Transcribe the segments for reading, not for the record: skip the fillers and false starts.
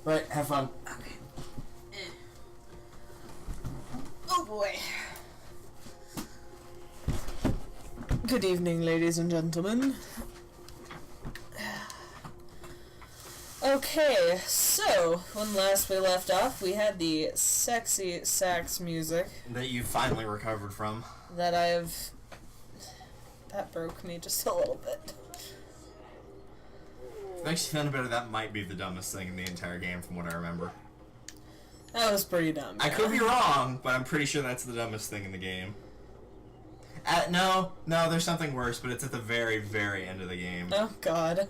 Right, have fun. Okay. Oh boy. Good evening, ladies and gentlemen. Okay, so when last we left off, we had the sexy sax music that you finally recovered from. That broke me just a little bit. Makes you feel better. That might be the dumbest thing in the entire game, from what I remember. That was pretty dumb. I could be wrong, but I'm pretty sure that's the dumbest thing in the game. No, there's something worse, but it's at the very, very end of the game. Oh God.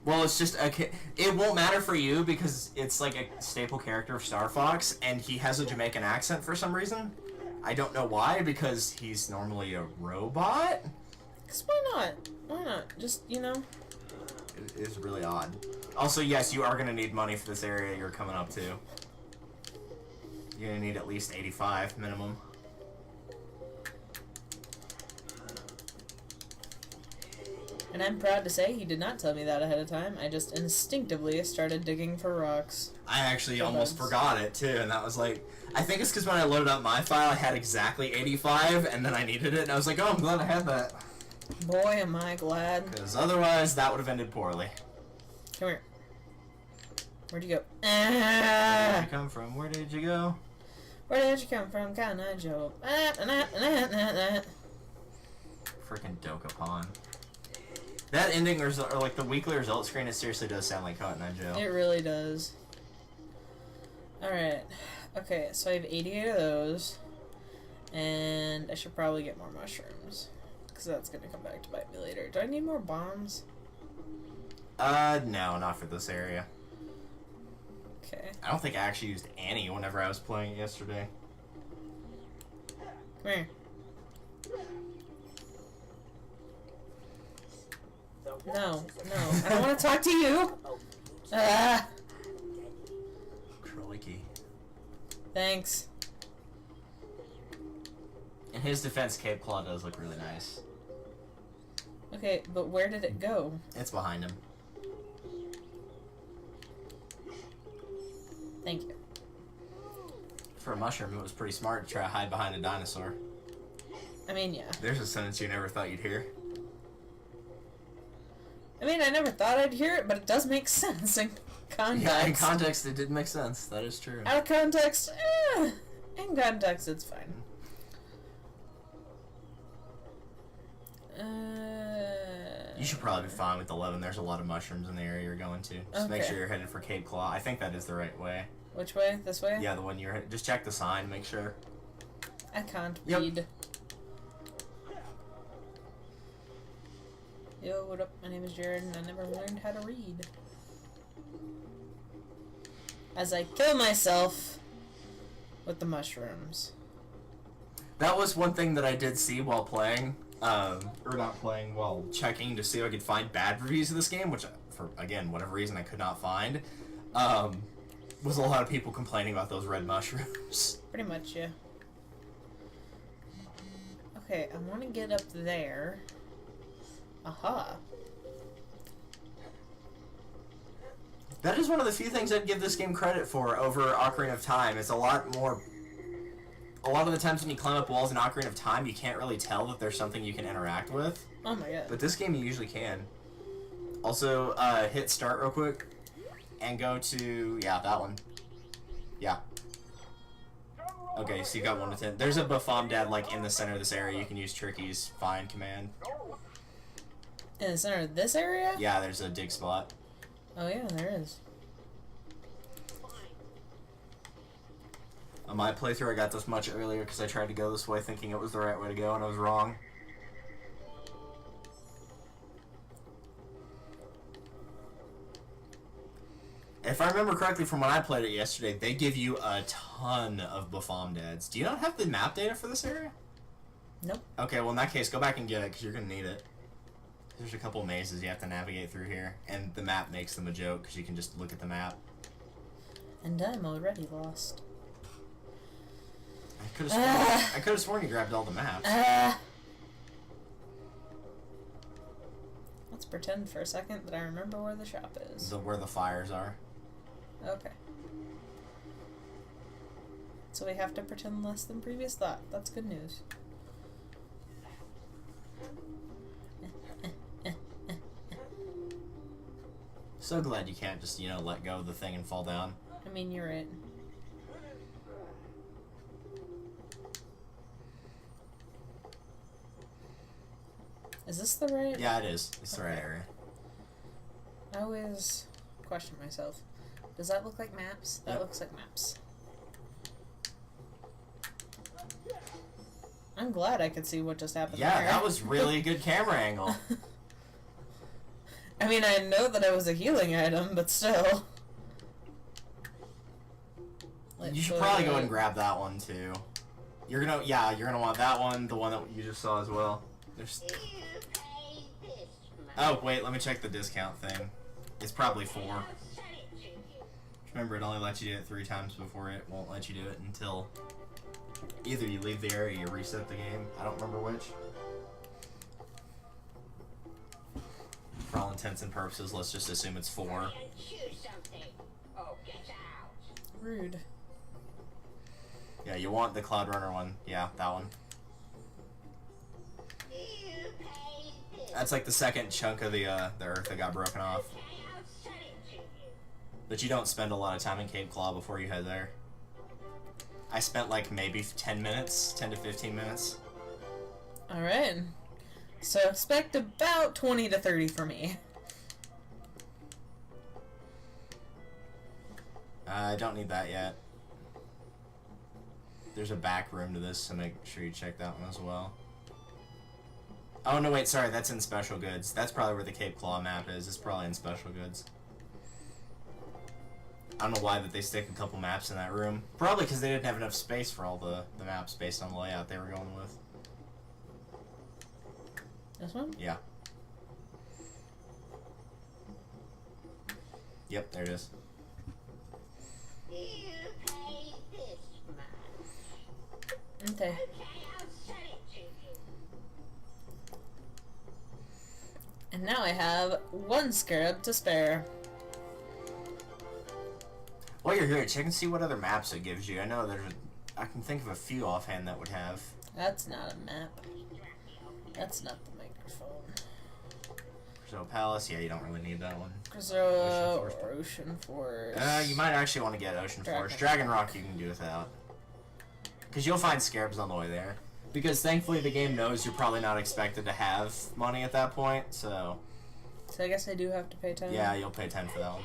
Well, it's just it won't matter for you because it's like a staple character of StarFox, and he has a Jamaican accent for some reason. I don't know why, because he's normally a robot. Cause why not? Why not? Just, you know. It is really odd. Also, yes, you are gonna need money for this area you're coming up to. You're gonna need at least 85 minimum. And I'm proud to say he did not tell me that ahead of time. I just instinctively started digging for rocks. I actually almost forgot it, too, and that was like... I think it's because when I loaded up my file, I had exactly 85, and then I needed it, and I was like, oh, I'm glad I had that. Boy, am I glad. Because otherwise, that would have ended poorly. Come here. Where'd you go? Where did you come from? Where did you go? Where did you come from, Kana Joe? Freaking Dokapon. That ending, or like the weekly result screen, it seriously does sound like Cotton Eye Joe. It really does. Alright. Okay, so I have 88 of those. And I should probably get more mushrooms. Because that's going to come back to bite me later. Do I need more bombs? No, not for this area. Okay. I don't think I actually used any whenever I was playing it yesterday. Come here. No, I don't want to talk to you. Crikey. Thanks. In his defense, Cape Claw does look really nice. Okay, but where did it go? It's behind him. Thank you. For a mushroom, it was pretty smart to try to hide behind a dinosaur. I mean, yeah. There's a sentence you never thought you'd hear. I mean, I never thought I'd hear it, but it does make sense in context. Yeah, in context, it did make sense. That is true. Out of context, in context, it's fine. You should probably be fine with 11. There's a lot of mushrooms in the area you're going to. Just make sure you're headed for Cape Claw. I think that is the right way. Which way? This way? Yeah, the one you're headed. Just check the sign, make sure. I can't read. Yo, what up? My name is Jared, and I never learned how to read. As I kill myself with the mushrooms. That was one thing that I did see while playing, or not playing, while checking to see if I could find bad reviews of this game, which, for, again, whatever reason I could not find, was a lot of people complaining about those red mushrooms. Pretty much, yeah. Okay, I want to get up there. Aha. That is one of the few things I'd give this game credit for over Ocarina of Time. It's a lot of the times when you climb up walls in Ocarina of Time, you can't really tell that there's something you can interact with. Oh my god. But this game you usually can. Also, hit start real quick, and go to, yeah, that one. Yeah. Okay, so you got 1 to 10. There's a Bafomdad, like, in the center of this area. You can use Triky's find command. In the center of this area? Yeah, there's a dig spot. Oh yeah, there is. On my playthrough, I got this much earlier because I tried to go this way thinking it was the right way to go, and I was wrong. If I remember correctly from when I played it yesterday, they give you a ton of Bafomdads. Do you not have the map data for this area? Nope. Okay, well in that case, go back and get it, because you're going to need it. There's a couple mazes you have to navigate through here, and the map makes them a joke, because you can just look at the map. And I'm already lost. I could have sworn you grabbed all the maps. Let's pretend for a second that I remember where the shop is. Where the fires are. Okay. So we have to pretend less than previous thought. That's good news. So glad you can't just, you know, let go of the thing and fall down. I mean, you're right. Is this the right? Yeah, it is. It's the right area. I always question myself. Does that look like maps? That Yep. looks like maps. I'm glad I could see what just happened Yeah, there. that was really a good camera angle. I mean, I know that it was a healing item, but still. You should probably go and grab that one too. You're gonna want that one, the one that you just saw as well. There's... Oh, wait, let me check the discount thing. It's probably 4. Remember, it only lets you do it 3 times before it won't let you do it until either you leave the area or you reset the game. I don't remember which. For all intents and purposes, let's just assume it's 4. Rude. Yeah, you want the CloudRunner one. Yeah, that one. That's like the second chunk of the earth that got broken off. But you don't spend a lot of time in Cape Claw before you head there. I spent like maybe 10 minutes, 10 to 15 minutes. Alright. So expect about 20 to 30 for me. I don't need that yet. There's a back room to this, so make sure you check that one as well. Oh, no, wait, sorry, that's in Special Goods. That's probably where the Cape Claw map is. It's probably in Special Goods. I don't know why that they stick a couple maps in that room. Probably because they didn't have enough space for all the maps based on the layout they were going with. This one? Yeah. Yep, there it is. Okay. And now I have 1 scarab to spare. While you're here, check and see what other maps it gives you. I know I can think of a few offhand that would have. That's not a map. That's not the microphone. So Palace, yeah, you don't really need that one. So, Ocean Force. You might actually want to get Ocean Force. Dragon Rock you can do without. Because you'll find scarabs on the way there. Because thankfully the game knows you're probably not expected to have money at that point, so... So I guess I do have to pay 10? Yeah, you'll pay 10 for that one.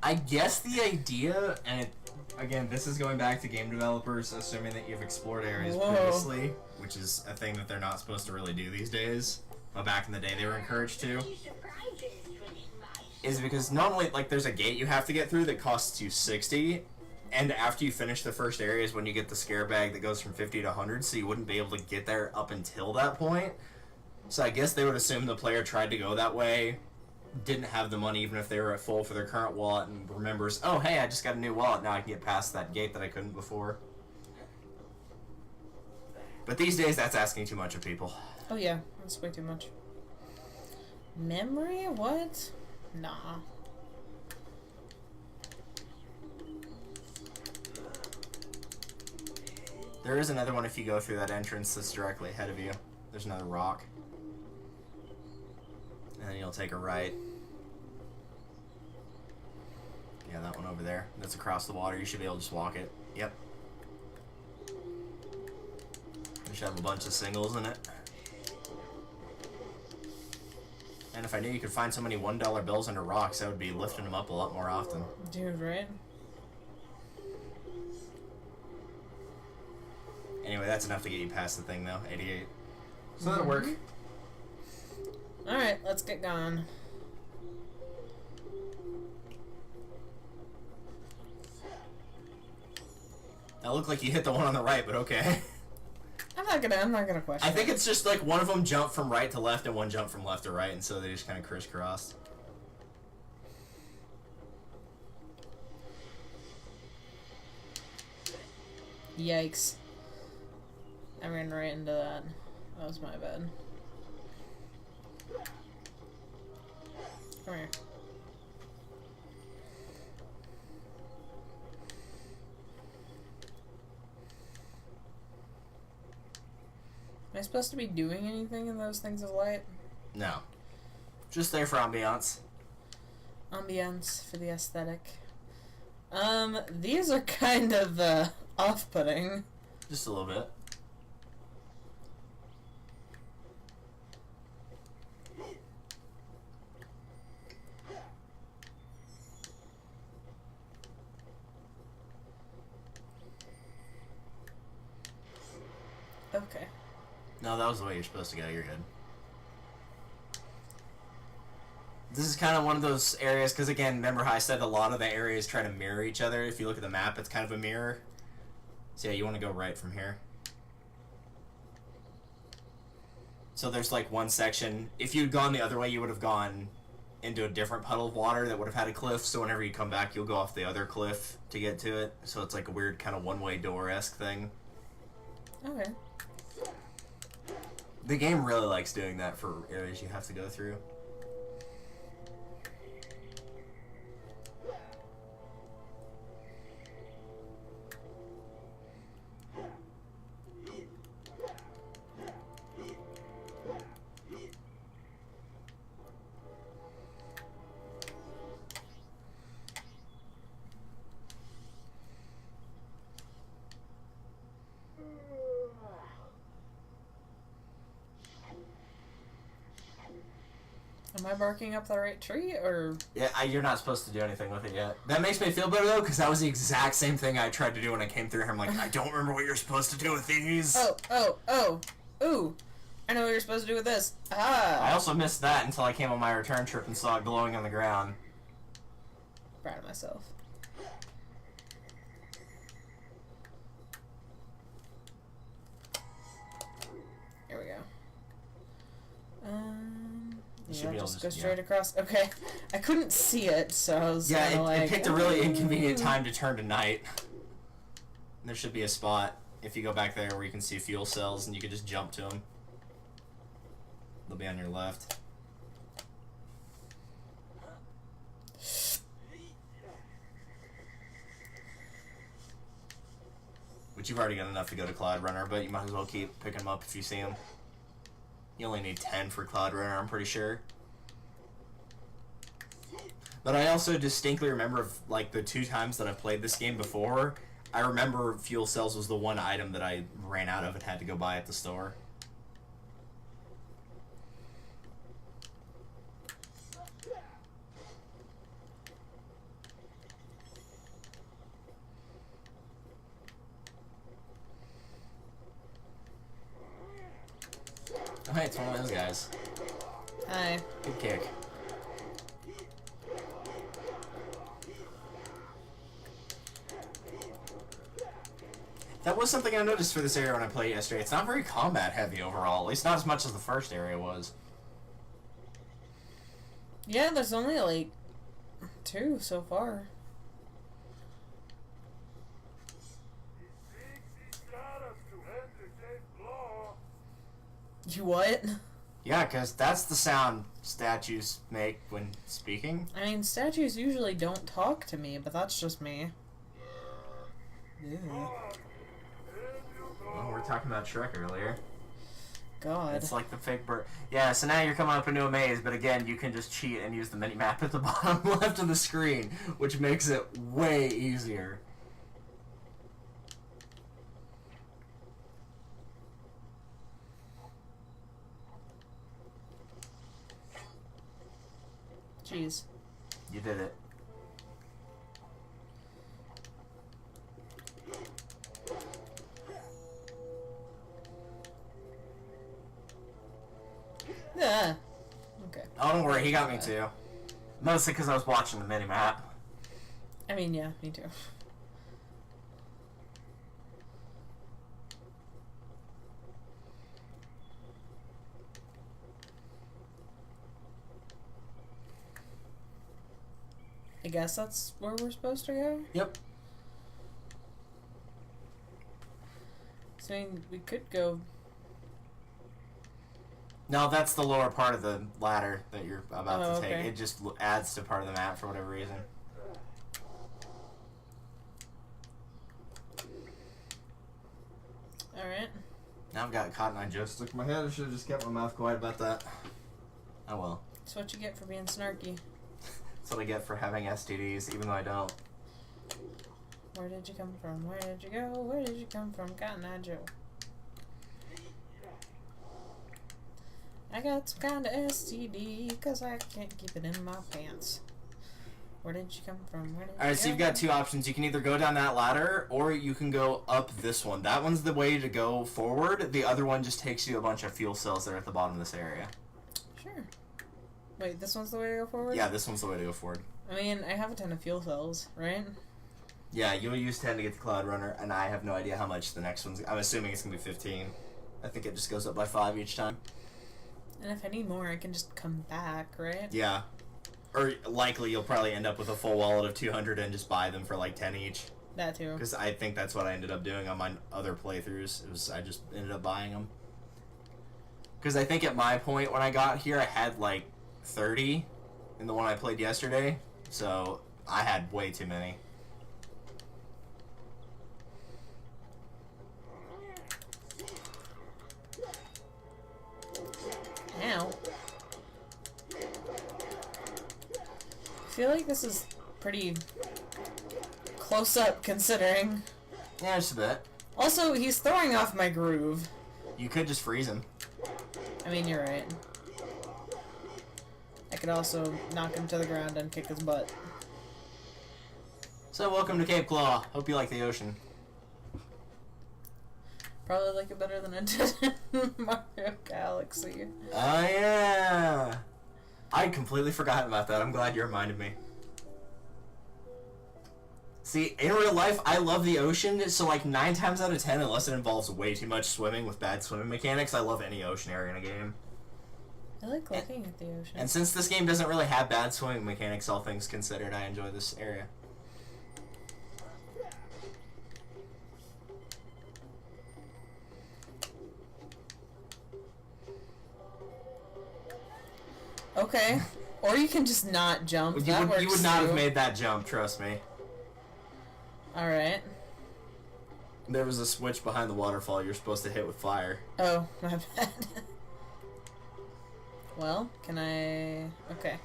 I guess the idea, and again, this is going back to game developers assuming that you've explored areas previously, which is a thing that they're not supposed to really do these days, but back in the day they were encouraged to, is because normally, like, there's a gate you have to get through that costs you 60, and after you finish the first area is when you get the scare bag that goes from 50 to 100, so you wouldn't be able to get there up until that point. So I guess they would assume the player tried to go that way, didn't have the money even if they were at full for their current wallet, and remembers, oh hey, I just got a new wallet, now I can get past that gate that I couldn't before. But these days, that's asking too much of people. Oh yeah, that's way too much. Memory? What? Nah. There is another one if you go through that entrance that's directly ahead of you. There's another rock. And then you'll take a right. Yeah, that one over there. That's across the water. You should be able to just walk it. Yep. It should have a bunch of singles in it. And if I knew you could find so many $1 bills under rocks, I would be lifting them up a lot more often. Dude, right? Anyway, that's enough to get you past the thing, though. 88. So that'll work. Alright, let's get going. That looked like you hit the one on the right, but okay. I'm not gonna question I think it's just like one of them jumped from right to left and one jumped from left to right, and so they just kind of crisscrossed. Yikes. I ran right into that. That was my bad. Come here. I supposed to be doing anything in those things of light? No. Just there for ambiance. Ambiance for the aesthetic. These are kind of, off-putting. Just a little bit. Okay. No, that was the way you're supposed to go. You're good. This is kind of one of those areas, because again, remember how I said a lot of the areas try to mirror each other? If you look at the map, it's kind of a mirror. So yeah, you want to go right from here. So there's like one section. If you'd gone the other way, you would have gone into a different puddle of water that would have had a cliff. So whenever you come back, you'll go off the other cliff to get to it. So it's like a weird kind of one-way door-esque thing. Okay. The game really likes doing that for areas you have to go through. Am I barking up the right tree, or...? Yeah, you're not supposed to do anything with it yet. That makes me feel better, though, because that was the exact same thing I tried to do when I came through here. I'm like, I don't remember what you're supposed to do with these. Ooh. I know what you're supposed to do with this. Ah! I also missed that until I came on my return trip and saw it glowing on the ground. Proud of myself. Here we go. Yeah, just go straight across. Okay. I couldn't see it, so I was it picked a really inconvenient time to turn to night. There should be a spot, if you go back there, where you can see fuel cells and you can just jump to them. They'll be on your left. But you've already got enough to go to CloudRunner, but you might as well keep picking them up if you see them. You only need 10 for CloudRunner, I'm pretty sure. But I also distinctly remember, like, the 2 times that I've played this game before, I remember fuel cells was the one item that I ran out of and had to go buy at the store. Oh, hey, it's one of those guys. Hi. Good kick. That was something I noticed for this area when I played yesterday. It's not very combat heavy overall, at least not as much as the first area was. Yeah, there's only like 2 so far. You what? Yeah, because that's the sound statues make when speaking. I mean, statues usually don't talk to me, but that's just me. Yeah. Well, we were talking about Shrek earlier. God. It's like the fake bird. Yeah, so now you're coming up into a maze, but again, you can just cheat and use the mini-map at the bottom left of the screen, which makes it way easier. Jeez. You did it. Yeah. Okay. Oh, don't worry, he got me too. Mostly because I was watching the mini-map. I mean, yeah, me too. I guess that's where we're supposed to go? Yep. So, I mean, we could go... No, that's the lower part of the ladder that you're about to take. Okay. It just adds to part of the map for whatever reason. Alright. Now I've got cotton eye jokes stuck in my head. I should have just kept my mouth quiet about that. Oh well. That's what you get for being snarky. That's what I get for having STDs, even though I don't. Where did you come from? Where did you go? Where did you come from, Cotton Eye Joe? I got some kind of STD because I can't keep it in my pants. Where did you come from? Where did you Alright, so you've got two options. You can either go down that ladder, or you can go up this one. That one's the way to go forward. The other one just takes you a bunch of fuel cells that are at the bottom of this area. Sure. Wait, this one's the way to go forward? Yeah, this one's the way to go forward. I mean, I have a ton of fuel cells, right? Yeah, you'll use 10 to get the CloudRunner, and I have no idea how much the next one's... I'm assuming it's going to be 15. I think it just goes up by 5 each time. And if I need more, I can just come back, right? Yeah. Or likely you'll probably end up with a full wallet of 200 and just buy them for like 10 each. That too. Because I think that's what I ended up doing on my other playthroughs. I just ended up buying them. Because I think at my point when I got here, I had like 30 in the one I played yesterday. So I had way too many. Ow. I feel like this is pretty close up considering. Yeah, just a bit. Also, he's throwing off my groove. You could just freeze him. I mean, you're right. I could also knock him to the ground and kick his butt. So welcome to Cape Claw. Hope you like the ocean. Probably like it better than I did in Mario Galaxy. Oh yeah! I'd completely forgotten about that. I'm glad you reminded me. See, in real life, I love the ocean, so like 9 times out of 10, unless it involves way too much swimming with bad swimming mechanics, I love any ocean area in a game. I like looking at the ocean. And since this game doesn't really have bad swimming mechanics, all things considered, I enjoy this area. Okay. Or you can just not jump. You That works would not too. have made that jump, trust me. Alright. There was a switch behind the waterfall you're supposed to hit with fire. Oh, my bad. Well, can I... Okay.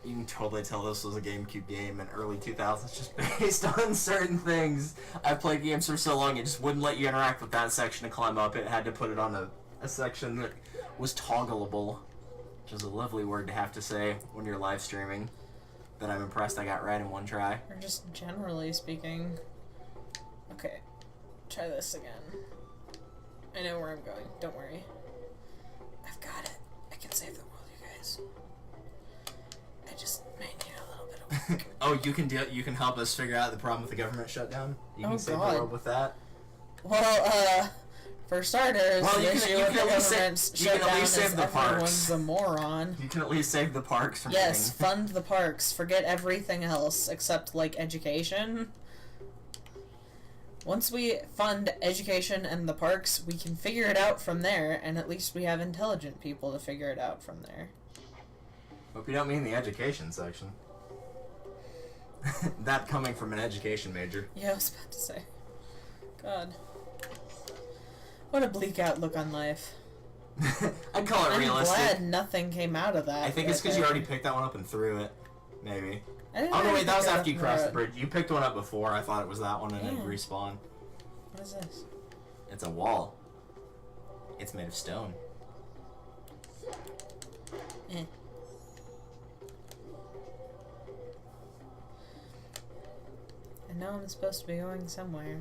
You can totally tell this was a GameCube game in early 2000s just based on certain things. I've played games for so long, it just wouldn't let you interact with that section to climb up. It had to put it on a section that was toggleable, which is a lovely word to have to say when you're live streaming. That I'm impressed I got right in one try. Or just generally speaking. Okay. Try this again. I know where I'm going. Don't worry. I've got it. I can save the world, you guys. I just may need a little bit of work. Oh, you can help us figure out the problem with the government shutdown? You can Oh, save God. the world with that? Well, for starters, Well, the you can- issue you with can the at least government you can at shutdown least is save the everyone's parks. a moron. You can at least save the parks from Yes, getting... fund the parks. Forget everything else except, like, education. Once we fund education and the parks, we can figure it out from there, and at least we have intelligent people to figure it out from there. Hope you don't mean the education section. That coming from an education major. Yeah, I was about to say. God. What a bleak outlook on life. I'd call it I'm realistic. glad nothing came out of that. I think it's right because you there. already picked that one up and threw it. Maybe. I didn't Oh no, already wait, that was pick it after you up crossed the and bridge. You picked one up before. I thought it was that one and Yeah. then respawn. What is this? It's a wall. It's made of stone. Eh. I know I'm supposed to be going somewhere.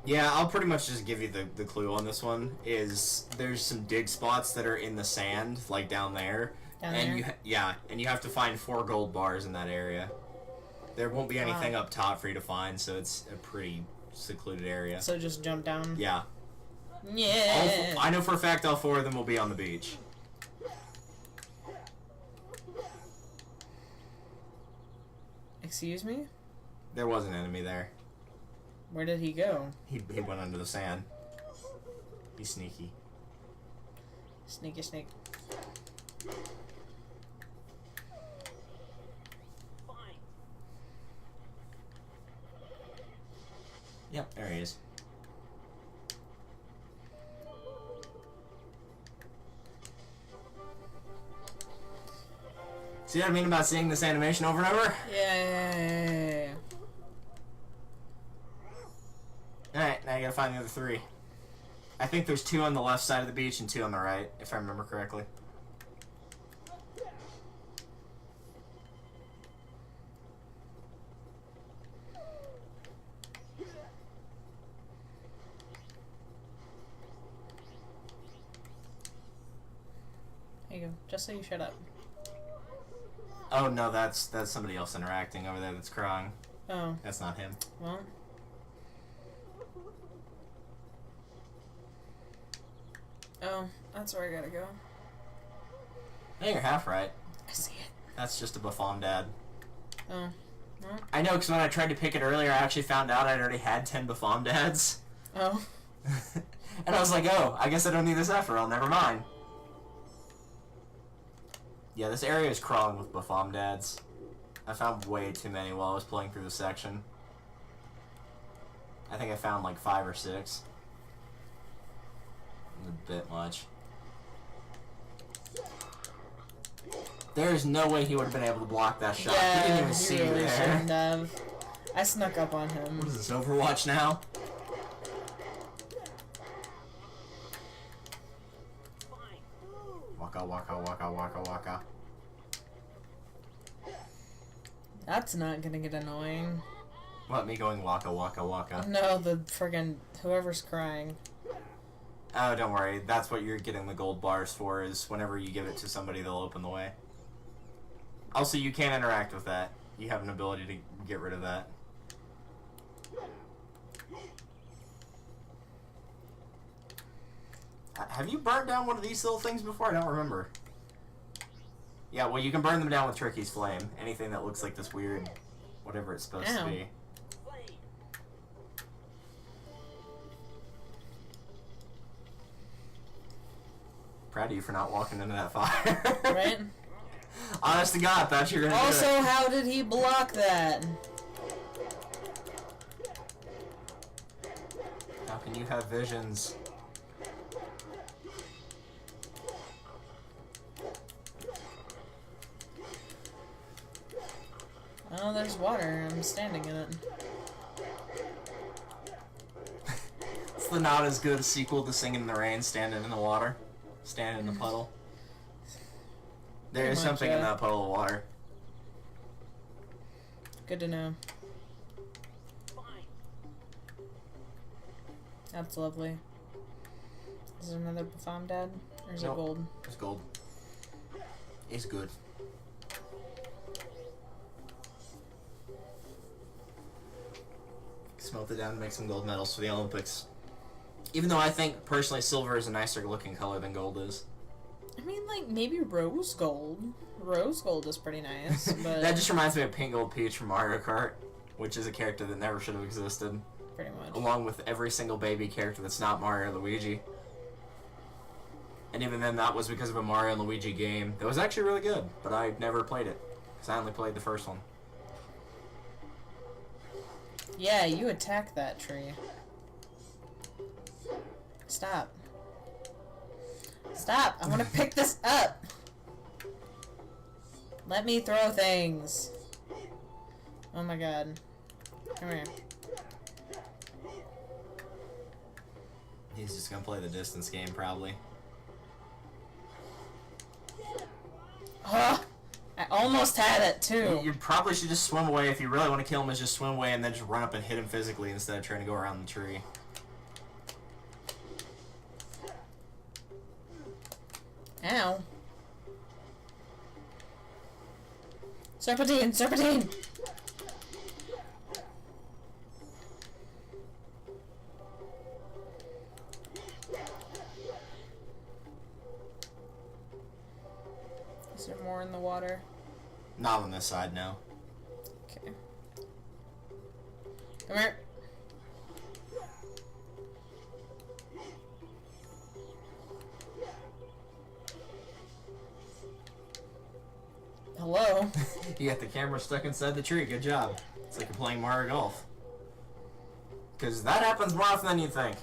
Yeah, I'll pretty much just give you the clue on this one. Is there's some dig spots that are in the sand, like down there. Down and there? and you have to find 4 gold bars in that area. There won't be anything up top for you to find, so it's a pretty secluded area. So just jump down? Yeah. Yeah! I know for a fact all 4 of them will be on the beach. Excuse me? There was an enemy there. Where did he go? He went under the sand. He's sneaky. Sneaky snake. Yep, there he is. See what I mean about seeing this animation over and over? Yeah. Alright, now you gotta find the other 3. I think there's 2 on the left side of the beach and 2 on the right, if I remember correctly. There you go. Just so you shut up. Oh no, that's somebody else interacting over there that's crying. Oh. That's not him. Well. Oh, that's where I gotta go. I think you're half right. I see it. That's just a Buffon dad. Oh. Well. I know, because when I tried to pick it earlier, I actually found out I'd already had 10 Buffon dads. Oh. And I was like, oh, I guess I don't need this after all. Never mind. Yeah, this area is crawling with Buffon dads. I found way too many while I was playing through the section. I think I found like 5 or 6. A bit much. There's no way he would have been able to block that shot. Yeah, He didn't even see really there. shouldn't have. I snuck up on him. What is this, Overwatch now? Waka waka waka waka waka. That's not gonna get annoying. What, me going waka waka waka? No, the friggin' whoever's crying. Oh, don't worry. That's what you're getting the gold bars for, is whenever you give it to somebody, they'll open the way. Also, you can't interact with that. You have an ability to get rid of that. Have you burnt down one of these little things before? I don't remember. Yeah, well, you can burn them down with Tricky's Flame. Anything that looks like this weird, whatever it's supposed to be. Proud of you for not walking into that fire. Right? Honest to God, I thought you were gonna do Also, it. how did he block that? How can you have visions? Oh, there's water. I'm standing in it. It's the not as good sequel to Singing in the Rain, Standing in the Water. Standing in the puddle. There Pretty is much, something in that puddle of water. Good to know. That's lovely. Is there another Buffon dad? Or is it Nope. gold? It's gold. It's good. Smelt it down to make some gold medals for the Olympics. Even though I think, personally, silver is a nicer looking color than gold is. I mean, like, maybe rose gold. Rose gold is pretty nice, but... That just reminds me of Pink Gold Peach from Mario Kart, which is a character that never should have existed. Pretty much. Along with every single baby character that's not Mario or Luigi. And even then, that was because of a Mario and Luigi game that was actually really good, but I never played it, because I only played the first one. Yeah, you attack that tree. Stop. Stop! I want to pick this up! Let me throw things! Oh my god. Come here. He's just gonna play the distance game, probably. Huh? I almost had it, too! You probably should just swim away. If you really want to kill him, is just swim away and then just run up and hit him physically instead of trying to go around the tree. Ow. Serpentine! Serpentine! Is there more in the water? Not on this side, no. Okay. Come here. Hello? You got the camera stuck inside the tree. Good job. It's like you're playing Mario Golf. Because that happens more often than you think.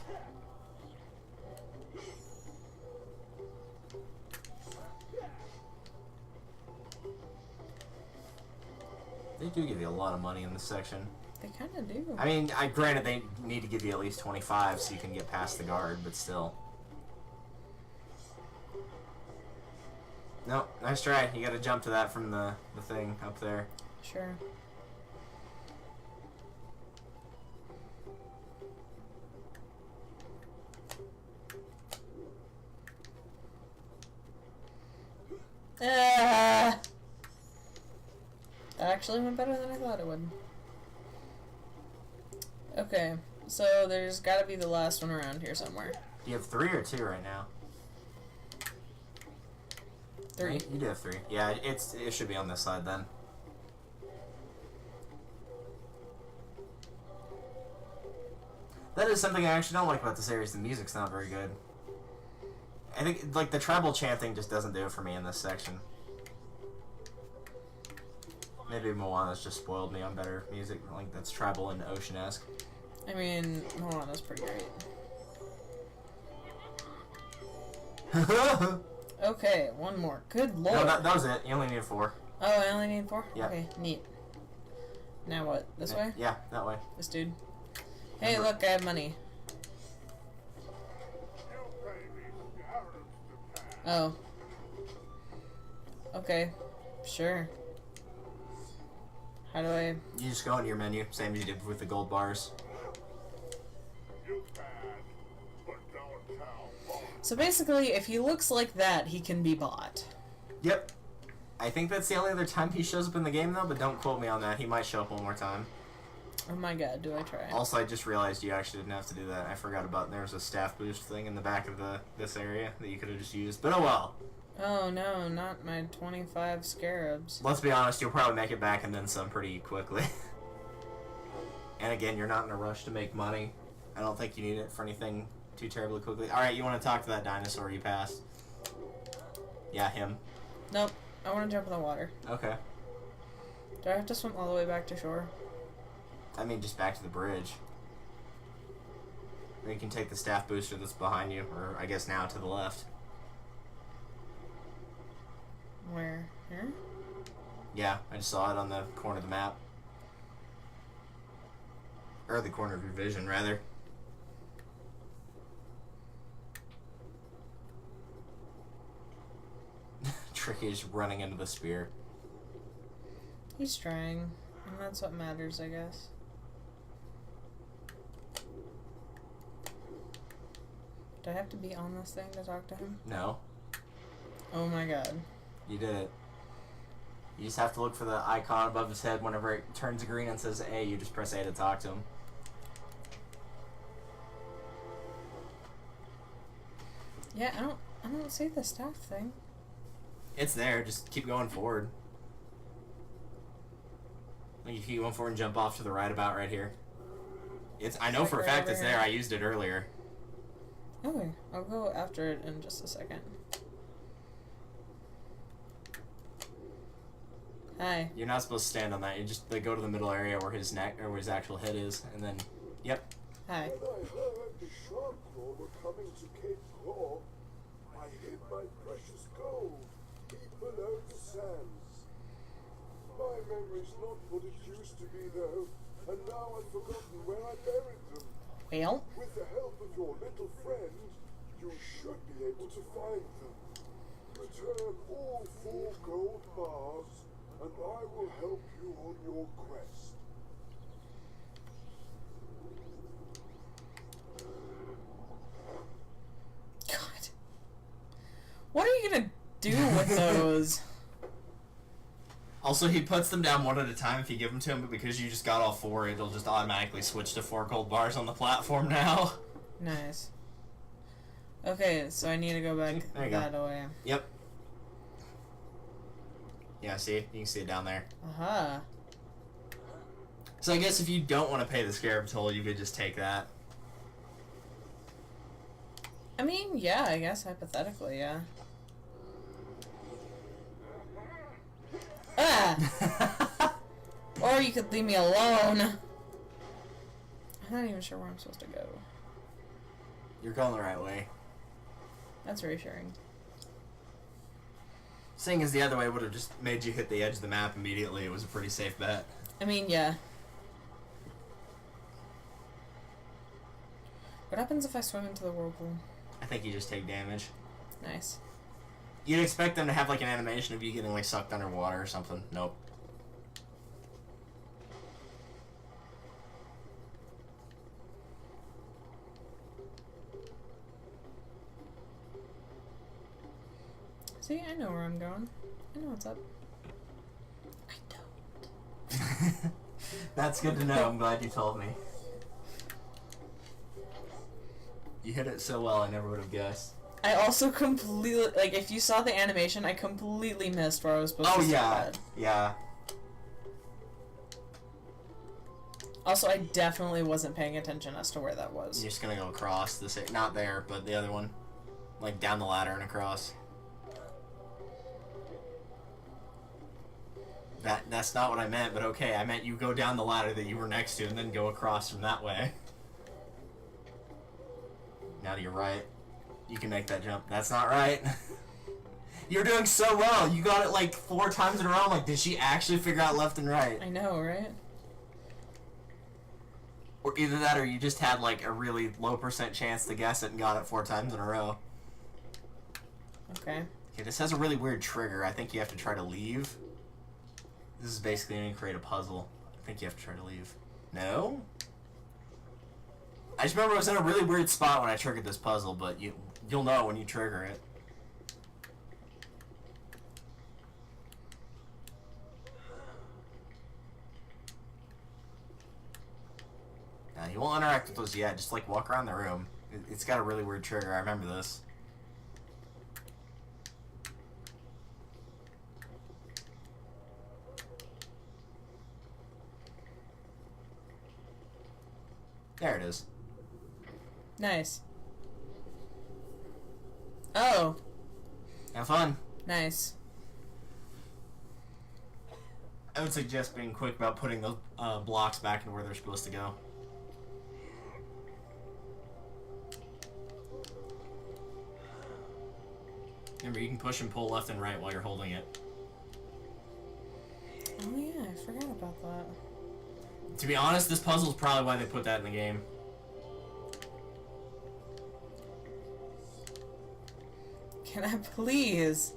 They do give you a lot of money in this section. They kind of do. I mean, granted, they need to give you at least 25 so you can get past the guard, but still. No, nice try. You gotta jump to that from the thing up there. Sure. That actually went better than I thought it would. Okay, so there's gotta be the last one around here somewhere. Do you have 3 or 2 right now? 3. You do have 3. Yeah, it should be on this side then. That is something I actually don't like about the series. The music's not very good. I think, like, the tribal chanting just doesn't do it for me in this section. Maybe Moana's just spoiled me on better music, like, that's tribal and ocean-esque. I mean, Moana's pretty great. Okay, one more. Good lord. No, that was it. You only need 4. Oh, I only need 4? Yeah. Okay, neat. Now what? This way? Yeah, that way. This dude? Hey, look, I have money. Oh. Okay. Sure. How do I... You just go into your menu, same as you did with the gold bars. So basically, if he looks like that, he can be bought. Yep. I think that's the only other time he shows up in the game, though, but don't quote me on that. He might show up one more time. Oh my god, do I try? Also, I just realized you actually didn't have to do that. I forgot about there was a staff boost thing in the back of this area that you could have just used, but oh well. Oh no, not my 25 scarabs. Let's be honest, you'll probably make it back and then some pretty quickly. And again, you're not in a rush to make money. I don't think you need it for anything too terribly quickly. Alright, you want to talk to that dinosaur you passed? Yeah, him. Nope, I want to jump in the water. Okay. Do I have to swim all the way back to shore? I mean, just back to the bridge. Or you can take the staff booster that's behind you, or I guess now to the left. Where? Here? Yeah, I just saw it on the corner of the map. Or the corner of your vision, rather. Tricky is running into the spear. He's trying, and that's what matters, I guess. Do I have to be on this thing to talk to him? No. Oh my god. You did it. You just have to look for the icon above his head whenever it turns green and says A, you just press A to talk to him. Yeah, I don't see the staff thing. It's there, just keep going forward. Like, you keep going forward and jump off to the right about right here. I know for a fact it's there, I used it earlier. Okay, I'll go after it in just a second. Hi. You're not supposed to stand on that. You just go to the middle area where his neck or where his actual head is, and then, yep. Hi. When I heard the shark claw were coming to Cape Claw, I hid my precious gold deep below the sands. My memory's not what it used to be, though, and now I've forgotten where I buried them. Well? With the help of your little friend, you should be able to find them. Return all 4 gold bars, and I will help you on your quest. God. What are you gonna do with those? Also, he puts them down one at a time if you give them to him, but because you just got all 4, it'll just automatically switch to 4 gold bars on the platform now. Nice. Okay, so I need to go back There you that go. way. Yep. Yeah, see? You can see it down there. Aha. So I guess if you don't want to pay the scarab toll, you could just take that. I mean, yeah, I guess hypothetically, yeah. Ah! Or you could leave me alone. I'm not even sure where I'm supposed to go. You're going the right way. That's reassuring. Seeing as the other way would have just made you hit the edge of the map immediately, it was a pretty safe bet. I mean, yeah. What happens if I swim into the whirlpool? I think you just take damage. Nice. You'd expect them to have like an animation of you getting like sucked underwater or something. Nope. See, I know where I'm going. I know what's up. I don't. That's good to know. I'm glad you told me. You hit it so well, I never would have guessed. I also completely, like, if you saw the animation, I completely missed where I was supposed to Oh, yeah. head. Yeah. Also, I definitely wasn't paying attention as to where that was. You're just gonna go across the not there, but the other one. Like down the ladder and across. That's not what I meant, but okay. I meant you go down the ladder that you were next to and then go across from that way. Now to your right. You can make that jump. That's not right. You're doing so well. You got it like 4 times in a row. I'm like, did she actually figure out left and right? I know, right? Or either that or you just had like a really low % chance to guess it and got it 4 times in a row. Okay. Okay, this has a really weird trigger. I think you have to try to leave. This is basically going to create a puzzle. I think you have to try to leave. No? I just remember I was in a really weird spot when I triggered this puzzle, but you'll know when you trigger it. Now, you won't interact with those yet. Just, like, walk around the room. It's got a really weird trigger. I remember this. There it is. Nice. Oh. Have fun. Nice. I would suggest being quick about putting those blocks back in where they're supposed to go. Remember, you can push and pull left and right while you're holding it. Oh yeah, I forgot about that. To be honest, this puzzle is probably why they put that in the game. Can I please?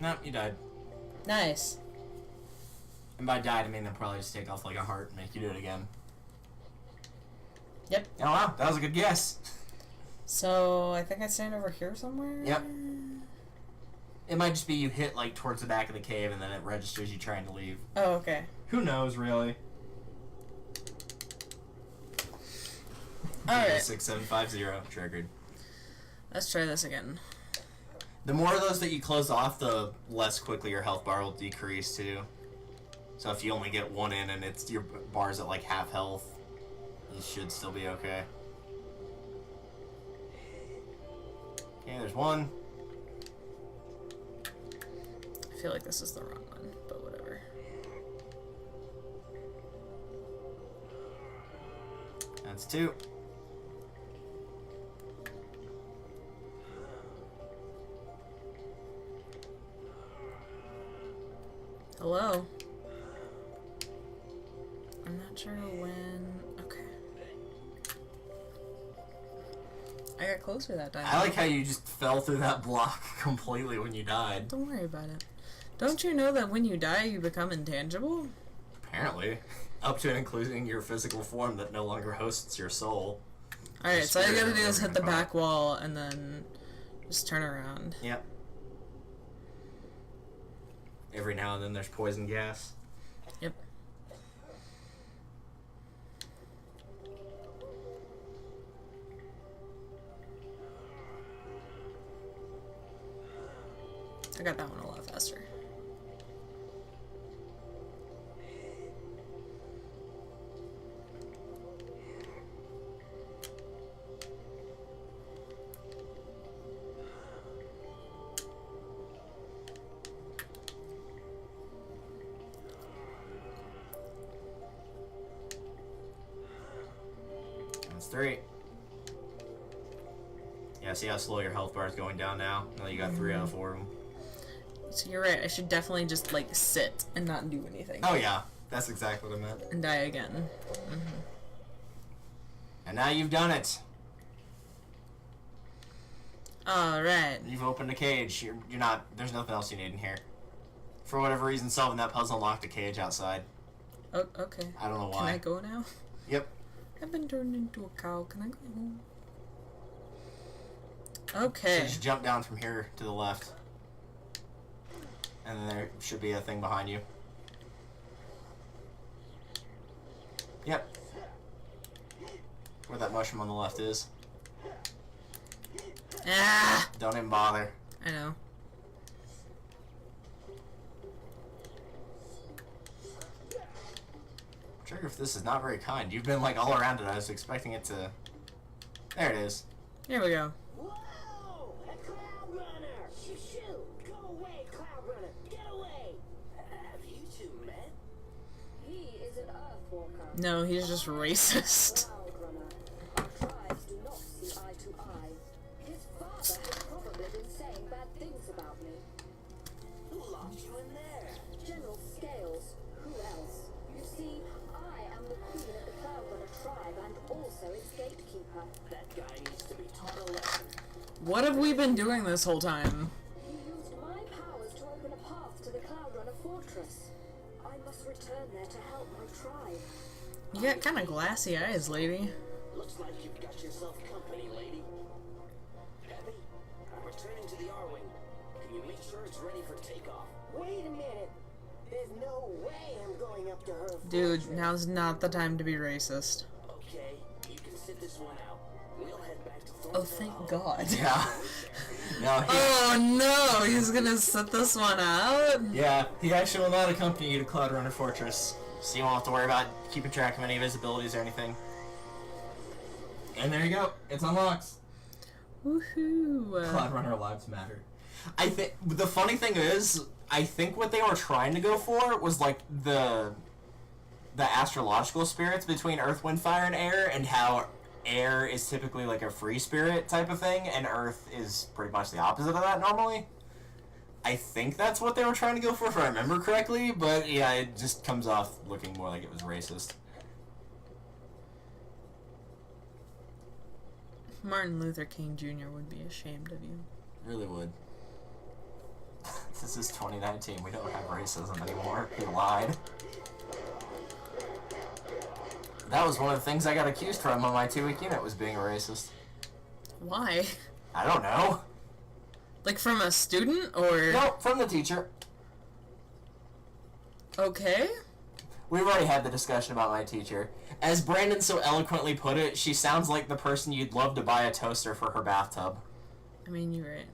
Nope, you died. Nice. And by died, I mean they'll probably just take off like a heart and make you do it again. Yep. Oh wow, that was a good guess. So, I think I stand over here somewhere? Yep. It might just be you hit like towards the back of the cave and then it registers you trying to leave. Oh, okay. Who knows, really? Alright. 6750 triggered. Let's try this again. The more of those that you close off, the less quickly your health bar will decrease too. So if you only get one in and it's your bar's at like half health, you should still be okay. Okay, there's one. I feel like this is the wrong one, but whatever. That's 2. Hello? I'm not sure when... Okay. I got closer that time. I like how you just fell through that block completely when you died. Don't worry about it. Don't you know that when you die, you become intangible? Apparently. Up to and including your physical form that no longer hosts your soul. Alright, so all you gotta do is Spirit, hit the whatever you back wall and then just turn around. Yep. Every now and then there's poison gas. Yep. I got that one a lot faster. 3. Yeah, see how slow your health bar is going down now? Now you got 3 out of 4 of them. So you're right, I should definitely just, like, sit and not do anything. Oh yeah, that's exactly what I meant. And die again. And now you've done it. Alright. You've opened a cage. You're not. There's nothing else you need in here. For whatever reason, solving that puzzle unlocked a cage outside. Oh, okay. I don't know why. Can I go now? Yep. I've been turned into a cow. Can I go home? So Okay. just jump down from here to the left. And then there should be a thing behind you. Yep. Where that mushroom on the left is. Ah! Don't even bother. I know. Trigger, if this is not very kind. You've been like all around it. I was expecting it to... There it is. Here we go. Whoa! A CloudRunner! Shoo! Go away, CloudRunner! Get away! Have you two met? He is an Earthwalker. No, he's just racist. CloudRunner. Our tribes do not see eye to eye. His father has probably been saying bad things about me. Who locked you in there? General Scales. Who else? You see, I am the queen of the CloudRunner tribe and also its gatekeeper. That guy needs to be taught a lesson. What have we been doing this whole time? He used my powers to open a path to the CloudRunner Fortress. I must return there to help my tribe. You got kind of glassy eyes, lady. Looks like you've got yourself company, lady. Abby, I'm returning to the R-Wing. Can you make sure it's ready for takeoff? Wait a minute. There's no way I'm going up to her. Dude, fortress. now's not the time to be racist. Okay, you can sit this one out. We'll head back to Oh, thank God. Yeah. No, he... Oh no, he's gonna set this one out? Yeah, he actually will not accompany you to CloudRunner Fortress. So you won't have to worry about keeping track of any of his abilities or anything. And there you go. It's unlocked. Woohoo. CloudRunner Lives Matter. I think the funny thing is, I think what they were trying to go for was like the astrological spirits between Earth, Wind, Fire, and Air, and how air is typically like a free spirit type of thing, and Earth is pretty much the opposite of that normally. I think that's what they were trying to go for, if I remember correctly, but yeah, it just comes off looking more like it was racist. Martin Luther King Jr. would be ashamed of you. Really would. This is 2019. We don't have racism anymore. He lied. That was one of the things I got accused from on my 2-week unit, was being a racist. Why? I don't know. Like from a student or? No, from the teacher. Okay. We've already had the discussion about my teacher. As Brandon so eloquently put it, she sounds like the person you'd love to buy a toaster for her bathtub. I mean, you're right.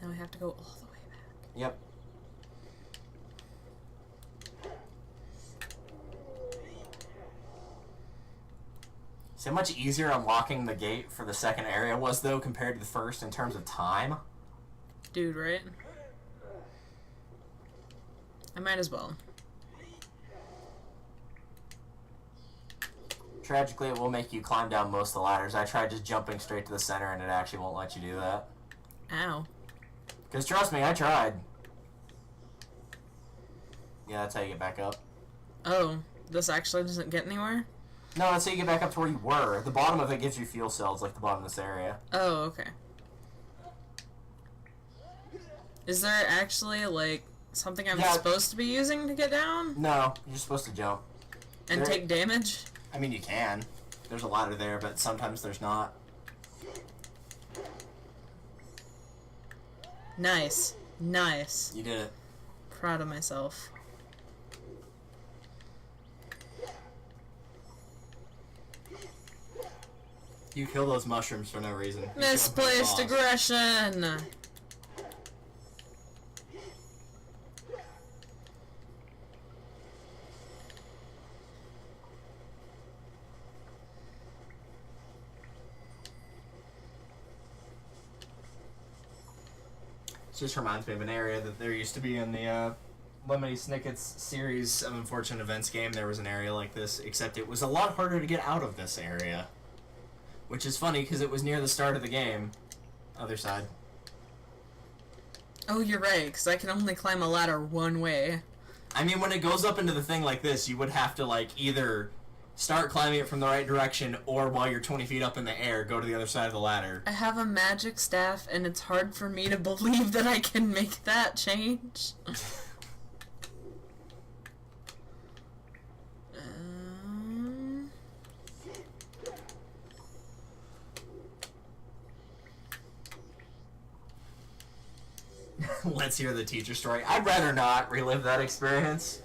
Now we have to go all the way back. Yep. See how much easier unlocking the gate for the second area was, though, compared to the first in terms of time? Dude, right? I might as well. Tragically, it will make you climb down most of the ladders. I tried just jumping straight to the center, and it actually won't let you do that. Ow. Because trust me, I tried. Yeah, that's how you get back up. Oh, this actually doesn't get anywhere? No, that's how you get back up to where you were. The bottom of it gives you fuel cells, like the bottom of this area. Oh, okay. Is there actually, like, something I'm Yeah. supposed to be using to get down? No, you're supposed to jump. And There- take damage? I mean, you can. There's a ladder there, but sometimes there's not. Nice. Nice. You did it. Proud of myself. You kill those mushrooms for no reason. You Misplaced kill them for the boss. aggression! just reminds me of an area that there used to be in the Lemony Snicket's series of Unfortunate Events game. There was an area like this, except it was a lot harder to get out of this area. Which is funny, because it was near the start of the game. Other side. Oh, you're right, because I can only climb a ladder one way. I mean, when it goes up into the thing like this, you would have to, like, either start climbing it from the right direction, or while you're 20 feet up in the air, go to the other side of the ladder. I have a magic staff, and it's hard for me to believe that I can make that change. Let's hear the teacher story. I'd rather not relive that experience.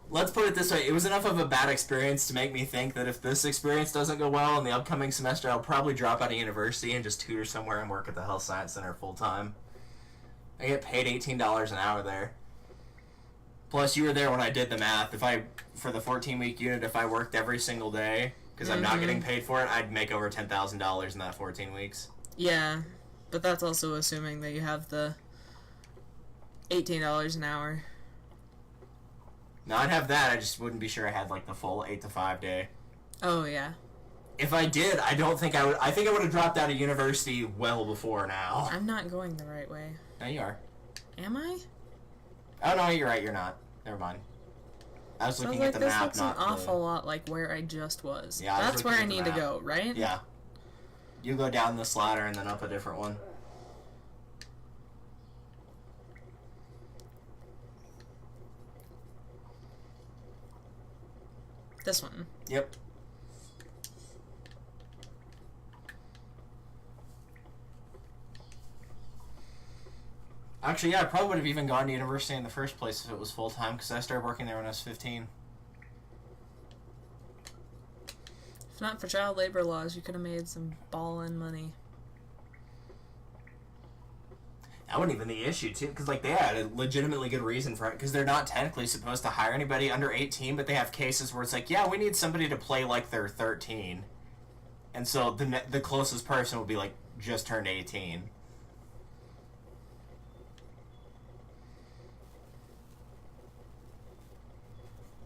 Let's put it this way. It was enough of a bad experience to make me think that if this experience doesn't go well in the upcoming semester, I'll probably drop out of university and just tutor somewhere and work at the Health Science Center full time. I get paid $18 an hour there. Plus, you were there when I did the math. For the 14-week unit, if I worked every single day, because I'm not getting paid for it, I'd make over $10,000 in that 14 weeks. Yeah, but that's also assuming that you have the $18 an hour. No, I'd have that. I just wouldn't be sure I had, like, the full 8 to 5 day. Oh, yeah. If I did, I don't think I would... I think I would have dropped out of university well before now. I'm not going the right way. No, you are. Am I? Oh, no, you're right. You're not. Never mind. I was looking at the map, this looks an awful lot like where I just was. Yeah, that's where I need to go, right? Yeah. You go down this ladder and then up a different one. This one. Yep. Actually, yeah, I probably would have even gone to university in the first place if it was full-time, because I started working there when I was 15. If not for child labor laws, you could have made some ballin' money. That wasn't even the issue, too, because, like, they had a legitimately good reason for it, because they're not technically supposed to hire anybody under 18, but they have cases where it's like, yeah, we need somebody to play like they're 13. And so the closest person would be, like, just turned 18.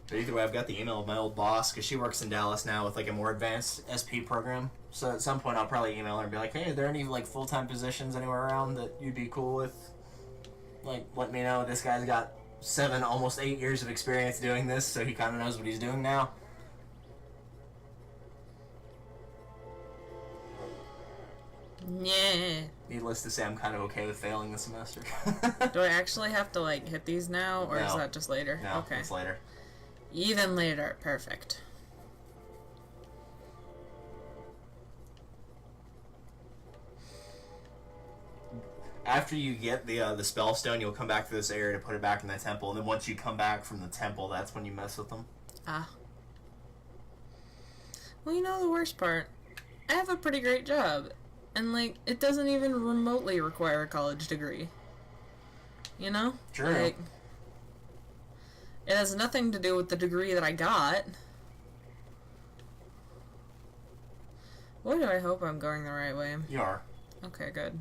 But either way, I've got the email of my old boss, because she works in Dallas now with, like, a more advanced SP program. So at some point, I'll probably email her and be like, hey, are there any, like, full-time positions anywhere around that you'd be cool with? Like, let me know. This guy's got 7, almost 8 years of experience doing this, so he kind of knows what he's doing now. Yeah. Needless to say, I'm kind of okay with failing the semester. Do I actually have to, like, hit these now, or is No. that just later? No, Okay. it's later. Even later. Perfect. After you get the spell stone, you'll come back to this area to put it back in the temple, and then once you come back from the temple, that's when you mess with them. Ah. Well, you know the worst part? I have a pretty great job. And, like, it doesn't even remotely require a college degree. You know? True. Like, it has nothing to do with the degree that I got. Boy, do I hope I'm going the right way. You are. Okay, good.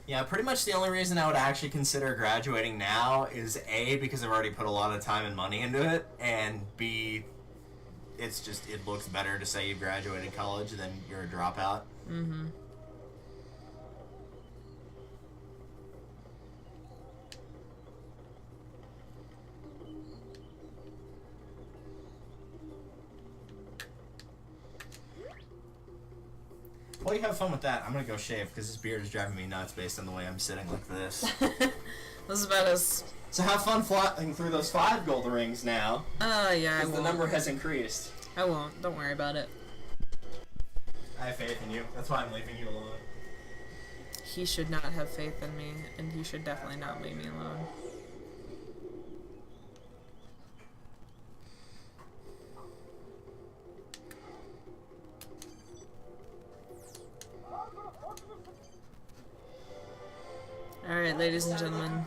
Yeah, pretty much the only reason I would actually consider graduating now is A, because I've already put a lot of time and money into it, and B, it's just, it looks better to say you graduated college than you're a dropout. Mm-hmm. Well, you have fun with that. I'm gonna go shave, because this beard is driving me nuts based on the way I'm sitting like this. This is about as... So have fun flying through those 5 gold rings now. Yeah, I Because won't. the number has increased. I won't. Don't worry about it. I have faith in you. That's why I'm leaving you alone. He should not have faith in me, and he should definitely not leave me alone. Alright, ladies and gentlemen.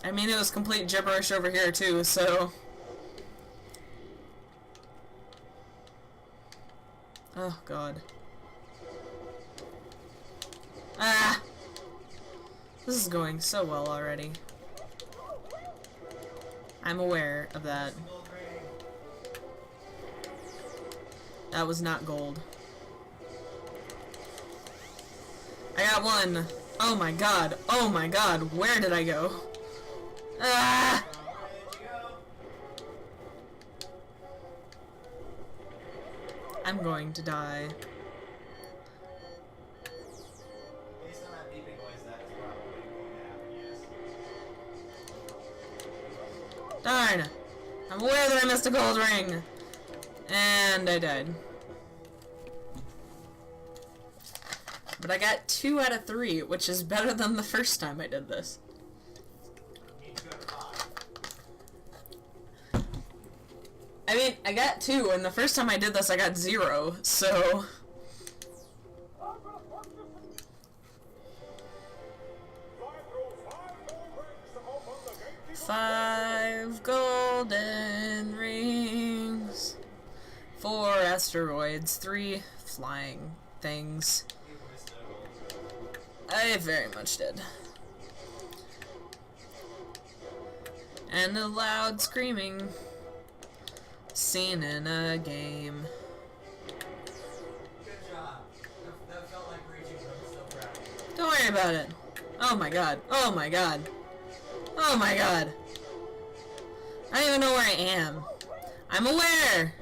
I mean, it was complete gibberish over here, too, so... Oh, God. Ah! This is going so well already. I'm aware of that. That was not gold. I got one. Oh my god. Oh my god. Where did I go? Ah! I'm going to die. Darn! I'm aware that I missed a gold ring! And I died. But I got 2 out of 3, which is better than the first time I did this. I mean, I got 2, and the first time I did this I got 0, so... Five golden rings, 4 asteroids, 3 flying things. I very much did. And a loud screaming scene in a game. Good job. That felt like reaching, but I'm so proud of you. Don't worry about it. Oh my god. Oh my god. Oh my god. I don't even know where I am. I'm aware.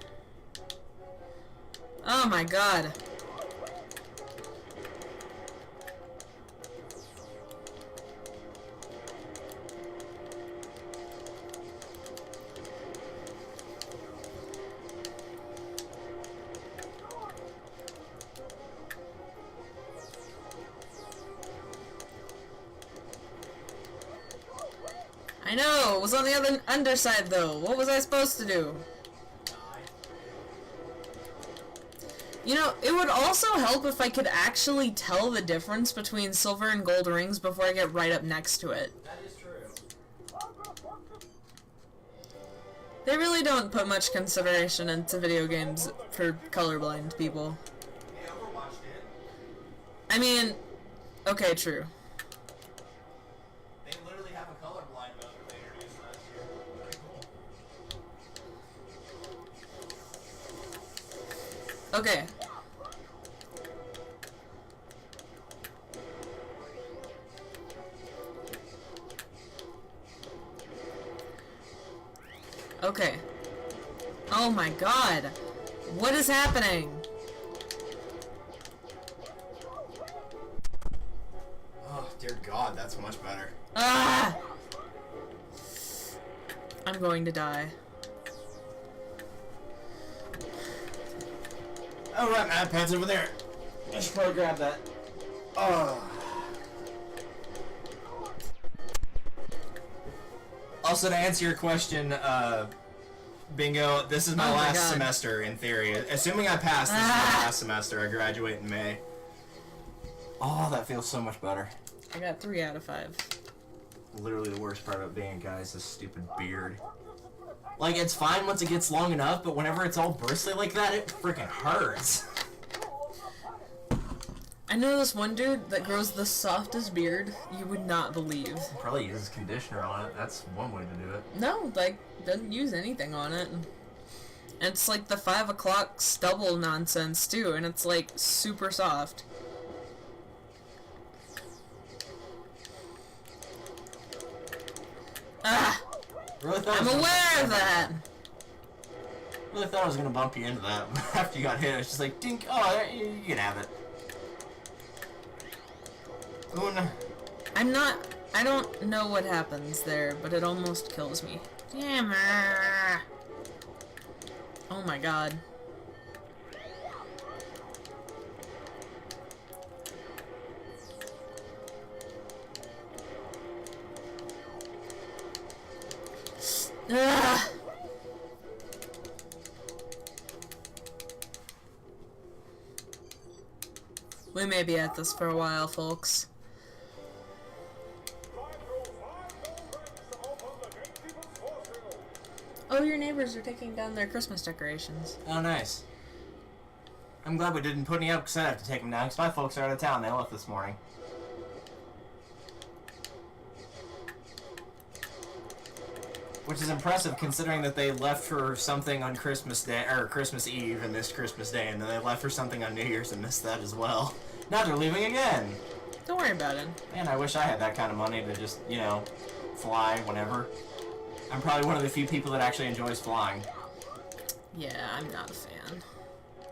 Oh my god. I know, it was on the other underside though. What was I supposed to do? You know, it would also help if I could actually tell the difference between silver and gold rings before I get right up next to it. That is true. They really don't put much consideration into video games for colorblind people. Yeah, Overwatch did. I mean, okay, true. They literally have a colorblind mode that they introduced last year. Pretty cool. Okay. Okay. Oh my god. What is happening? Oh, dear God, that's much better. Ah! I'm going to die. Oh, right, Mad Pants over there. I should probably grab that. Oh. Also, to answer your question, Bingo, this is my Oh my last God. semester in theory. Assuming I pass, this is my last semester. I graduate in May. Oh, that feels so much better. I got 3 out of 5. Literally the worst part about being a guy is this stupid beard. Like, it's fine once it gets long enough, but whenever it's all bristly like that, it freaking hurts. I know this one dude that grows the softest beard you would not believe. Probably uses conditioner on it. That's one way to do it. No, like, doesn't use anything on it. And it's like the 5 o'clock stubble nonsense too, and it's like super soft. Ah! Really thought I'm aware of that! Really thought I was gonna bump you into that after you got hit. It's just like, dink, oh, you can have it. Una. I don't know what happens there, but it almost kills me. Damn. Oh my god. Ah. We may be at this for a while, folks. Oh, your neighbors are taking down their Christmas decorations. Oh, nice. I'm glad we didn't put any up because I'd have to take them down because my folks are out of town. They left this morning. Which is impressive considering that they left for something on Christmas Day, or Christmas Eve and missed Christmas Day, and then they left for something on New Year's and missed that as well. Now they're leaving again! Don't worry about it. Man, I wish I had that kind of money to just, you know, fly whenever. I'm probably one of the few people that actually enjoys flying. Yeah, I'm not a fan.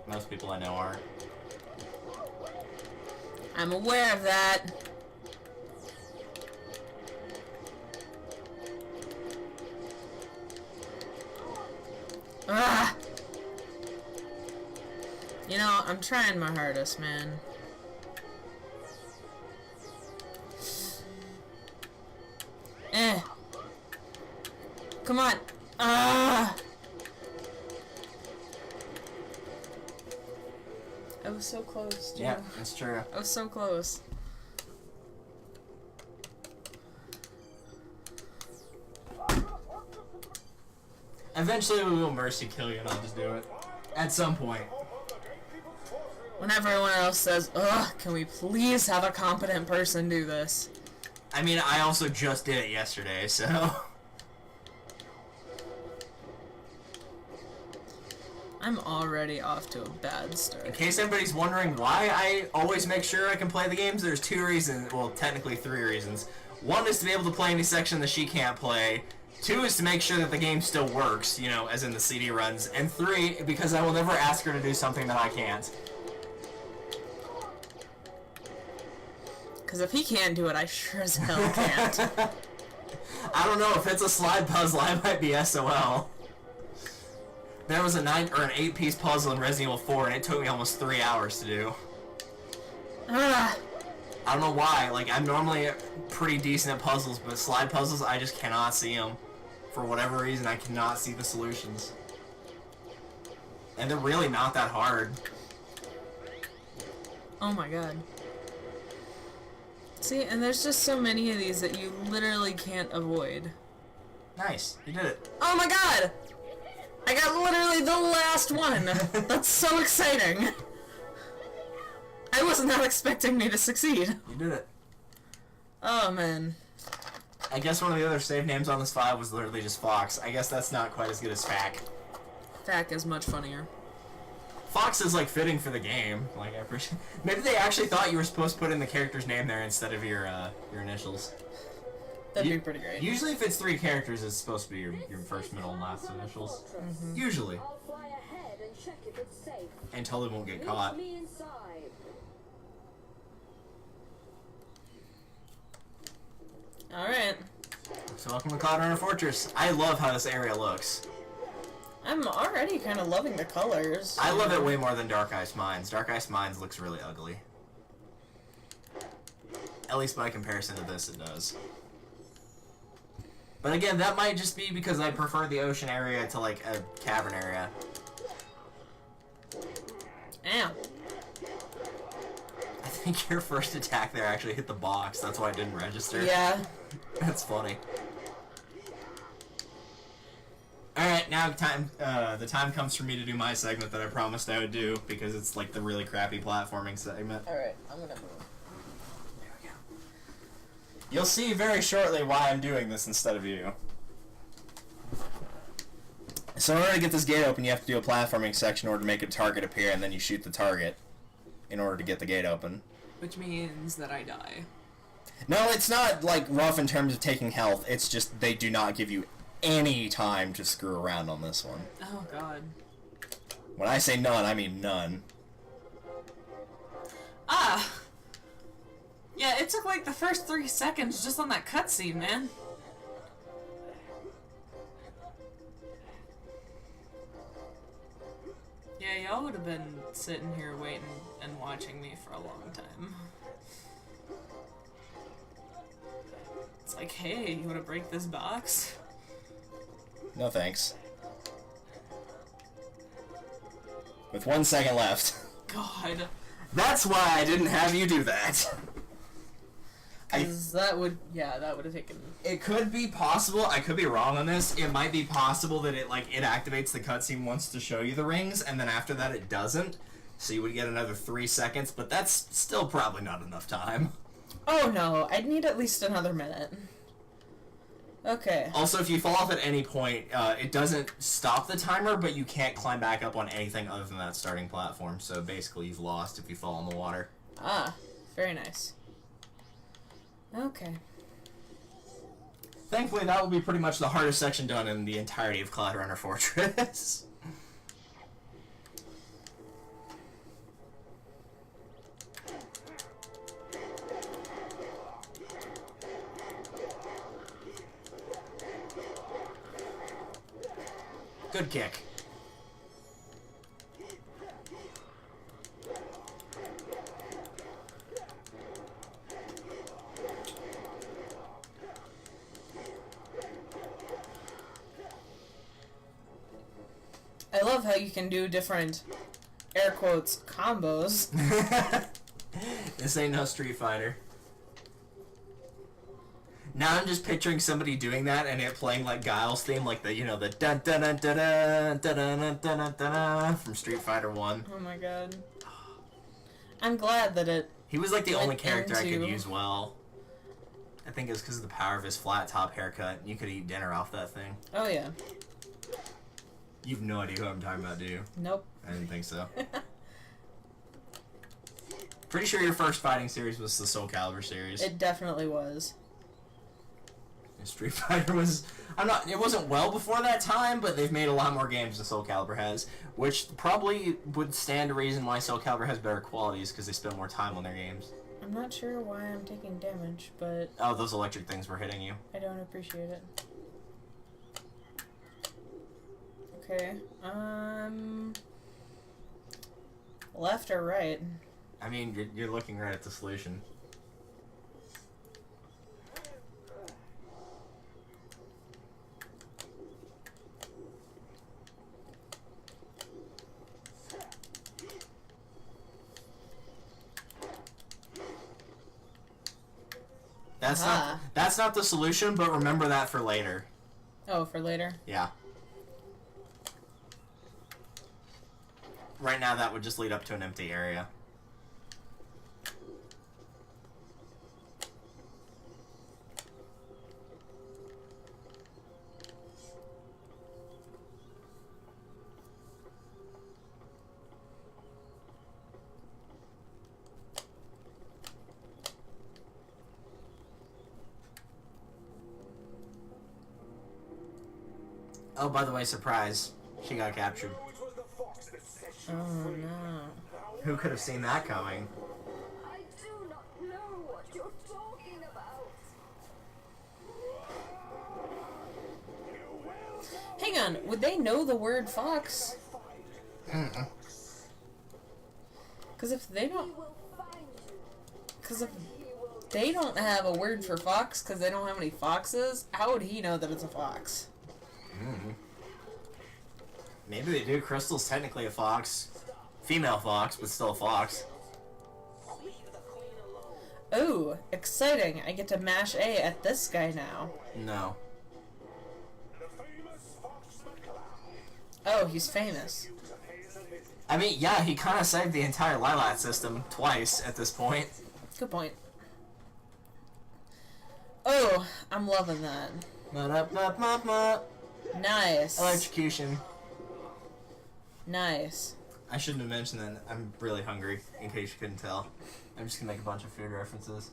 Most people I know aren't. I'm aware of that. Ah! You know, I'm trying my hardest, man. Come on. Ah! I was so close, too. Yeah, that's true. I was so close. Eventually we will mercy kill you and I'll just do it. At some point. When everyone else says, ugh, can we please have a competent person do this? I mean, I also just did it yesterday, so... I'm already off to a bad start. In case anybody's wondering why I always make sure I can play the games, there's 2 reasons. Well, technically 3 reasons. 1 is to be able to play any section that she can't play. 2 is to make sure that the game still works, you know, as in the CD runs. And 3, because I will never ask her to do something that I can't. Because if he can't do it, I sure as hell can't. I don't know, if it's a slide puzzle, I might be SOL. There was an 8-piece puzzle in Resident Evil 4, and it took me almost 3 hours to do. Ah! I don't know why. Like, I'm normally pretty decent at puzzles, but slide puzzles, I just cannot see them. For whatever reason, I cannot see the solutions. And they're really not that hard. Oh my god. See, and there's just so many of these that you literally can't avoid. Nice. You did it. Oh my god! I got literally the last one! That's so exciting! I was not expecting me to succeed. You did it. Oh man. I guess one of the other save names on this file was literally just Fox. I guess that's not quite as good as Fack. Fack is much funnier. Fox is, like, fitting for the game. Like, I appreciate... Maybe they actually thought you were supposed to put in the character's name there instead of your initials. That'd be pretty great. Usually if it's 3 characters, it's supposed to be your first, middle, and last initials. Mm-hmm. Usually. I'll fly ahead and check if it's safe. And totally won't get Meet caught. me inside. Alright. So welcome to CloudRunner Fortress. I love how this area looks. I'm already kind of loving the colors. I love it way more than Dark Ice Mines. Dark Ice Mines looks really ugly. At least by comparison to this, it does. But again, that might just be because I prefer the ocean area to, like, a cavern area. Ow. I think your first attack there actually hit the box. That's why it didn't register. Yeah. That's funny. Alright, now the time comes for me to do my segment that I promised I would do, because it's like the really crappy platforming segment. Alright, I'm gonna move. There we go. You'll see very shortly why I'm doing this instead of you. So in order to get this gate open, you have to do a platforming section in order to make a target appear, and then you shoot the target in order to get the gate open. Which means that I die. No, it's not, like, rough in terms of taking health. It's just they do not give you any time to screw around on this one. Oh god. When I say none, I mean none. Ah! Yeah, it took like the first 3 seconds just on that cutscene, man. Yeah, y'all would have been sitting here waiting and watching me for a long time. It's like, hey, you wanna break this box? No thanks. With 1 second left. God. That's why I didn't have you do that. Cause that would have taken... It could be possible, I could be wrong on this, it might be possible that it activates the cutscene once to show you the rings, and then after that it doesn't, so you would get another 3 seconds, but that's still probably not enough time. Oh no, I'd need at least another minute. Okay. Also, if you fall off at any point, it doesn't stop the timer, but you can't climb back up on anything other than that starting platform. So basically, you've lost if you fall in the water. Ah, very nice. Okay. Thankfully, that will be pretty much the hardest section done in the entirety of CloudRunner Fortress. Good kick. I love how you can do different, air quotes, combos. This ain't no Street Fighter. Now I'm just picturing somebody doing that and it playing like Guile's theme, like the, you know, the dun dun dun dun dun dun dun dun dun from Street Fighter 1. Oh my god. I'm glad that it... He was like the only character I could into- use well. I think it's because of the power of his flat top haircut. You could eat dinner off that thing. Oh yeah. You've no idea who I'm talking about, do you? Nope. I didn't think so. Pretty sure your first fighting series was the Soul Calibur series. It definitely was. Street Fighter was... It wasn't well before that time, but they've made a lot more games than Soul Calibur has, which probably would stand to reason why Soul Calibur has better qualities, because they spend more time on their games. I'm not sure why I'm taking damage, but Oh, those electric things were hitting you. I don't appreciate it. Okay. Left or right? I mean, you're looking right at the solution. That's not the solution, but remember that for later. Oh, for later? Yeah. Right now, that would just lead up to an empty area. Oh, by the way, surprise. She got captured. Oh no. Who could have seen that coming? I do not know what you're talking about. Hang on, would they know the word fox? Because if they don't... He will find you. Because if He will they don't have a word for fox because they don't have any foxes, how would he know that it's a fox? Maybe they do. Crystal's technically a fox. Female fox, but still a fox. Oh, exciting. I get to mash A at this guy now. No. Oh, he's famous. I mean, yeah, he kind of saved the entire Lilat system twice at this point. Good point. Oh, I'm loving that. Nice. Electrocution. Nice. I shouldn't have mentioned that. I'm really hungry, in case you couldn't tell. I'm just gonna make a bunch of food references.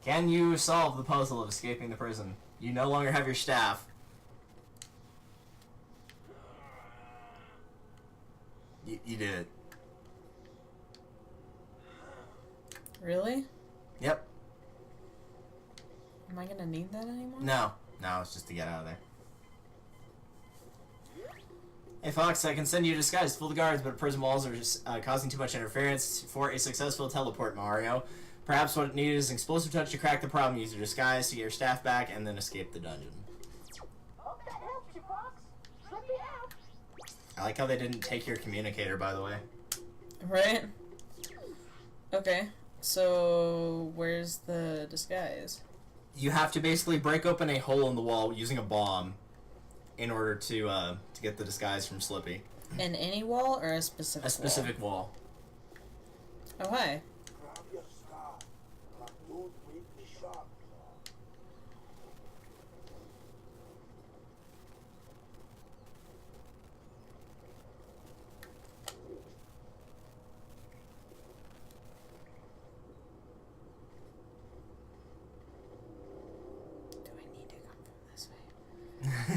Can you solve the puzzle of escaping the prison? You no longer have your staff. You did it. Really? Yep. Am I gonna need that anymore? No. No, it's just to get out of there. Hey Fox, I can send you a disguise to fool the guards, but prison walls are just causing too much interference for a successful teleport, Mario. Perhaps what it needed is an explosive touch to crack the problem. Use your disguise to get your staff back, and then escape the dungeon. Hope that helps you, Fox. Let me out. I like how they didn't take your communicator, by the way. Right? Okay. So, where's the disguise? You have to basically break open a hole in the wall using a bomb in order to get the disguise from Slippy. In any wall or a specific A specific wall. Oh, hi. Grab your star. I don't wait to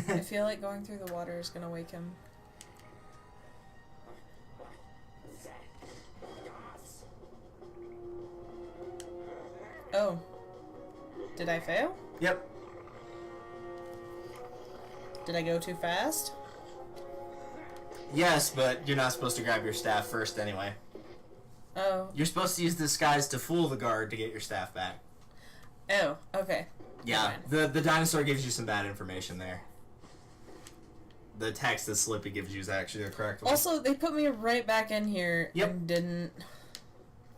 I feel like going through the water is gonna wake him. Oh. Did I fail? Yep. Did I go too fast? Yes, but you're not supposed to grab your staff first anyway. Oh. You're supposed to use disguise to fool the guard to get your staff back. Oh, okay. Yeah, the dinosaur gives you some bad information there. The text that Slippy gives you is actually the correct one. Also, they put me right back in here Yep. and didn't...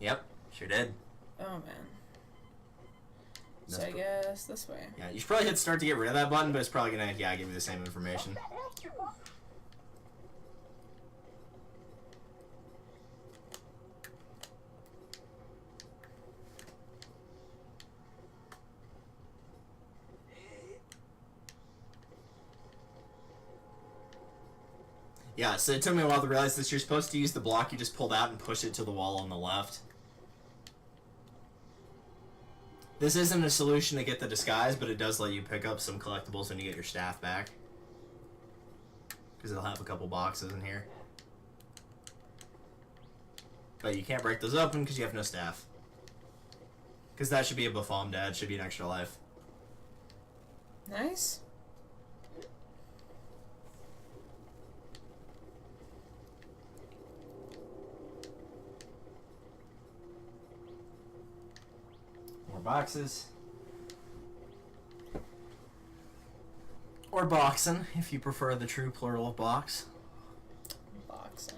Yep, sure did. Oh, man. So That's I guess this way. Yeah, you should probably hit start to get rid of that button, but it's probably gonna, yeah, give you the same information. Yeah, so it took me a while to realize that you're supposed to use the block you just pulled out and push it to the wall on the left. This isn't a solution to get the disguise, but it does let you pick up some collectibles when you get your staff back. Because it'll have a couple boxes in here. But you can't break those open because you have no staff. Because that should be a Bafom Dad, should be an extra life. Nice. More boxes. Or boxin', if you prefer the true plural of box. Boxing.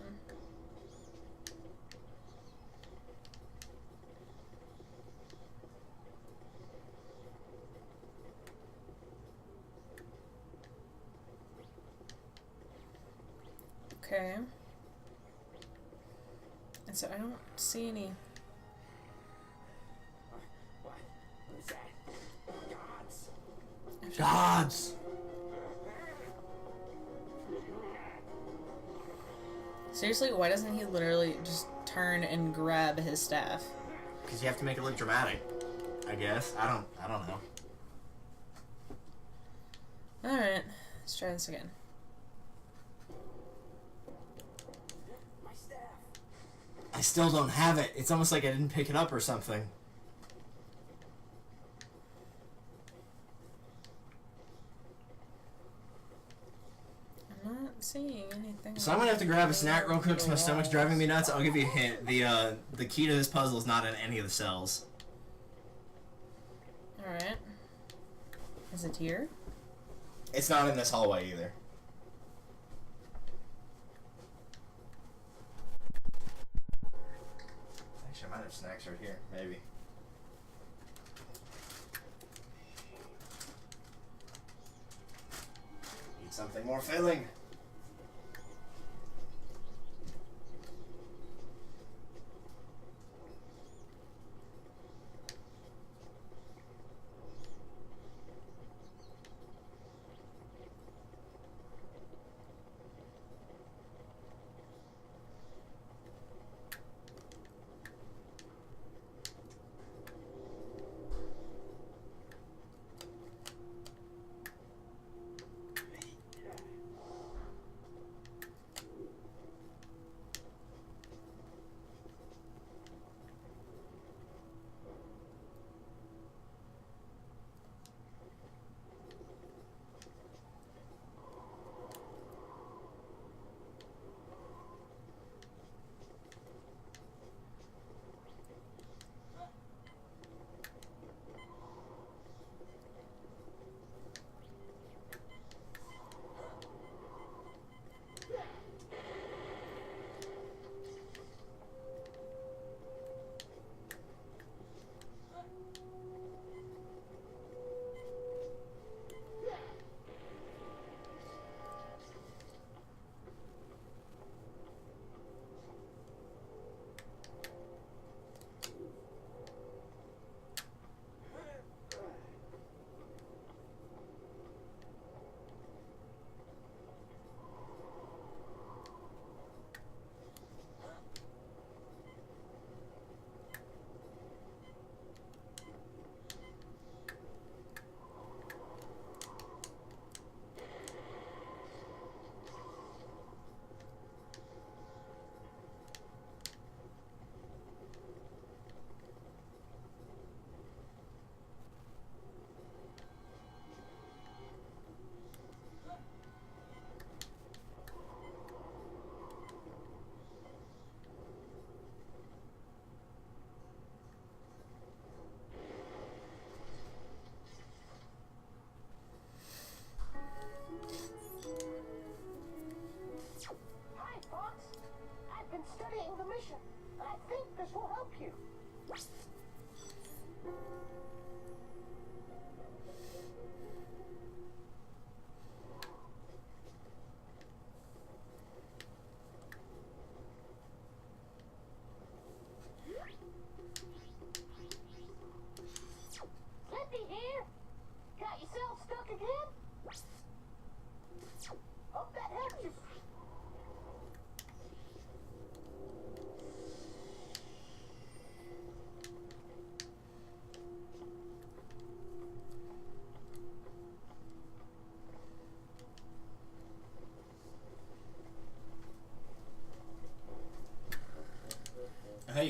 Okay. And so I don't see any... What was that? Gods! Gods! Seriously, why doesn't he literally just turn and grab his staff? Because you have to make it look dramatic, I guess. I don't know. Alright, let's try this again. My staff! I still don't have it. It's almost like I didn't pick it up or something. I'm not seeing anything. So I'm gonna have to grab a snack real quick because my stomach's driving me nuts. I'll give you a hint. The key to this puzzle is not in any of the cells. Alright. Is it here? It's not in this hallway either. Actually, I might have snacks right here. Maybe. Need something more filling.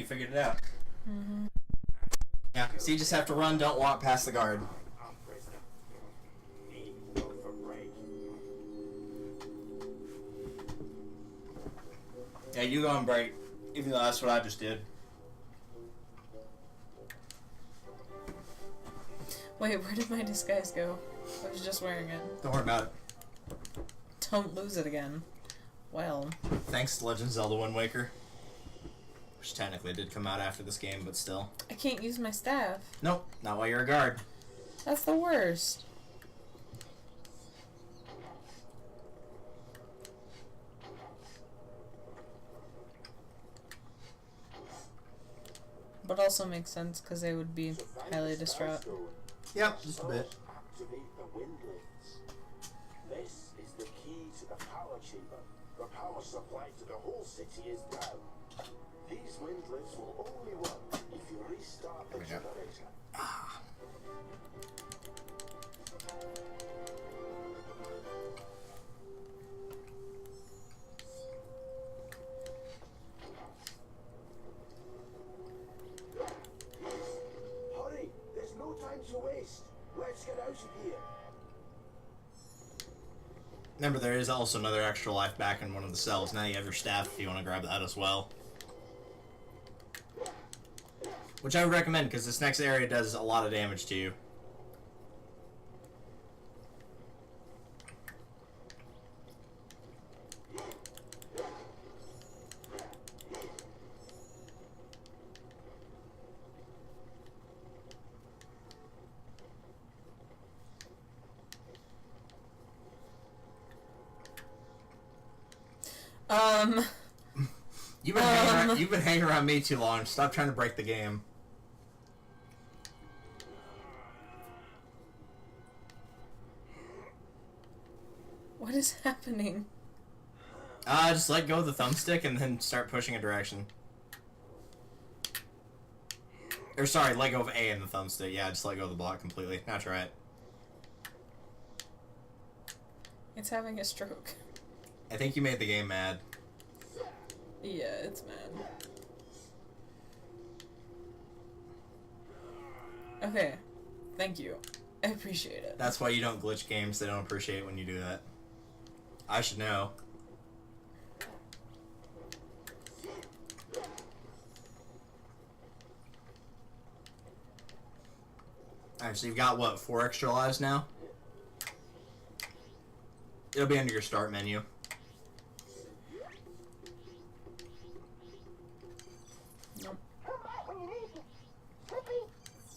figured it out. Mm-hmm. Yeah, so you just have to run, don't walk past the guard. Yeah, you go and break, even though that's what I just did. Wait, where did my disguise go? I was just wearing it. Don't worry about it. Don't lose it again. Well. Thanks to Legend of Zelda Wind Waker. Which technically did come out after this game, but still. I can't use my staff. Nope, not while you're a guard. That's the worst. But also makes sense because they would be highly distraught. Yep, just a bit. Activate the windlass. This is the key to the power chamber. The power supply to the whole city is down. These windlass will only work if you restart the generator. Hurry! There's no time to waste. Let's get out of here. Remember, there is also another extra life back in one of the cells. Now you have your staff if you want to grab that as well. Which I would recommend, because this next area does a lot of damage to you. You've been hanging around me too long. Stop trying to break the game. What is happening? Just let go of the thumbstick and then start pushing a direction. Or sorry, let go of A in the thumbstick. Yeah, just let go of the block completely. Now try it. It's having a stroke. I think you made the game mad. Yeah, it's mad. Okay. Thank you. I appreciate it. That's why you don't glitch games. They don't appreciate when you do that. I should know. Alright, so you've got, what, 4 extra lives now? It'll be under your start menu.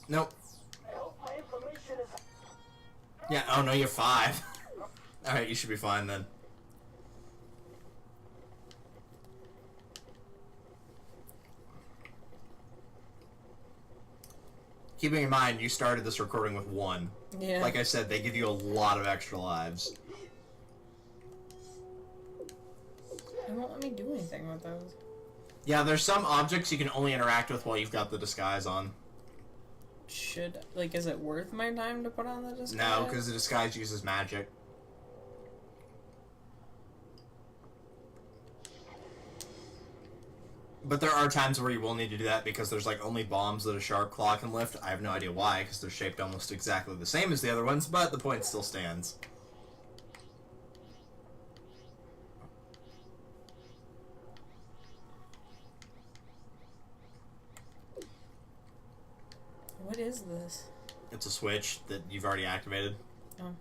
Nope. Nope. My information is... Yeah, oh no, you're 5. Alright, you should be fine then. Keeping in mind, you started this recording with 1. Yeah. Like I said, they give you a lot of extra lives. It won't let me do anything with those. Yeah, there's some objects you can only interact with while you've got the disguise on. Is it worth my time to put on the disguise? No, because the disguise uses magic. But there are times where you will need to do that because there's like only bombs that a sharp claw can lift. I have no idea why, because they're shaped almost exactly the same as the other ones, but the point still stands. What is this? It's a switch that you've already activated. Oh.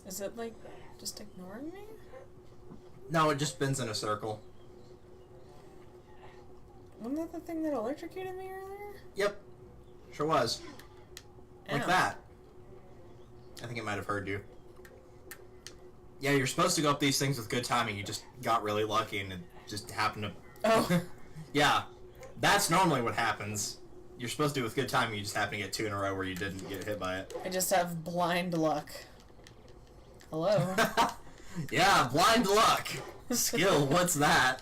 Is it like just ignoring me? No, it just spins in a circle. Wasn't that the thing that electrocuted me earlier? Yep. Sure was. Like Ow. that. I think it might have heard you. Yeah, you're supposed to go up these things with good timing. You just got really lucky and it just happened to... Oh. Yeah. That's normally what happens. You're supposed to do it with good timing, you just happen to get 2 in a row where you didn't get hit by it. I just have blind luck. Hello. Yeah, blind luck. Skill, what's that?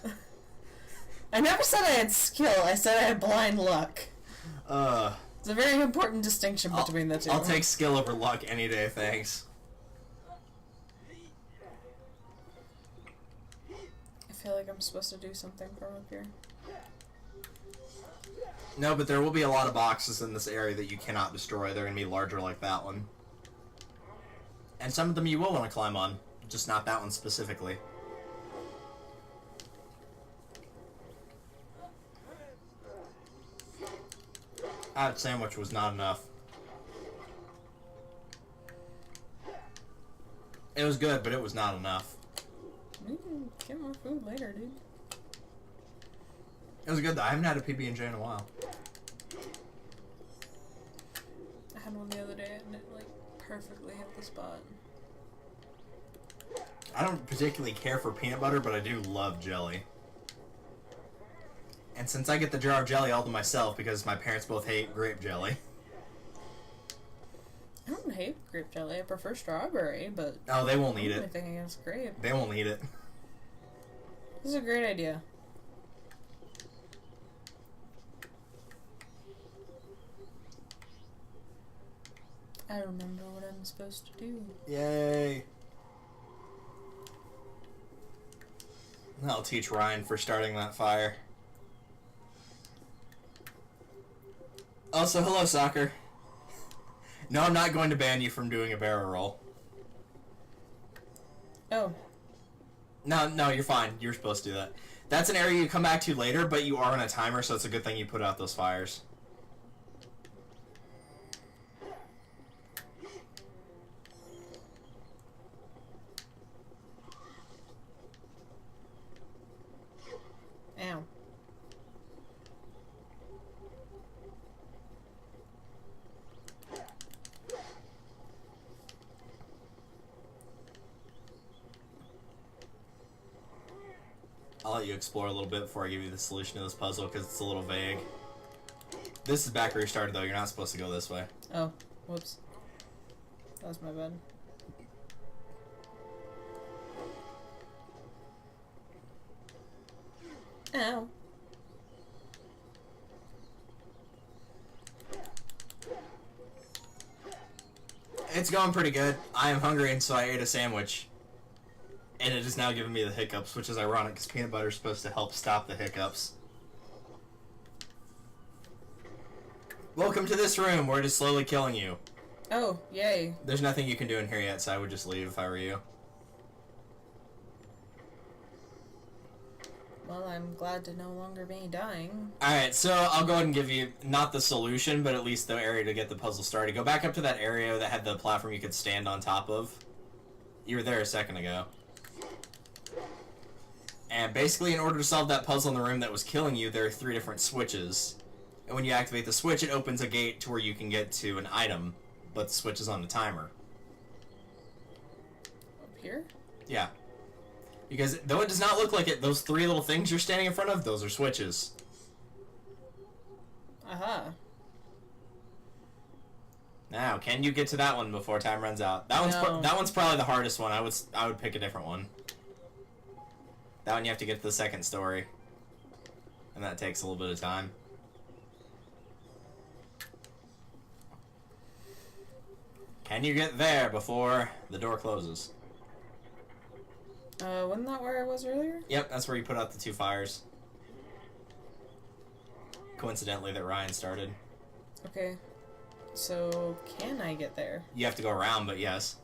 I never said I had skill, I said I had blind luck. It's a very important distinction between the two. I'll take skill over luck any day, thanks. I feel like I'm supposed to do something from up here. No, but there will be a lot of boxes in this area that you cannot destroy. They're going to be larger like that one. And some of them you will want to climb on, just not that one specifically. That sandwich was not enough. It was good, but it was not enough. We can get more food later, dude. It was good though. I haven't had a PB&J in a while. I had one the other day and it like perfectly hit the spot. I don't particularly care for peanut butter, but I do love jelly. And since I get the jar of jelly all to myself because my parents both hate grape jelly. I don't hate grape jelly. I prefer strawberry, but Oh, they won't eat it. anything against grape. They won't eat it. This is a great idea. I remember what I'm supposed to do. Yay. I'll teach Ryan for starting that fire. Also, hello, soccer. No, I'm not going to ban you from doing a barrel roll. Oh. No, you're fine. You're supposed to do that. That's an area you come back to later, but you are on a timer, so it's a good thing you put out those fires. Ow. I'll let you explore a little bit before I give you the solution to this puzzle, because it's a little vague. This is back where you started, though. You're not supposed to go this way. Oh, whoops. That was my bad. Ow. It's going pretty good. I am hungry, and so I ate a sandwich. And it is now giving me the hiccups, which is ironic, because peanut butter is supposed to help stop the hiccups. Welcome to this room, where it is slowly killing you. Oh, yay. There's nothing you can do in here yet, so I would just leave if I were you. Well, I'm glad to no longer be dying. Alright, so I'll go ahead and give you, not the solution, but at least the area to get the puzzle started. Go back up to that area that had the platform you could stand on top of. You were there a second ago. And basically, in order to solve that puzzle in the room that was killing you, there are 3 different switches. And when you activate the switch, it opens a gate to where you can get to an item, but the switch is on the timer. Up here? Yeah. Because though it does not look like it, those 3 little things you're standing in front of, those are switches. Aha. Now, can you get to that one before time runs out? That one's probably the hardest one. I would pick a different one. That one you have to get to the second story. And that takes a little bit of time. Can you get there before the door closes? Wasn't that where I was earlier? Yep, that's where you put out the 2 fires. Coincidentally, that Ryan started. Okay. So, can I get there? You have to go around, but yes.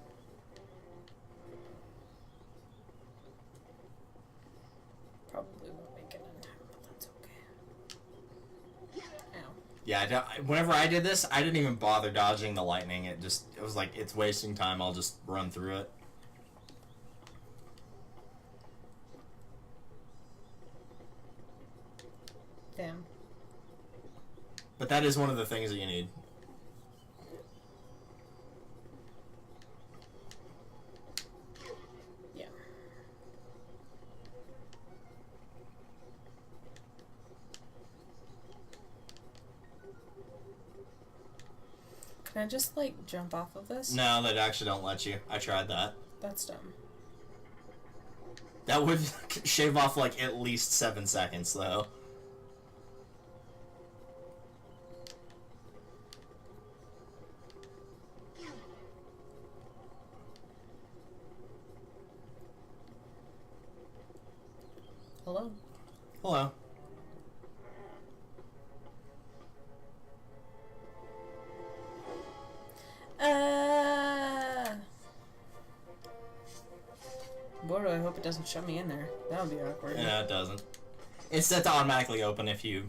Probably won't make it in time, but that's okay. Ow. Yeah, whenever I did this, I didn't even bother dodging the lightning. It was like, it's wasting time, I'll just run through it. Damn. But that is one of the things that you need. Yeah. Can I just, like, jump off of this? No, they actually don't let you. I tried that. That's dumb. That would shave off, like, at least 7 seconds, though. Hello? Hello. Boy, do I hope it doesn't shove me in there. That would be awkward. Yeah, it doesn't. It's set to automatically open if you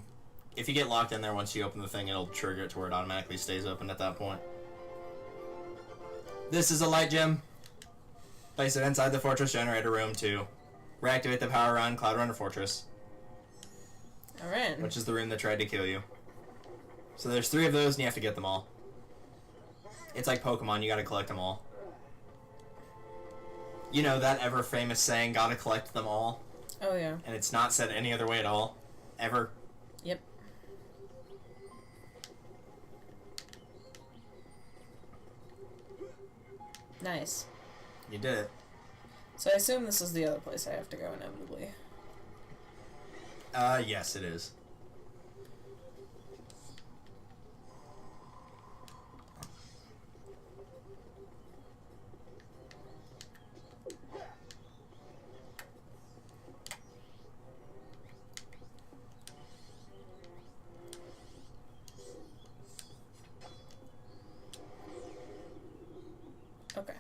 get locked in there. Once you open the thing, it'll trigger it to where it automatically stays open at that point. This is a light gem. Place it inside the fortress generator room to reactivate the power on CloudRunner Fortress. Alright. Which is the room that tried to kill you. So there's 3 of those and you have to get them all. It's like Pokemon, you gotta collect them all. You know that ever famous saying, gotta collect them all? Oh, yeah. And it's not said any other way at all. Ever. Yep. Nice. You did it. So I assume this is the other place I have to go inevitably. Yes it is. Okay.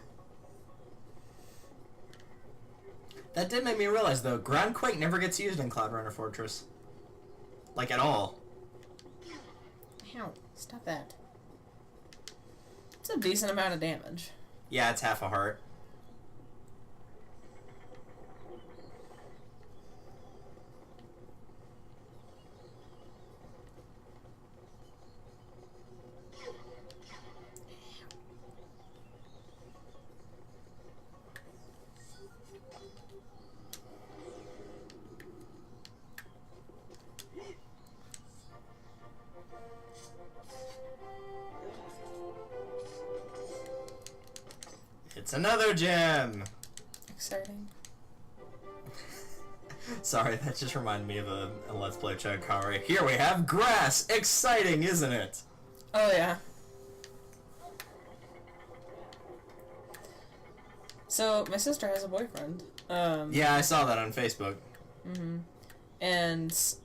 That did make me realize, though, Groundquake never gets used in CloudRunner Fortress. Like, at all. Ow. Stop that. It's a decent amount of damage. Yeah, it's half a heart. It's another gem! Exciting. Sorry, that just reminded me of a Let's Play Chagkari. Here we have grass! Exciting, isn't it? Oh, yeah. So, my sister has a boyfriend. Yeah, I saw that on Facebook. Mm-hmm. And,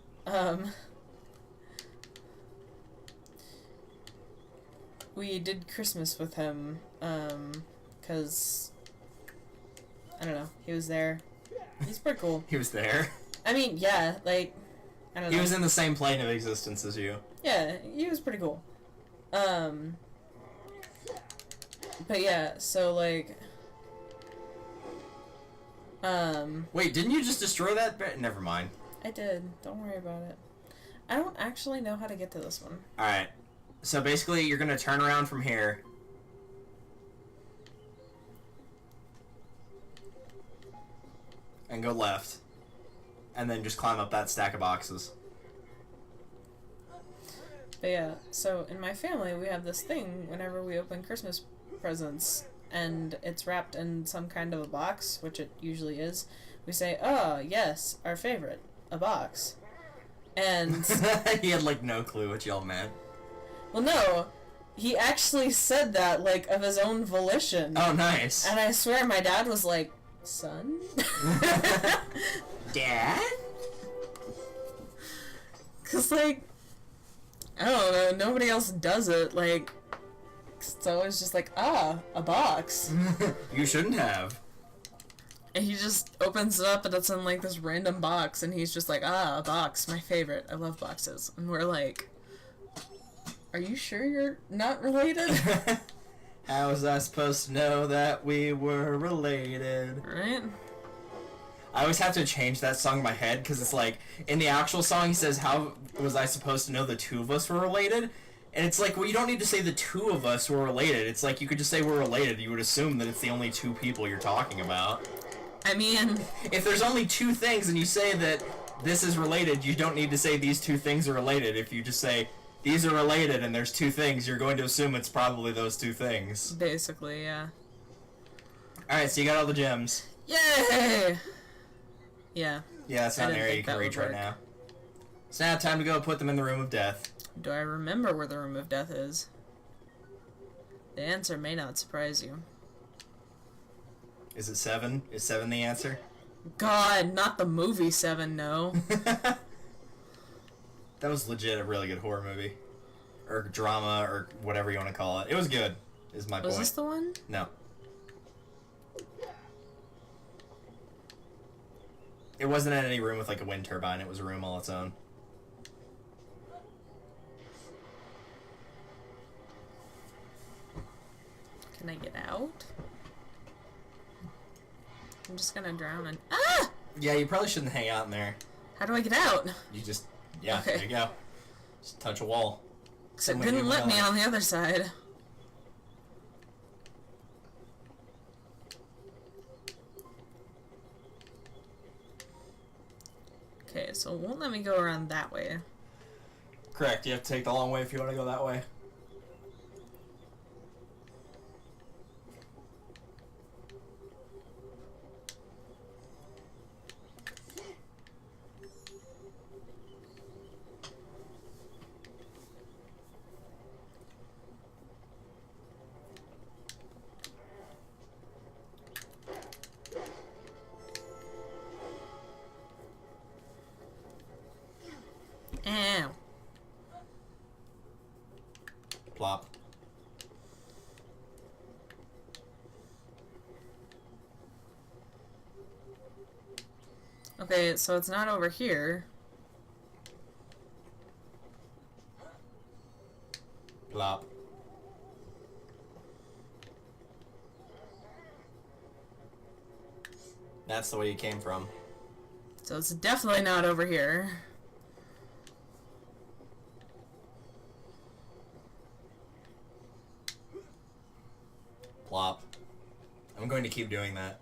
we did Christmas with him, because, I don't know, he was there. He's pretty cool. He was there. I mean, yeah, like, I don't know. He was in the same plane of existence as you. Yeah, he was pretty cool. But yeah, so, like, Wait, didn't you just destroy that bit? Never mind. I did. Don't worry about it. I don't actually know how to get to this one. Alright. So basically, you're gonna turn around from here. And go left. And then just climb up that stack of boxes. But yeah, so in my family, we have this thing whenever we open Christmas presents, and it's wrapped in some kind of a box, which it usually is. We say, oh, yes, our favorite, a box. And... He had, like, no clue what y'all meant. Well, no, he actually said that, like, of his own volition. Oh, nice. And I swear my dad was like, son? Dad? Because, like, I don't know, nobody else does it, like, it's always just like, ah, a box. You shouldn't have. And he just opens it up and it's in, like, this random box, and he's just like, ah, a box, my favorite, I love boxes. And we're like, are you sure you're not related? How was I supposed to know that we were related? Right? I always have to change that song in my head, because it's like, in the actual song he says, how was I supposed to know the two of us were related? And it's like, well, you don't need to say the two of us were related. It's like, you could just say we're related. You would assume that it's the only two people you're talking about. I mean... If there's only two things and you say that this is related, you don't need to say these two things are related. If you just say, these are related and there's two things, you're going to assume it's probably those two things. Basically, yeah. Alright, so you got all the gems. Yay! Yeah. Yeah, it's not an area you can reach right now. So now time to go put them in the room of death. Do I remember where the room of death is? The answer may not surprise you. Is it 7? Is 7 the answer? God, not the movie 7, no. That was legit a really good horror movie. Or drama, or whatever you want to call it. It was good, is my point. Was this the one? No. It wasn't in any room with like a wind turbine, it was a room all its own. Can I get out? I'm just gonna drown and... Ah! Yeah, you probably shouldn't hang out in there. How do I get out? You just... Yeah, Okay. there you go. Just touch a wall. Because it didn't let me on the other side. Okay, so it won't let me go around that way. Correct, you have to take the long way if you want to go that way. Ow. Plop. Okay, so it's not over here. Plop. That's the way you came from. So it's definitely not over here. Plop. I'm going to keep doing that.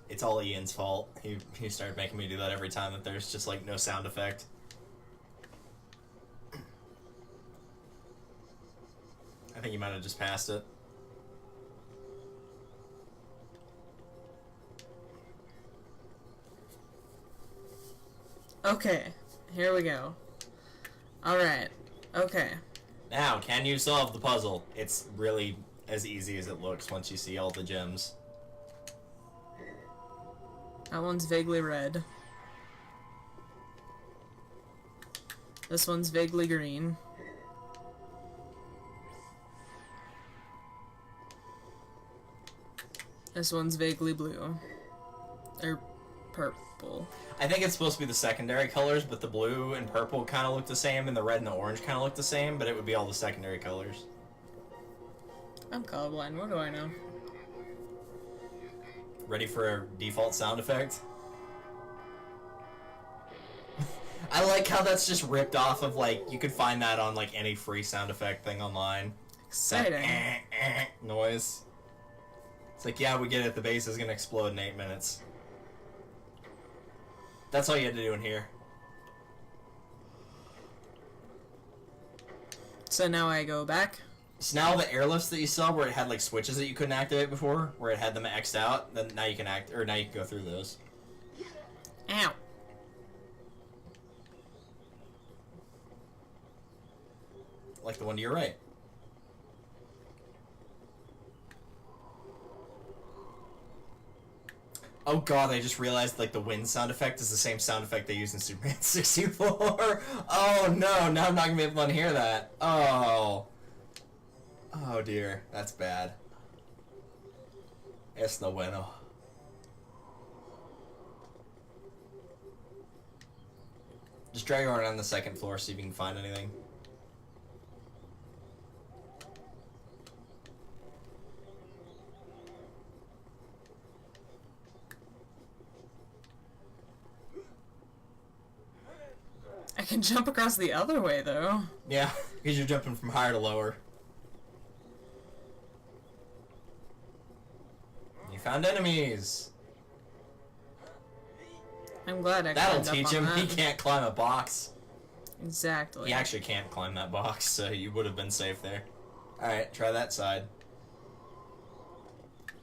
It's all Ian's fault. He started making me do that every time that there's just like no sound effect. I think you might have just passed it. Okay, here we go. Alright, okay. Now, can you solve the puzzle? It's really as easy as it looks once you see all the gems. That one's vaguely red. This one's vaguely green. This one's vaguely blue. Or purple. I think it's supposed to be the secondary colors, but the blue and purple kind of look the same, and the red and the orange kind of look the same, but it would be all the secondary colors. I'm colorblind, what do I know? Ready for a default sound effect? I like how that's just ripped off of, like, you could find that on, like, any free sound effect thing online. Exciting. That noise. It's like, yeah, we get it, the base is gonna explode in 8 minutes. That's all you had to do in here. So now I go back. So now the airlifts that you saw where it had like switches that you couldn't activate before, where it had them X'd out, then now you can now you can go through those. Ow. Like the one to your right. Oh god, I just realized like the wind sound effect is the same sound effect they use in Superman 64. Oh no, now I'm not gonna be able to hear that. Oh. Oh dear, that's bad. Es no bueno. Just drag around on the second floor, see if you can find anything. I can jump across the other way, though. Yeah, because you're jumping from higher to lower. You found enemies. I'm glad I That'll climbed up teach on him. that. He can't climb a box. Exactly. You actually can't climb that box, so you would have been safe there. Alright, try that side.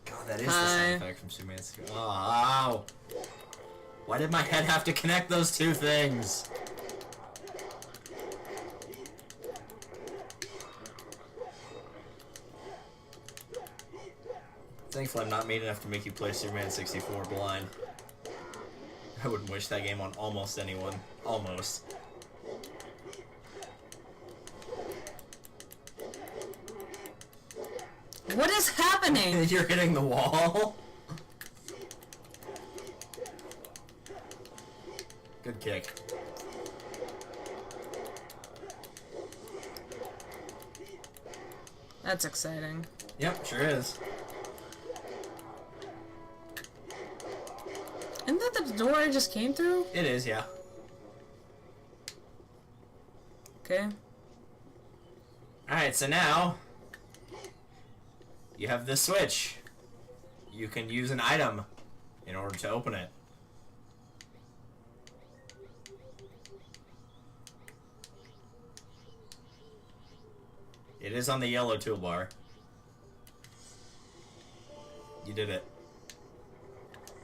God, that is the sound effect from Superman. Oh, ow. Why did my head have to connect those two things? Thankfully, I'm not mean enough to make you play Superman 64 blind. I wouldn't wish that game on almost anyone. Almost. What is happening? You're hitting the wall. Good kick. That's exciting. Yep, sure is. Isn't that the door I just came through? It is, yeah. Okay. Alright, so now you have this switch. You can use an item in order to open it. It is on the yellow toolbar. You did it.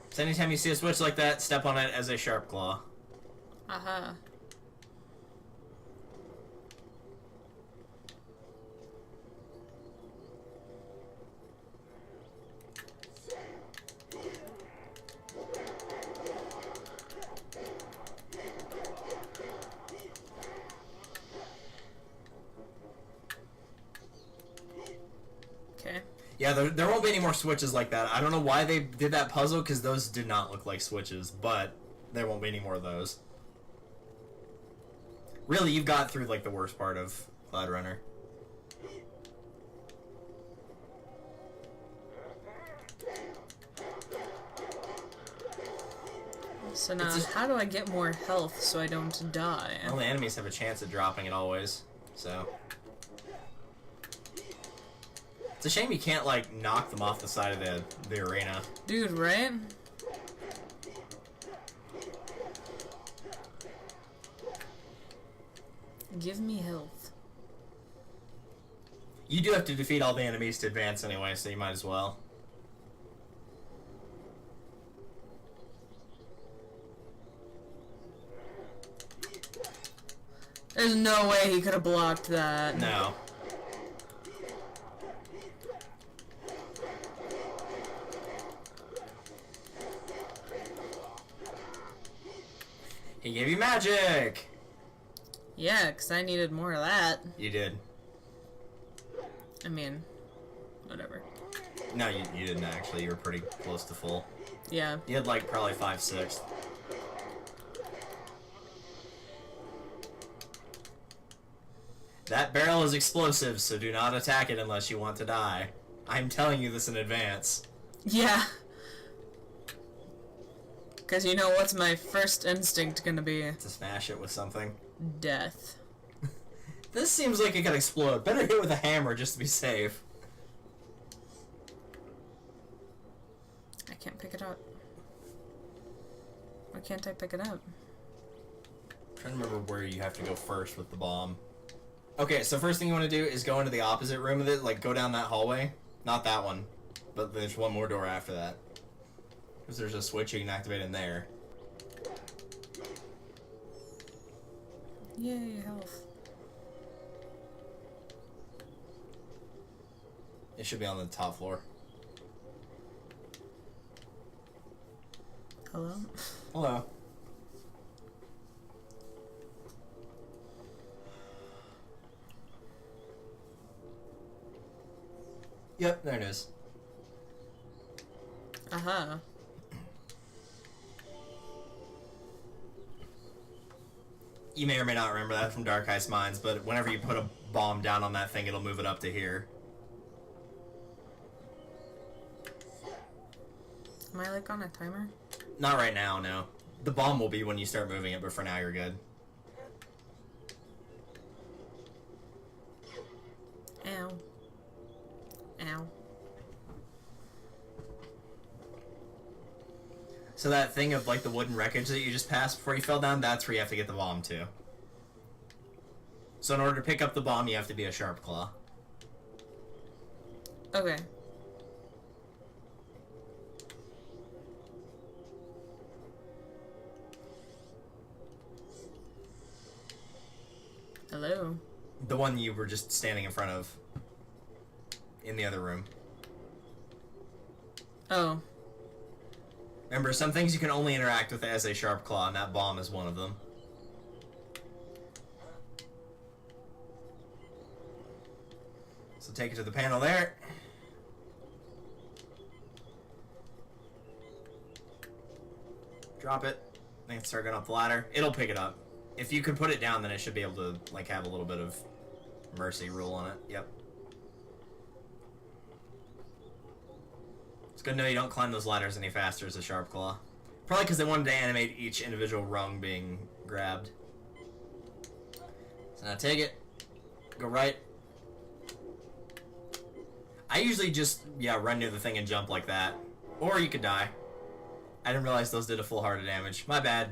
So anytime you see a switch like that, step on it as a sharp claw. Aha. Okay. Yeah, there won't be any more switches like that. I don't know why they did that puzzle, because those did not look like switches, but there won't be any more of those. Really, you've got through, like, the worst part of CloudRunner. So now, how do I get more health so I don't die? Well, the enemies have a chance at dropping it always, so... It's a shame you can't, like, knock them off the side of the arena. Dude, right? Give me health. You do have to defeat all the enemies to advance anyway, so you might as well. There's no way he could have blocked that. No. He gave you magic! Yeah, because I needed more of that. You did. I mean, whatever. No, you didn't actually. You were pretty close to full. Yeah. You had like probably 5/6. That barrel is explosive, so do not attack it unless you want to die. I'm telling you this in advance. Yeah. Because you know what's my first instinct gonna be? To smash it with something. Death. This seems like it could explode. Better hit with a hammer just to be safe. I can't pick it up. Why can't I pick it up? I'm trying to remember where you have to go first with the bomb. Okay, so first thing you want to do is go into the opposite room of it, like go down that hallway. Not that one, but there's one more door after that. Because there's a switch you can activate in there. Yay, health. It should be on the top floor. Hello? Hello. Yep, there it is. Uh-huh. You may or may not remember that from Dark Ice Mines, but whenever you put a bomb down on that thing, it'll move it up to here. Am I like on a timer? Not right now, no. The bomb will be when you start moving it, but for now you're good. Ow. Ow. So that thing of like the wooden wreckage that you just passed before you fell down, that's where you have to get the bomb to. So in order to pick up the bomb, you have to be a sharp claw. Okay. Hello. The one you were just standing in front of. In the other room. Oh. Remember, some things you can only interact with as a sharp claw, and that bomb is one of them. So take it to the panel there. Drop it. Then start going up the ladder. It'll pick it up. If you can put it down, then it should be able to, like, have a little bit of mercy rule on it. Yep. It's good to know you don't climb those ladders any faster as a sharp claw. Probably because they wanted to animate each individual rung being grabbed. So now take it. Go right. I usually just, run near the thing and jump like that. Or you could die. I didn't realize those did a full heart of damage. My bad.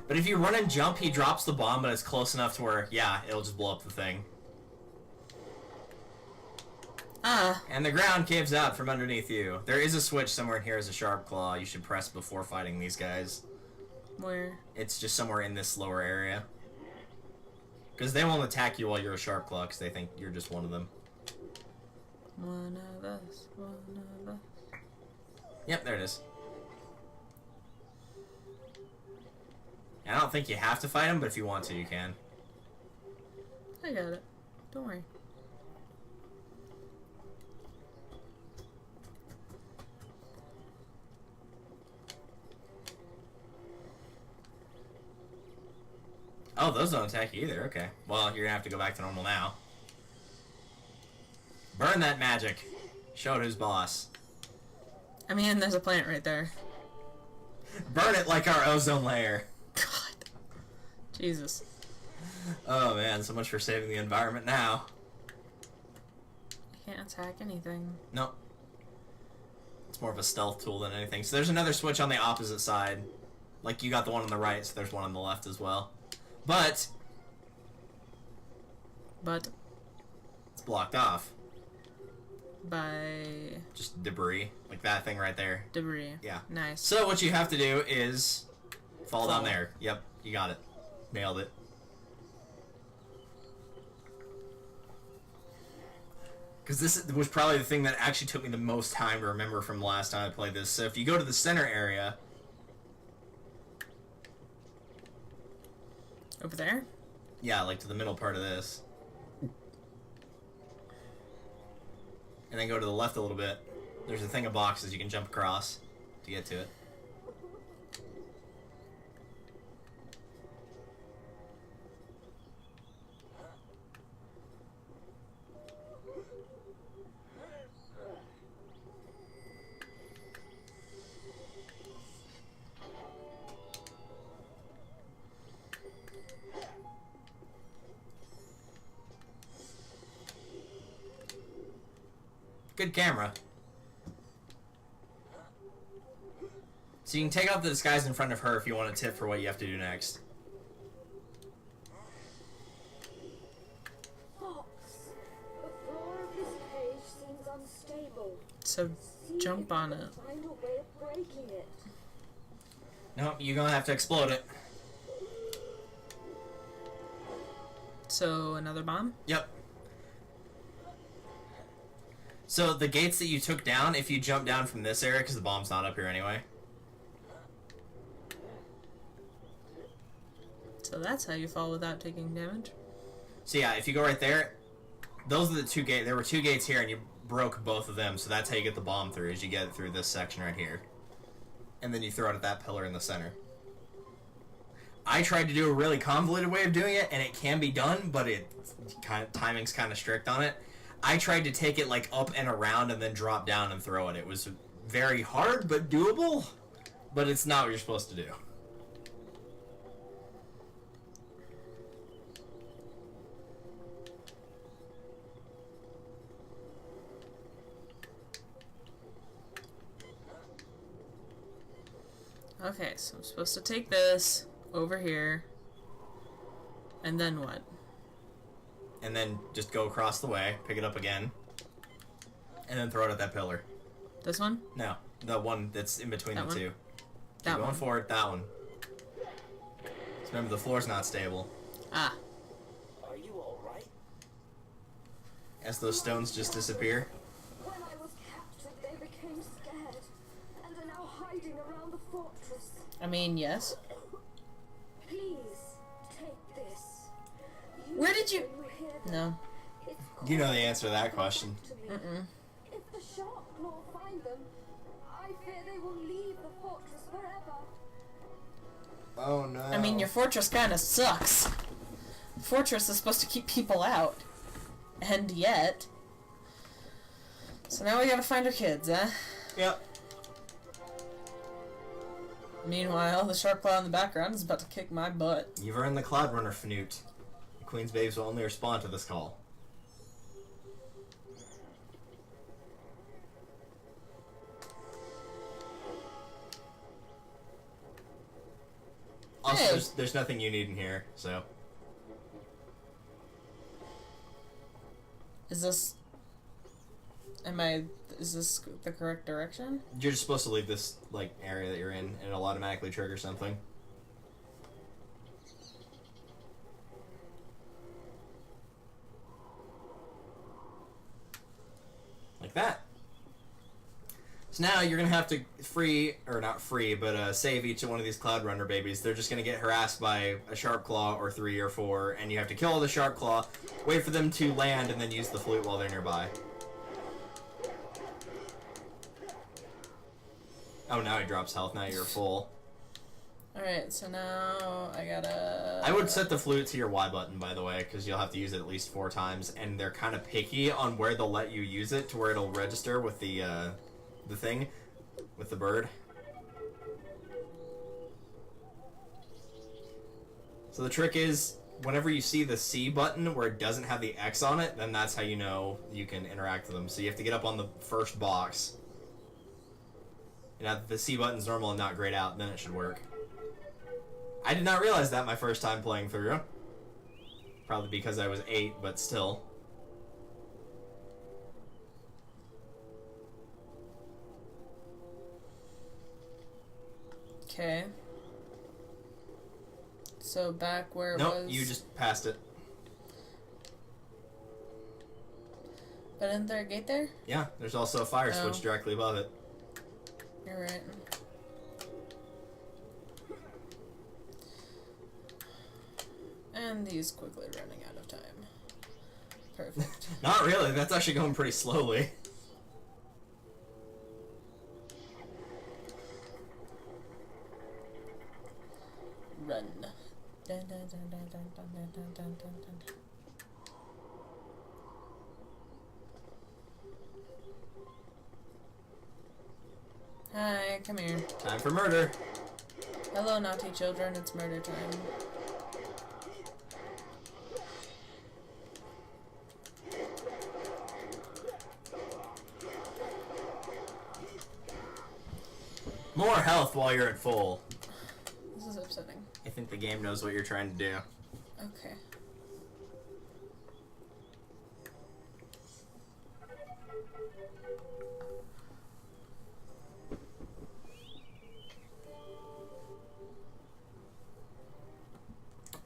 But if you run and jump, he drops the bomb, but it's close enough to where, it'll just blow up the thing. And the ground caves out from underneath you. There is a switch somewhere in here as a sharp claw you should press before fighting these guys. Where? It's just somewhere in this lower area. Because they won't attack you while you're a sharp claw, because they think you're just one of them. One of us, one of us. Yep, there it is. I don't think you have to fight him, but if you want to, you can. I got it. Don't worry. Oh, those don't attack you either. Okay. Well, you're gonna have to go back to normal now. Burn that magic. Show it who's boss. I mean, there's a plant right there. Burn it like our ozone layer. God. Jesus. Oh man, so much for saving the environment now. I can't attack anything. Nope. It's more of a stealth tool than anything. So there's another switch on the opposite side. Like you got the one on the right, so there's one on the left as well. But it's blocked off by just debris, like that thing right there. Debris. Yeah. Nice. So what you have to do is fall down there. Yep, you got it. Nailed it. Because this was probably the thing that actually took me the most time to remember from the last time I played this. So if you go to the center area. Over there? Yeah, like to the middle part of this. And then go to the left a little bit. There's a thing of boxes you can jump across to get to it. Good camera. So you can take off the disguise in front of her if you want a tip for what you have to do next. Fox, the floor of this cage seems unstable. So jump on it. Find a way of breaking it. Nope, you're gonna have to explode it. So another bomb? Yep. So the gates that you took down, if you jump down from this area, because the bomb's not up here anyway. So that's how you fall without taking damage? So yeah, if you go right there, those are the two gates. There were two gates here, and you broke both of them, so that's how you get the bomb through, is you get it through this section right here. And then you throw it at that pillar in the center. I tried to do a really convoluted way of doing it, and it can be done, but timing's kind of strict on it. I tried to take it like up and around and then drop down and throw it. It was very hard, but doable. But it's not what you're supposed to do. Okay, so I'm supposed to take this over here. And then what? And then just go across the way, pick it up again, and then throw it at that pillar. This one? No, the one that's in between That the one? two. That Keep going one. forward, that one. Just remember, the floor's not stable. Ah. Are you alright? As those stones just disappear. When I was captured, they became scared and are now hiding around the fortress. I mean, yes. Please, take this. Where did you... When you hear them, No. it's You know the answer to that question. to me. If the shark claw find them, I fear they will leave the fortress forever. Oh no. I mean, your fortress kind of sucks. Fortress is supposed to keep people out. And yet... So now we gotta find our kids, eh? Yep. Meanwhile, the shark claw in the background is about to kick my butt. You've earned the CloudRunner Fnute. The Queen's babes will only respond to this call. Also, Hey. there's nothing you need in here, so... Is this... Is this the correct direction? You're just supposed to leave this, like, area that you're in, and it'll automatically trigger something. Like that. So now you're gonna have to save each one of these CloudRunner babies. They're just gonna get harassed by a sharp claw or 3 or 4, and you have to kill the sharp claw, wait for them to land, and then use the flute while they're nearby. Oh, now he drops health. Now you're full. Alright, so now I gotta... I would set the flute to your Y button, by the way, because you'll have to use it at least 4 times, and they're kind of picky on where they'll let you use it to where it'll register with the thing, with the bird. So the trick is, whenever you see the C button where it doesn't have the X on it, then that's how you know you can interact with them. So you have to get up on the first box. And if the C button's normal and not grayed out, then it should work. I did not realize that my first time playing through. Probably because I was 8, but still. Okay. So back where it Nope, was... you just passed it. But isn't there a gate there? Yeah, there's also a fire switch directly above it. You're right. And he's quickly running out of time. Perfect. Not really, that's actually going pretty slowly. Run. Dun, dun, dun, dun, dun, dun, dun, dun, dun, dun, dun. Hi, come here. Time for murder. Hello, naughty children. It's murder time. More health while you're at full. This is upsetting. I think the game knows what you're trying to do. Okay.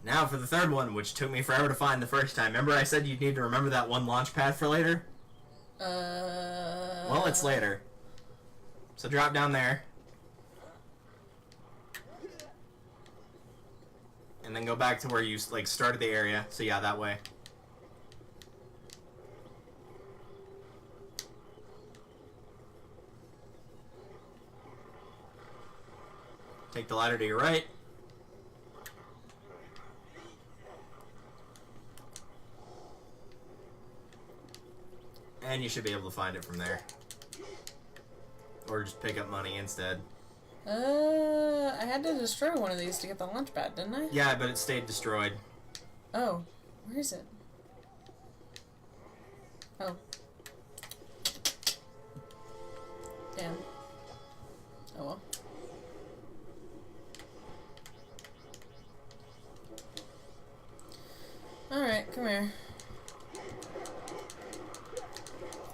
Now for the third one, which took me forever to find the first time. Remember I said you'd need to remember that one launch pad for later? Well, it's later. So drop down there. And then go back to where you, like, started the area. So yeah, that way. Take the ladder to your right. And you should be able to find it from there. Or just pick up money instead. I had to destroy one of these to get the launch pad, didn't I? Yeah, but it stayed destroyed. Oh, where is it? Oh. Damn. Oh well.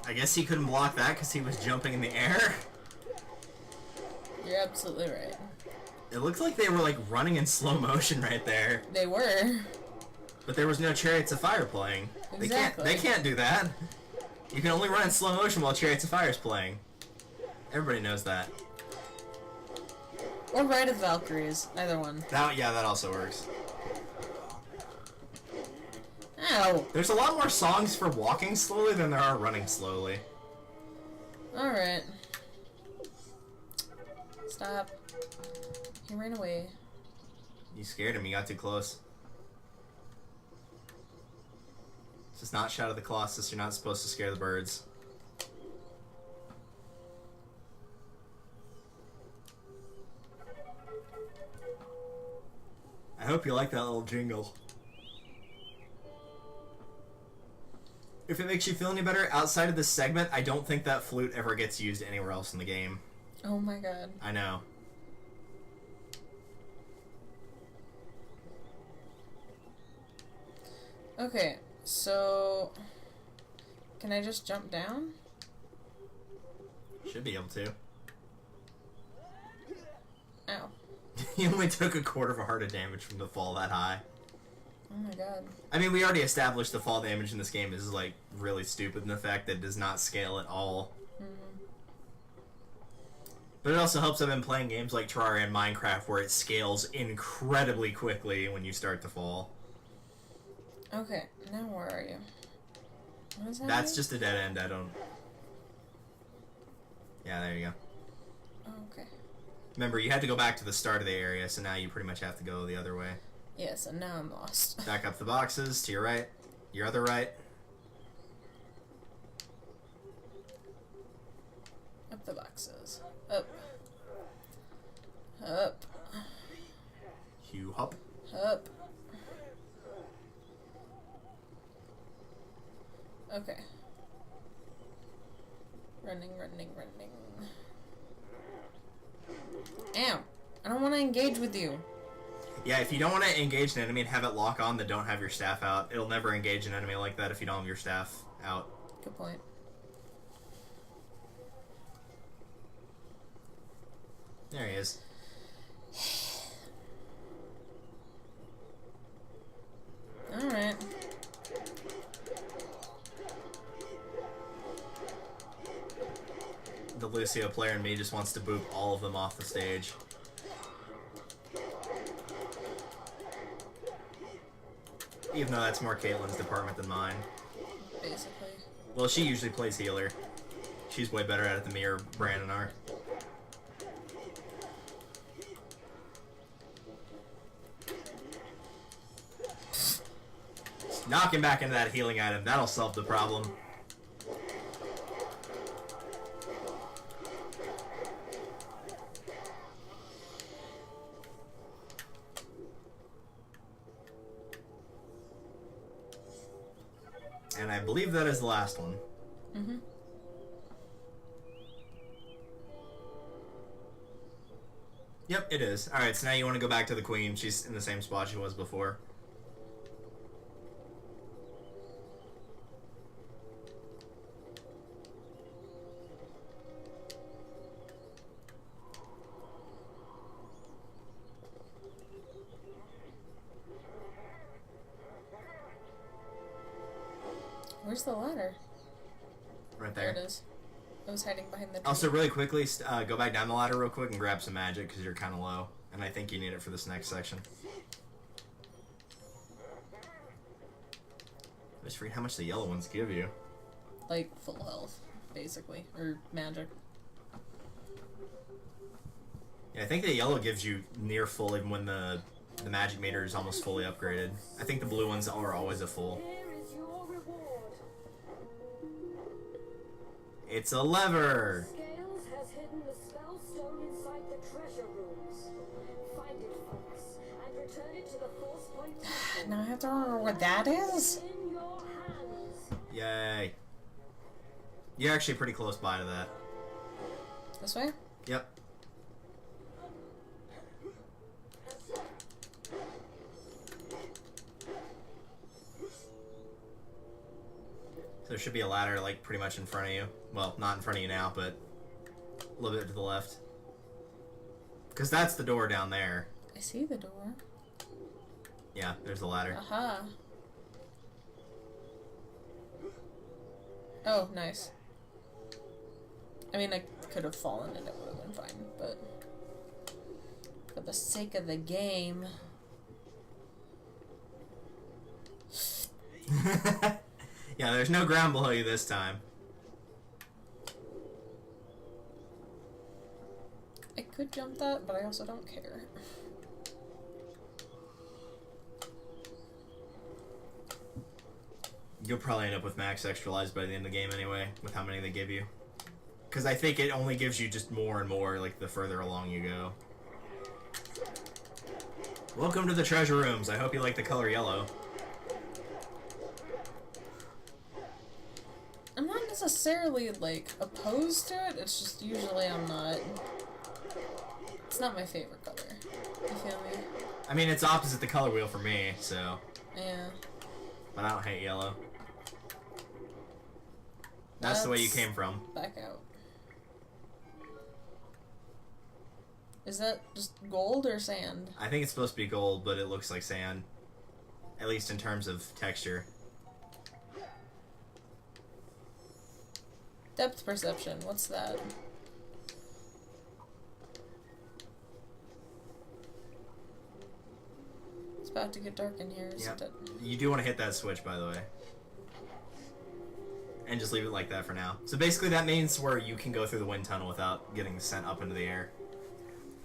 I guess he couldn't block that because he was jumping in the air. You're absolutely right. It looked like they were like running in slow motion right there. They were. But there was no Chariots of Fire playing. Exactly. They can't do that. You can only run in slow motion while Chariots of Fire is playing. Everybody knows that. Or Ride of Valkyries. Either one. That also works. Ow! There's a lot more songs for walking slowly than there are running slowly. Alright. Stop. He ran away. You scared him, you got too close. This is not Shadow of the Colossus, you're not supposed to scare the birds. I hope you like that little jingle. If it makes you feel any better, outside of this segment, I don't think that flute ever gets used anywhere else in the game. Oh my god. I know. Okay, so... Can I just jump down? Should be able to. Ow. He only took a quarter of a heart of damage from the fall that high. Oh my god. I mean, we already established the fall damage in this game is, like, really stupid in the fact that it does not scale at all. Mm-hmm. But it also helps I've been playing games like Terraria and Minecraft where it scales incredibly quickly when you start to fall. Okay, now where are you? What is that? That's just a dead end, I don't... Yeah, there you go. Oh, okay. Remember, you had to go back to the start of the area, so now you pretty much have to go the other way. Yes, and now I'm lost. Back up the boxes, to your right, your other right. Up the boxes. Up. Up. You hop. Up. Okay. Running, running, running. Ow! I don't want to engage with you. Yeah, if you don't want to engage an enemy and have it lock on that don't have your staff out, it'll never engage an enemy like that if you don't have your staff out. Good point. There he is. Alright. The Lucio player in me just wants to boop all of them off the stage. Even though that's more Caitlin's department than mine. Basically. Well, she usually plays healer. She's way better at it than me or Brandon are. Knock him back into that healing item. That'll solve the problem. And I believe that is the last one. Mm-hmm. Yep, it is. Alright, so now you want to go back to the queen. She's in the same spot she was before. Where's the ladder? Right There there. it is. I was hiding behind the tree. Also, really quickly, go back down the ladder real quick and grab some magic, because you're kind of low. And I think you need it for this next section. I just forget how much the yellow ones give you. Like, full health, basically. Or magic. Yeah, I think the yellow gives you near full even when the magic meter is almost fully upgraded. I think the blue ones are always a full. Here is your reward. It's a lever! Scales has hidden the spell stone inside the treasure rooms. Find it, folks, and return it to the Force Point Temple. Now I have to remember what that is? In your hands. Yay. You're actually pretty close by to that. This way? Yep. So there should be a ladder, like, pretty much in front of you. Well, not in front of you now, but a little bit to the left. Because that's the door down there. I see the door. Yeah, there's the ladder. Aha. Oh, nice. I mean, I could have fallen and it would have been fine, but for the sake of the game. Yeah, there's no ground below you this time. I could jump that, but I also don't care. You'll probably end up with max extra lives by the end of the game anyway, with how many they give you. Because I think it only gives you just more and more, like, the further along you go. Welcome to the treasure rooms. I hope you like the color yellow. I'm not necessarily, like, opposed to it, it's just usually I'm not. It's not my favorite color. You feel me? I mean, it's opposite the color wheel for me, so... Yeah. But I don't hate yellow. That's the way you came from. Back out. Is that just gold or sand? I think it's supposed to be gold, but it looks like sand. At least in terms of texture. Depth perception, what's that? It's about to get dark in here, isn't it? You do want to hit that switch, by the way. And just leave it like that for now. So basically that means where you can go through the wind tunnel without getting sent up into the air.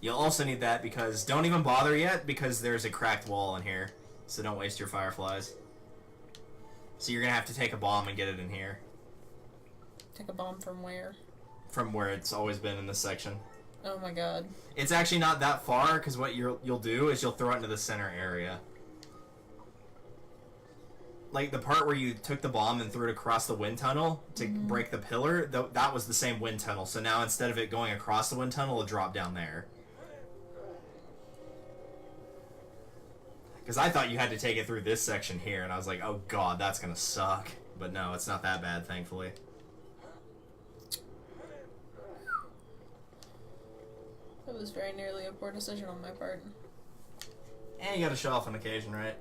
You'll also need that because don't even bother yet because there's a cracked wall in here. So don't waste your fireflies. So you're going to have to take a bomb and get it in here. Take a bomb from where? From where it's always been in this section. Oh my god. It's actually not that far because what you'll do is you'll throw it into the center area. Like the part where you took the bomb and threw it across the wind tunnel to break the pillar, that was the same wind tunnel. So now instead of it going across the wind tunnel, it'll drop down there. Because I thought you had to take it through this section here, and I was like, oh god, that's gonna suck. But no, it's not that bad, thankfully. That was very nearly a poor decision on my part. And you gotta show off on occasion, right?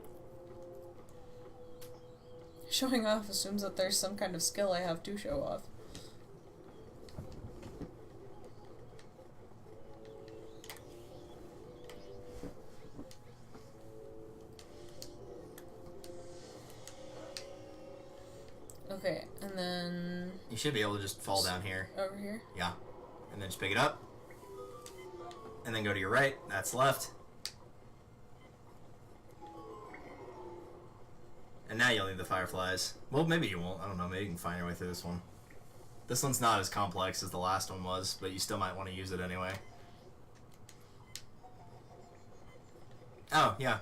Showing off assumes that there's some kind of skill I have to show off. Okay, and then... You should be able to just fall down here. Over here? Yeah. And then just pick it up. And then go to your right. That's left. And now you'll need the fireflies. Well, maybe you won't. I don't know. Maybe you can find your way through this one. This one's not as complex as the last one was, but you still might want to use it anyway. Oh, yeah.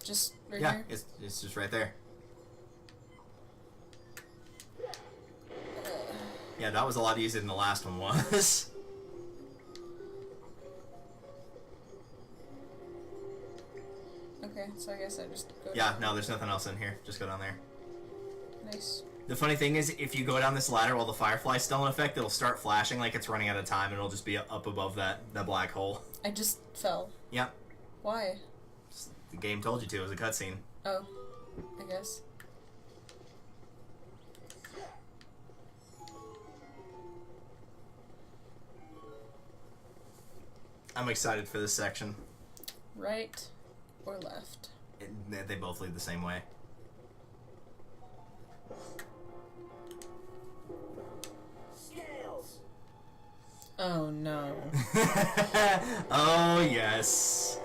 Just right Yeah, here? it's just right there. Yeah, that was a lot easier than the last one was. Okay, so I guess I just go Yeah, no, there's nothing else in here. Just go down there. Nice. The funny thing is, if you go down this ladder while the firefly's still in effect, it'll start flashing like it's running out of time, and it'll just be up above that black hole. I just fell. Yep. Why? The game told you to. It was a cutscene. Oh, I guess. I'm excited for this section. Right or left? They both lead the same way. Scales! Oh no. Oh, yes.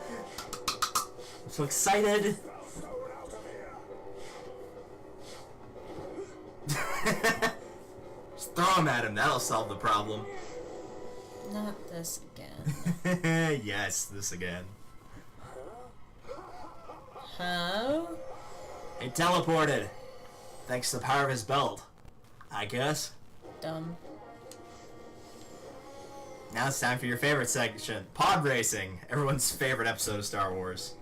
I'm so excited. Just throw him at him. That'll solve the problem. Not this again. Yes, this again. Huh? He teleported. Thanks to the power of his belt, I guess. Dumb. Now it's time for your favorite section, pod racing. Everyone's favorite episode of Star Wars.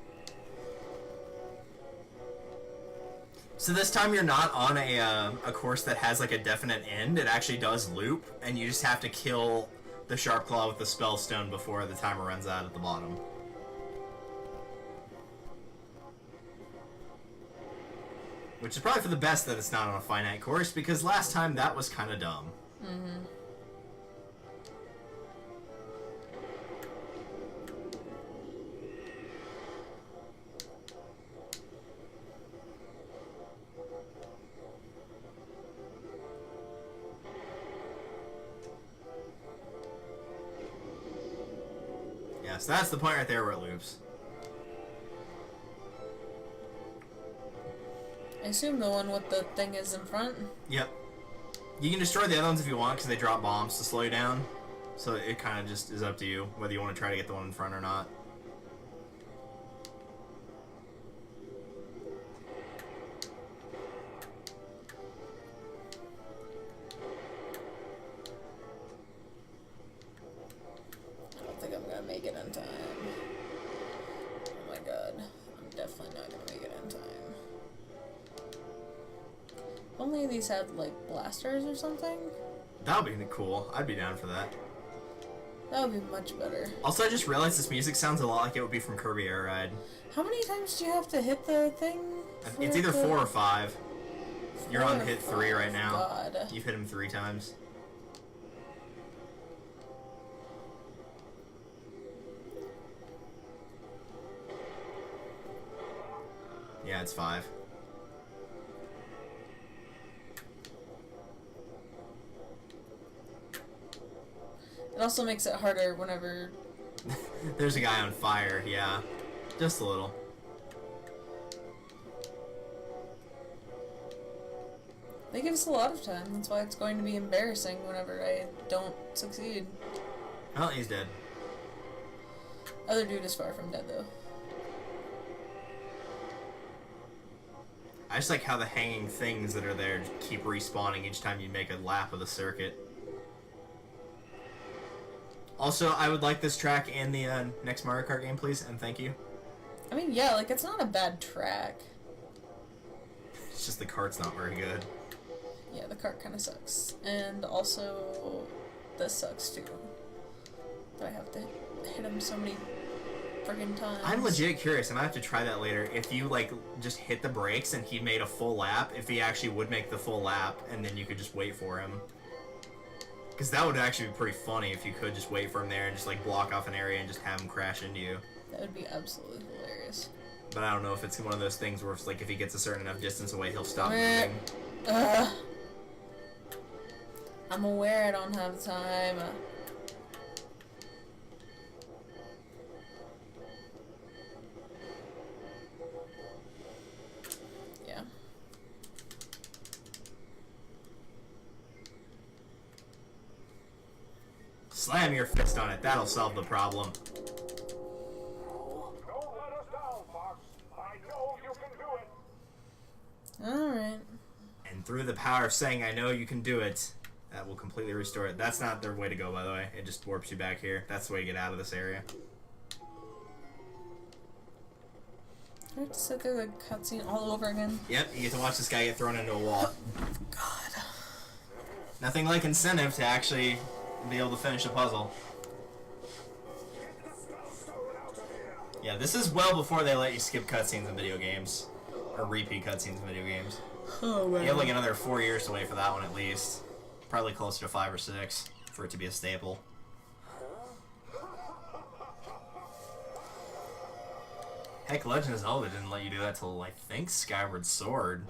So this time you're not on a course that has like a definite end. It actually does loop, and you just have to kill the Sharp Claw with the Spell Stone before the timer runs out at the bottom. Which is probably for the best that it's not on a finite course, because last time that was kind of dumb. Mm-hmm. Yeah, so that's the point right there where it loops. I assume the one with the thing is in front. Yep. You can destroy the other ones if you want, because they drop bombs to slow you down. So it kind of just is up to you, whether you want to try to get the one in front or not. I don't think I'm gonna make it in time. Oh my god. I'm definitely not gonna make it in time. If only these had, like, blasters or something. That would be cool. I'd be down for that. That would be much better. Also, I just realized this music sounds a lot like it would be from Kirby Air Ride. How many times do you have to hit the thing? It's either 4 or 5. You're on hit 3 right now. God. You've hit him 3 times. Yeah, it's 5. It also makes it harder whenever... There's a guy on fire, yeah. Just a little. They give us a lot of time. That's why it's going to be embarrassing whenever I don't succeed. Oh, he's dead. Other dude is far from dead, though. I just like how the hanging things that are there keep respawning each time you make a lap of the circuit. Also, I would like this track in the next Mario Kart game, please, and thank you. I mean, yeah, like, it's not a bad track. It's just the kart's not very good. Yeah, the cart kind of sucks. And also, this sucks, too. But I have to hit him so many friggin' times. I'm legit curious. I might have to try that later. If you, like, just hit the brakes and he made a full lap, if he actually would make the full lap, and then you could just wait for him. Because that would actually be pretty funny if you could just wait for him there and just, like, block off an area and just have him crash into you. That would be absolutely hilarious. But I don't know if it's one of those things where it's like if he gets a certain enough distance away, he'll stop moving. I'm aware I don't have time. Yeah. Slam your fist on it. That'll solve the problem. Don't let us down, Fox. I know you can do it. Alright. And through the power of saying, I know you can do it, that will completely restore it. That's not the way to go, by the way. It just warps you back here. That's the way you get out of this area. I have to sit through the cutscene all over again. Yep, you get to watch this guy get thrown into a wall. God. Nothing like incentive to actually be able to finish a puzzle. Yeah, this is well before they let you skip cutscenes in video games. Or repeat cutscenes in video games. Oh, wow. You have like another 4 years to wait for that one at least. Probably closer to 5 or 6 for it to be a staple. Heck, Legend of Zelda didn't let you do that till, I think, Skyward Sword.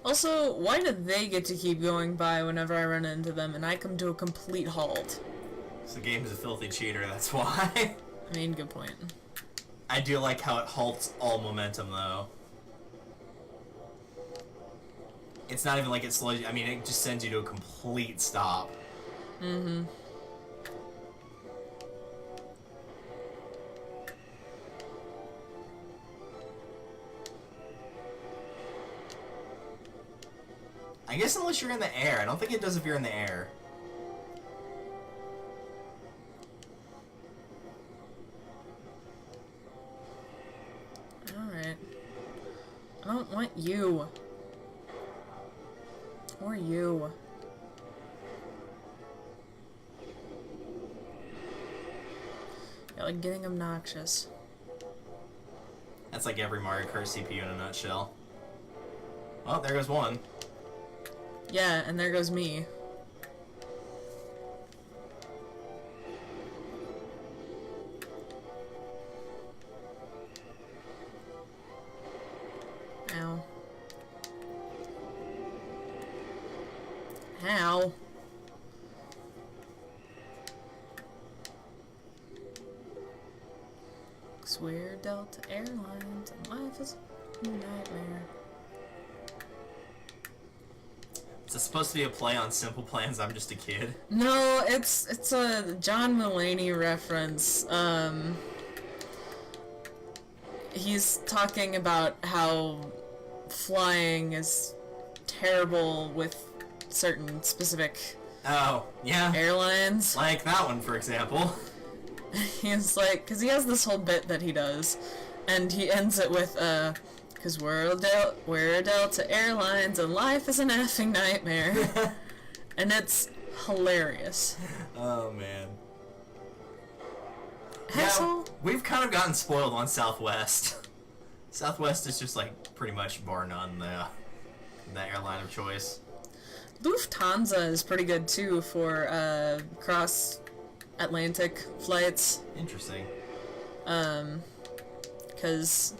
Also, why do they get to keep going by whenever I run into them and I come to a complete halt? So the game is a filthy cheater, that's why. I mean, good point. I do like how it halts all momentum, though. it's not even like it slows you. I mean, it just sends you to a complete stop. Mm-hmm. I guess unless you're in the air. I don't think it does if you're in the air. Alright. I don't want you. Or you. You're like getting obnoxious. That's like every Mario Kart CPU in a nutshell. Oh, there goes one. Yeah, and there goes me. Ow. Ow. We're Delta Airlines and life is a nightmare. Is it supposed to be a play on Simple Plans? I'm just a kid. No, it's a John Mulaney reference. He's talking about how flying is terrible with certain specific Oh, yeah. airlines. Like that one, for example. He's like, because he has this whole bit that he does, and he ends it with, because we're Delta Airlines and life is an effing nightmare. And it's hilarious. Oh, man. Hassle? Yeah, we've kind of gotten spoiled on Southwest. Southwest is just, like, pretty much bar none the airline of choice. Lufthansa is pretty good, too, for, cross-Atlantic flights. Interesting. Because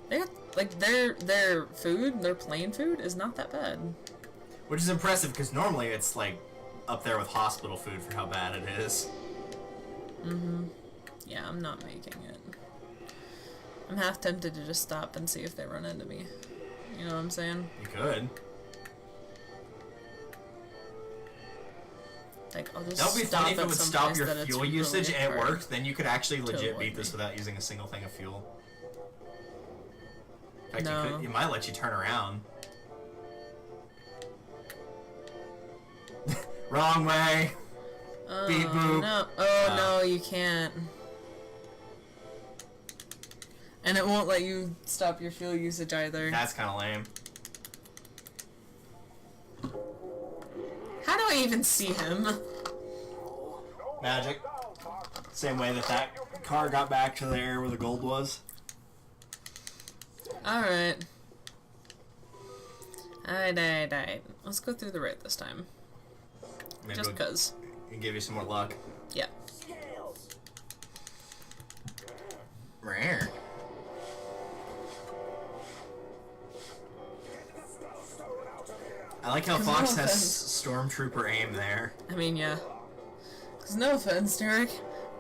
they got, like, their food, their plane food is not that bad. Which is impressive, because normally it's, like, up there with hospital food for how bad it is. Mm-hmm. Yeah, I'm not making it. I'm half tempted to just stop and see if they run into me. You know what I'm saying? You could. Like, I'll just That would be funny if it would stop your fuel usage and it hard worked, then you could actually legit avoid beat this me. without using a single thing of fuel. In fact, No. it might let you turn around. Wrong way! Oh, Beep boop. no. Oh, no, you can't. And it won't let you stop your fuel usage either. That's kind of lame. How do I even see him? Magic. Same way that car got back to the area where the gold was. Alright. Alright. Let's go through the right this time. Maybe Just we'll cause. give you some more luck. Yeah. Scales. Rare. I like how Fox has Stormtrooper aim there. I mean, yeah. Cause no offense, Derek,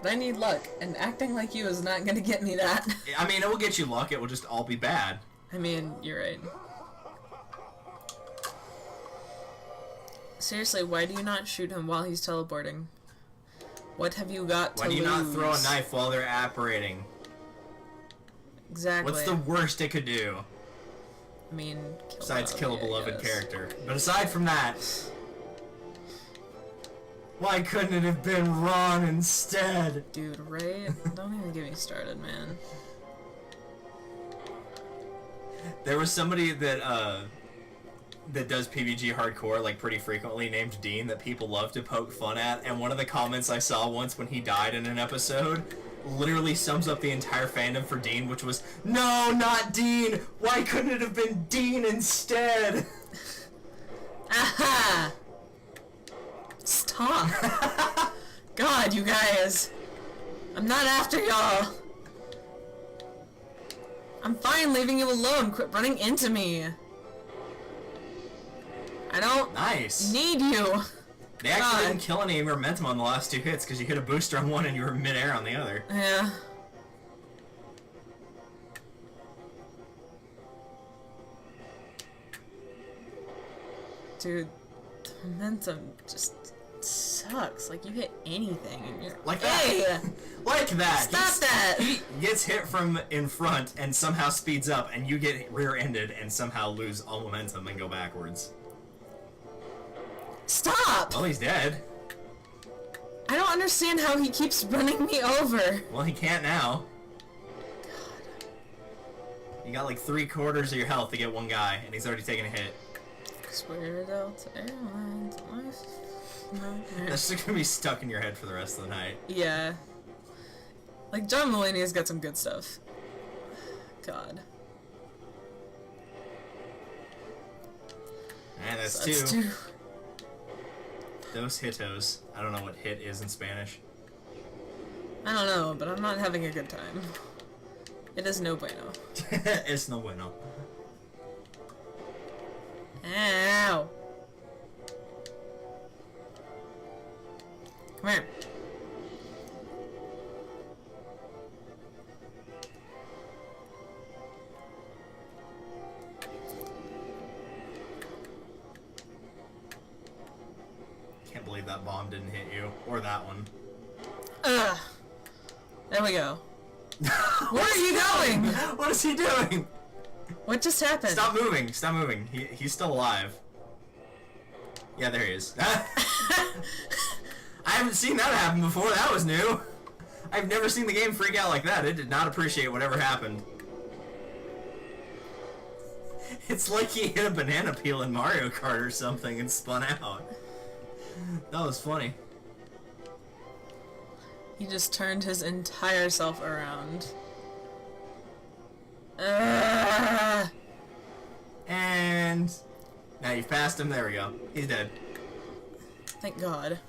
but I need luck, and acting like you is not gonna get me that. I mean, it will get you luck, it will just all be bad. I mean, you're right. Seriously, why do you not shoot him while he's teleporting? What have you got to lose? Why do you not throw a knife while they're apparating? Exactly. What's the worst it could do? I mean, Besides kill a Bobby, I beloved guess. character. But aside from that... Why couldn't it have been Ron instead? Dude, right? Don't even get me started, man. There was somebody that that does PvG hardcore like pretty frequently named Dean that people love to poke fun at, and one of the comments I saw once when he died in an episode literally sums up the entire fandom for Dean, which was, "No, not Dean! Why couldn't it have been Dean instead?" Aha! Stop! God, you guys! I'm not after y'all! I'm fine leaving you alone. Quit running into me. I don't Nice. need you. They actually God. didn't kill any of your momentum on the last two hits because you hit a booster on one and you were midair on the other. Yeah. Dude, the momentum just sucks. Like, you hit anything and you're Like that. Hey! Like that. Stop that! He gets hit from in front and somehow speeds up, and you get rear-ended and somehow lose all momentum and go backwards. Stop! Well, he's dead. I don't understand how he keeps running me over. Well, he can't now. You got like 3/4 of your health to get one guy, and he's already taken a hit. Swear Delta Airlines. That's just gonna be stuck in your head for the rest of the night. Yeah. Like, John Mulaney's got some good stuff. God. And that's So that's two. Dos hitos. I don't know what hit is in Spanish. I don't know, but I'm not having a good time. It is no bueno. Es no bueno. Ow! Come here. Can't believe that bomb didn't hit you. Or that one. Ugh. There we go. Where are you going? What is he doing? What just happened? Stop moving. Stop moving. He's still alive. Yeah, there he is. I haven't seen that happen before. That was new. I've never seen the game freak out like that. It did not appreciate whatever happened. It's like he hit a banana peel in Mario Kart or something and spun out. That was funny. He just turned his entire self around. Ugh. And now you've passed him. There we go. He's dead. Thank God.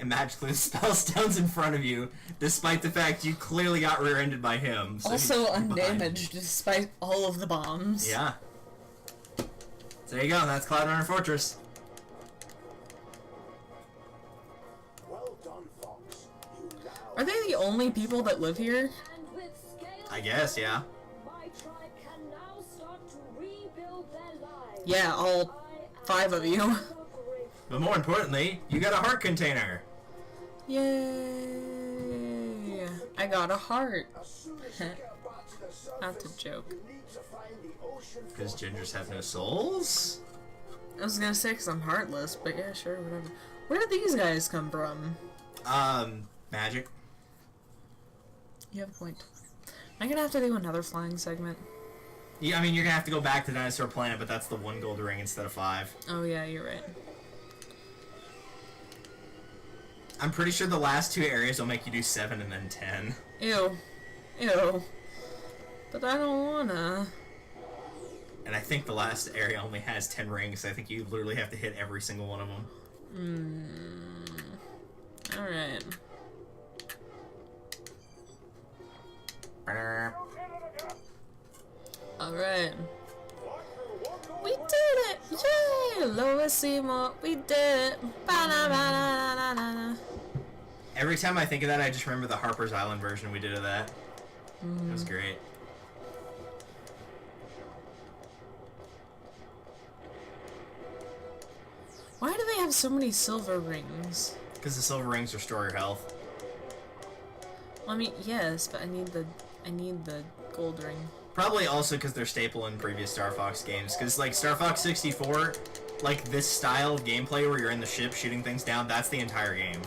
And magically the spell stones in front of you, despite the fact you clearly got rear-ended by him. So Also he's behind undamaged despite all of the bombs. you. Yeah. So there you go. That's CloudRunner Fortress. Well done, Fox. You now Are they the only people that live here? And with scales I guess, yeah. my tribe can now start to rebuild their lives. Yeah, all 5 of you. But more importantly, you got a heart container. Yay! I got a heart. as soon as you get back to the surface, Not to joke. you need to find the ocean Because fortress. gingers have no souls? I was gonna say 'cause I'm heartless, but yeah, sure, whatever. Where did these guys come from? Magic. You have a point. Am I gonna have to do another flying segment? Yeah, I mean, you're gonna have to go back to Dinosaur Planet, but that's the 1 gold ring instead of 5. Oh yeah, you're right. I'm pretty sure the last 2 areas will make you do 7 and then 10. Ew. Ew. But I don't wanna. And I think the last area only has 10 rings. I think you literally have to hit every single one of them. Alright. Alright. We did it! Yay! Lois Seymour, we did it! Ba-na-ba-na-na-na-na. Every time I think of that, I just remember the Harper's Island version we did of that. It was great. Why do they have so many silver rings? Because the silver rings restore your health. Well, I mean, yes, but I need the gold ring. Probably also because they're staple in previous Star Fox games. Because, like, Star Fox 64, like, this style of gameplay where you're in the ship shooting things down, that's the entire game.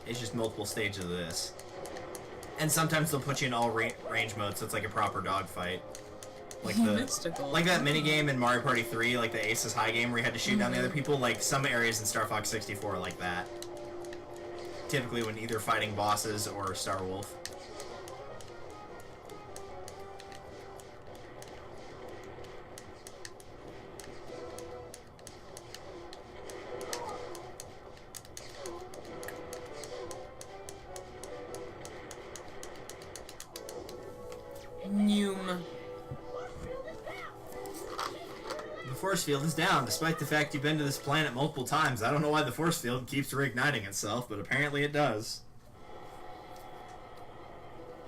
It's just multiple stages of this. And sometimes they'll put you in all range mode, so it's like a proper dogfight. Like Mystical. like that minigame in Mario Party 3, like the Aces High game where you had to shoot down the other people, like some areas in Star Fox 64 are like that. Typically when either fighting bosses or Star Wolf. Noom. The force field is down, despite the fact you've been to this planet multiple times. I don't know why the force field keeps reigniting itself, but apparently it does.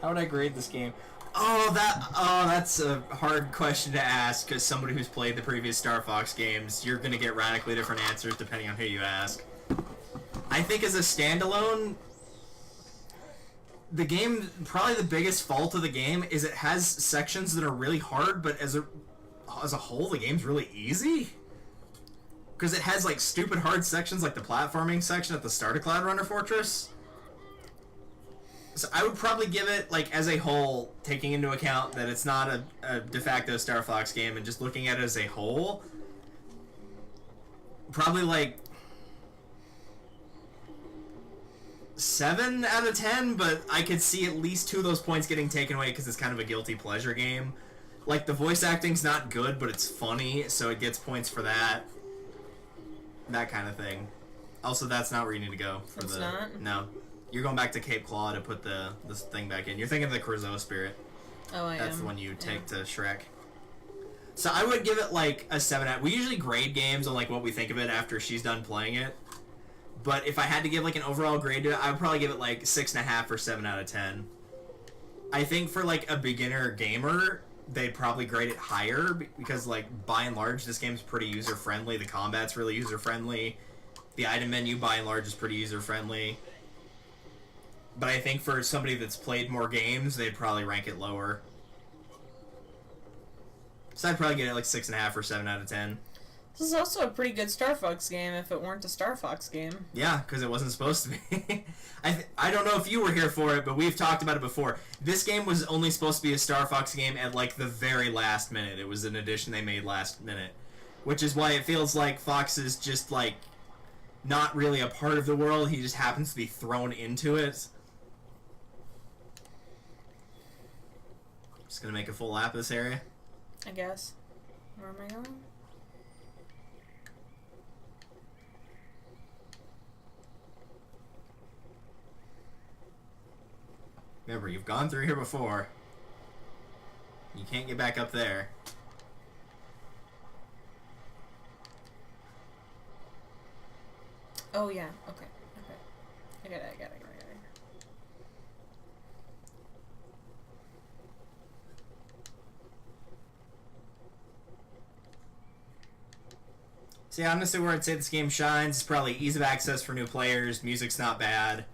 How would I grade this game? That's a hard question to ask, because somebody who's played the previous Star Fox games, you're gonna get radically different answers depending on who you ask. I think as a standalone, the game, probably the biggest fault of the game is it has sections that are really hard, but as a whole, the game's really easy. Because it has, like, stupid hard sections, like the platforming section at the start of CloudRunner Fortress. So I would probably give it, like, as a whole, taking into account that it's not a de facto Star Fox game, and just looking at it as a whole, probably, like, 7 out of 10, but I could see at least 2 of those points getting taken away because it's kind of a guilty pleasure game. Like, the voice acting's not good, but it's funny, so it gets points for that. That kind of thing. Also, that's not where you need to go. It's not? No. You're going back to Cape Claw to put this thing back in. You're thinking of the Crusoe spirit. Oh, I am. That's the one you take to Shrek. So I would give it, like, a 7 out. We usually grade games on, like, what we think of it after she's done playing it. But if I had to give, like, an overall grade to it, I would probably give it, like, 6.5 or 7 out of 10. I think for, like, a beginner gamer, they'd probably grade it higher because, like, by and large, this game's pretty user-friendly. The combat's really user-friendly. The item menu, by and large, is pretty user-friendly. But I think for somebody that's played more games, they'd probably rank it lower. So I'd probably get it, like, 6.5 or 7 out of 10. This is also a pretty good Star Fox game if it weren't a Star Fox game. Yeah, because it wasn't supposed to be. I don't know if you were here for it, but we've talked about it before. This game was only supposed to be a Star Fox game at, like, the very last minute. It was an addition they made last minute. Which is why it feels like Fox is just, like, not really a part of the world. He just happens to be thrown into it. Just gonna make a full lap of this area. I guess. Where am I going? Remember, you've gone through here before. You can't get back up there. Oh, yeah. Okay. I got it. See, honestly, where I'd say this game shines is probably ease of access for new players. Music's not bad.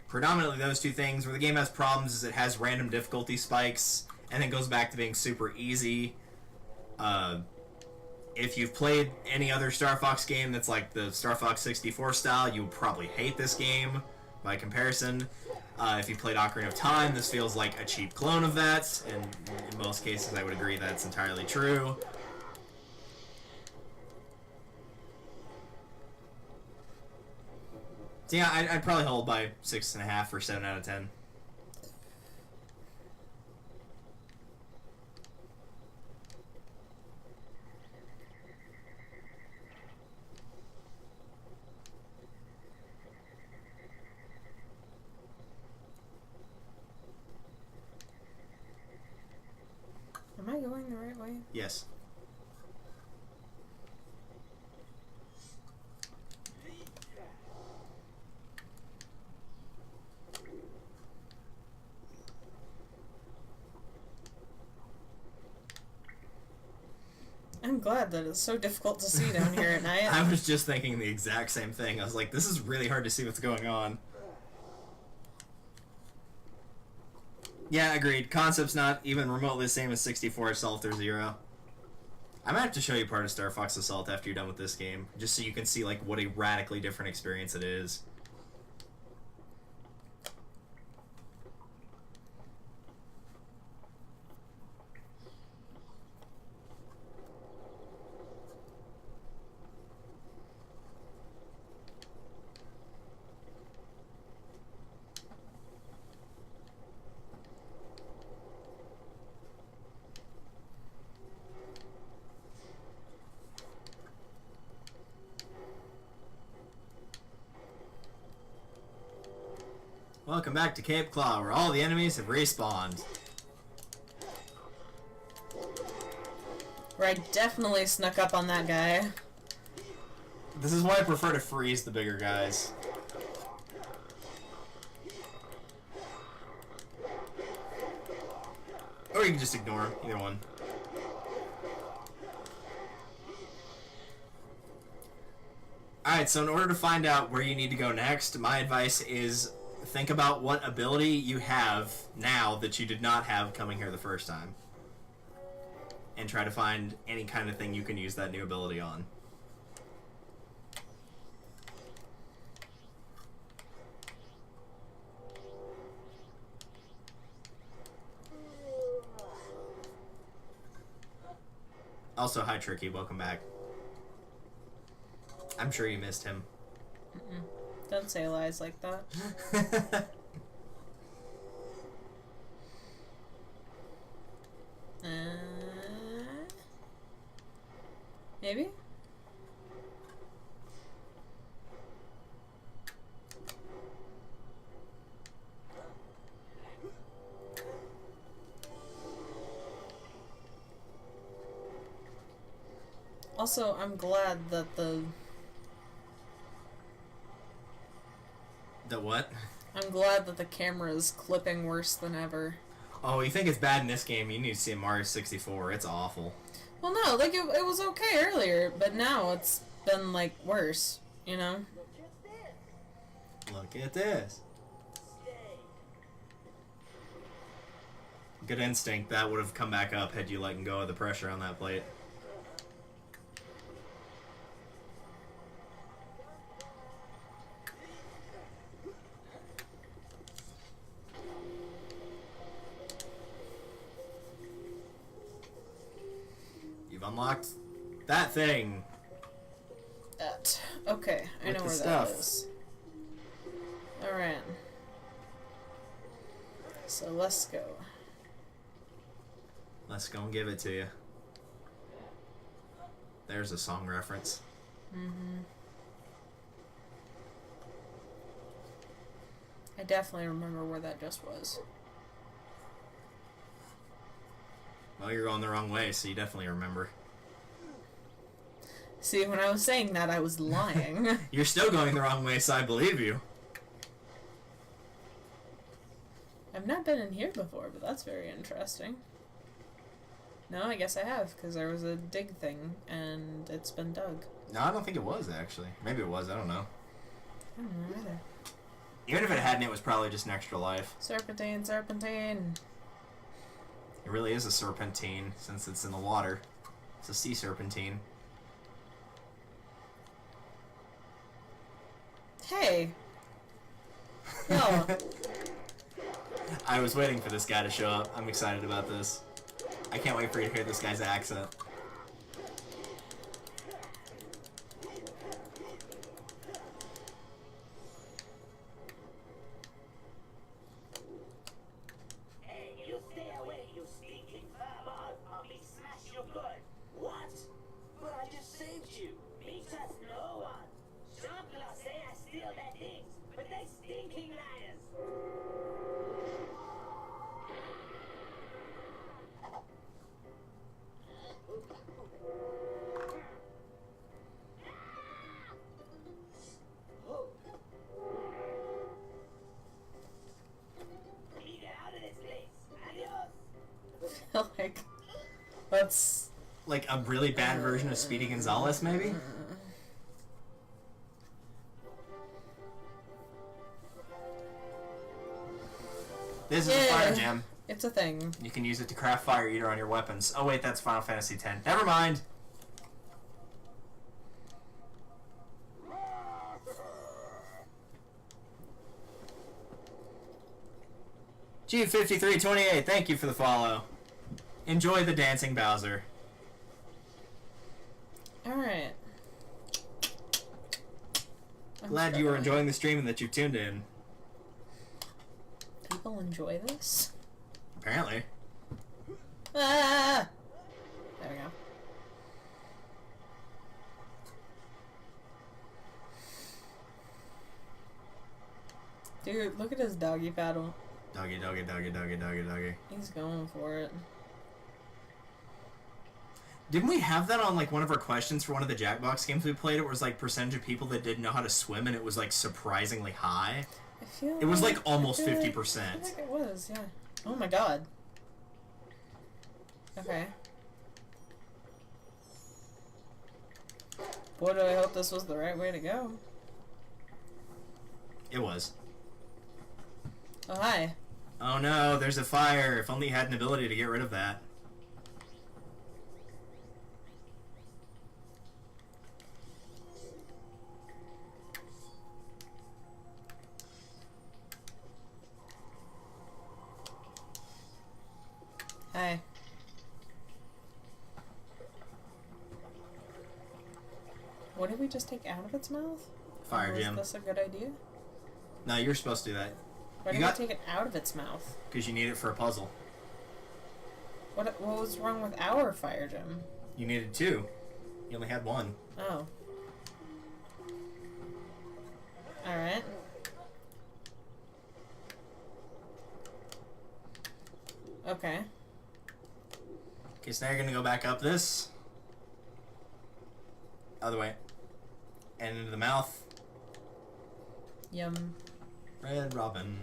Predominantly those two things. Where the game has problems is it has random difficulty spikes, and then goes back to being super easy. If you've played any other Star Fox game that's like the Star Fox 64 style, you would probably hate this game by comparison. If you played Ocarina of Time, this feels like a cheap clone of that, and in most cases I would agree that's entirely true. So yeah, I'd probably hold by 6.5 or 7 out of 10. Am I going the right way? Yes. I'm glad that it's so difficult to see down here at night. I was just thinking the exact same thing. I was like, this is really hard to see what's going on. Yeah, agreed. Concept's not even remotely the same as 64 Assault or Zero. I might have to show you part of Star Fox Assault after you're done with this game, just so you can see like what a radically different experience it is. Welcome back to Cape Claw, where all the enemies have respawned. Where I definitely snuck up on that guy. This is why I prefer to freeze the bigger guys. Or you can just ignore him. Either one. Alright, so in order to find out where you need to go next, my advice is think about what ability you have now that you did not have coming here the first time. And try to find any kind of thing you can use that new ability on. Also, hi Tricky, welcome back. I'm sure you missed him. Don't say lies like that. Maybe? Also, I'm glad that the what? I'm glad that the camera is clipping worse than ever. Oh, you think it's bad in this game? You need to see Mario 64. It's awful. Well, no, like it was okay earlier, but now it's been like worse, you know? Look at this. Good instinct. That would have come back up had you let go of the pressure on that plate. Unlocked that thing. That. Okay, I With know the where stuff. that is. Alright. So let's go. Let's go and give it to you. There's a song reference. I definitely remember where that just was. Well, you're going the wrong way, so you definitely remember. See, when I was saying that, I was lying. You're still going the wrong way, so I believe you. I've not been in here before, but that's very interesting. No, I guess I have, because there was a dig thing, and it's been dug. No, I don't think it was, actually. Maybe it was, I don't know. I don't know either. Even if it hadn't, it was probably just an extra life. Serpentine, serpentine. It really is a serpentine, since it's in the water. It's a sea serpentine. Hey! No. I was waiting for this guy to show up. I'm excited about this. I can't wait for you to hear this guy's accent. Hey, you stay away, you stinking fireball, or me smash your blood. What? But I just saved you. Me trust no one. Jean-Claude say I steal their things, but they stinking liars. Get out of this place. Adios. Like, that's... Like a really bad version of Speedy Gonzales, maybe? This is a fire gem. It's a thing. You can use it to craft fire eater on your weapons. Oh wait, that's Final Fantasy X. Never mind. G5328, thank you for the follow. Enjoy the dancing Bowser. Alright. Glad you were enjoying the stream and that you tuned in. People enjoy this? Apparently. Ah! There we go. Dude, look at his doggy paddle. Doggy, doggy, doggy, doggy, doggy, doggy. He's going for it. Didn't we have that on like one of our questions for one of the Jackbox games we played? It was like percentage of people that didn't know how to swim, and it was like surprisingly high. I feel It was like almost I feel 50%. I feel like it was, yeah. Oh my god. Okay. Boy, do I hope this was the right way to go. It was. Oh, hi. Oh no, there's a fire. If only you had an ability to get rid of that. Hi. What did we just take out of its mouth? Fire gem. Was this a good idea? No, you're supposed to do that. Why You did we got- take it out of its mouth? Because you need it for a puzzle. What was wrong with our fire gem? You needed 2. You only had 1. Oh. Alright. Okay. Okay, so now you're gonna go back up this. Other way. And into the mouth. Yum. Red Robin.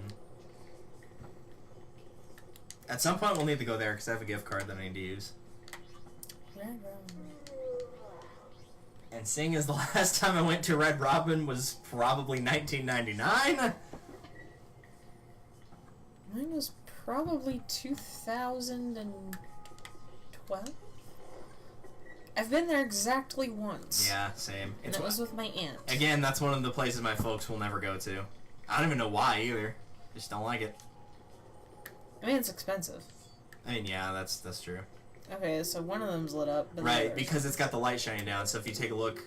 At some point we'll need to go there because I have a gift card that I need to use. Red Robin. And seeing as the last time I went to Red Robin was probably 1999. Mine was probably 2012. I've been there exactly once. Yeah, same. And that was with my aunt. Again, that's one of the places my folks will never go to. I don't even know why either. Just don't like it. I mean, it's expensive. I mean, yeah, that's true. Okay, so one of them's lit up. But the Right, others- because it's got the light shining down. So if you take a look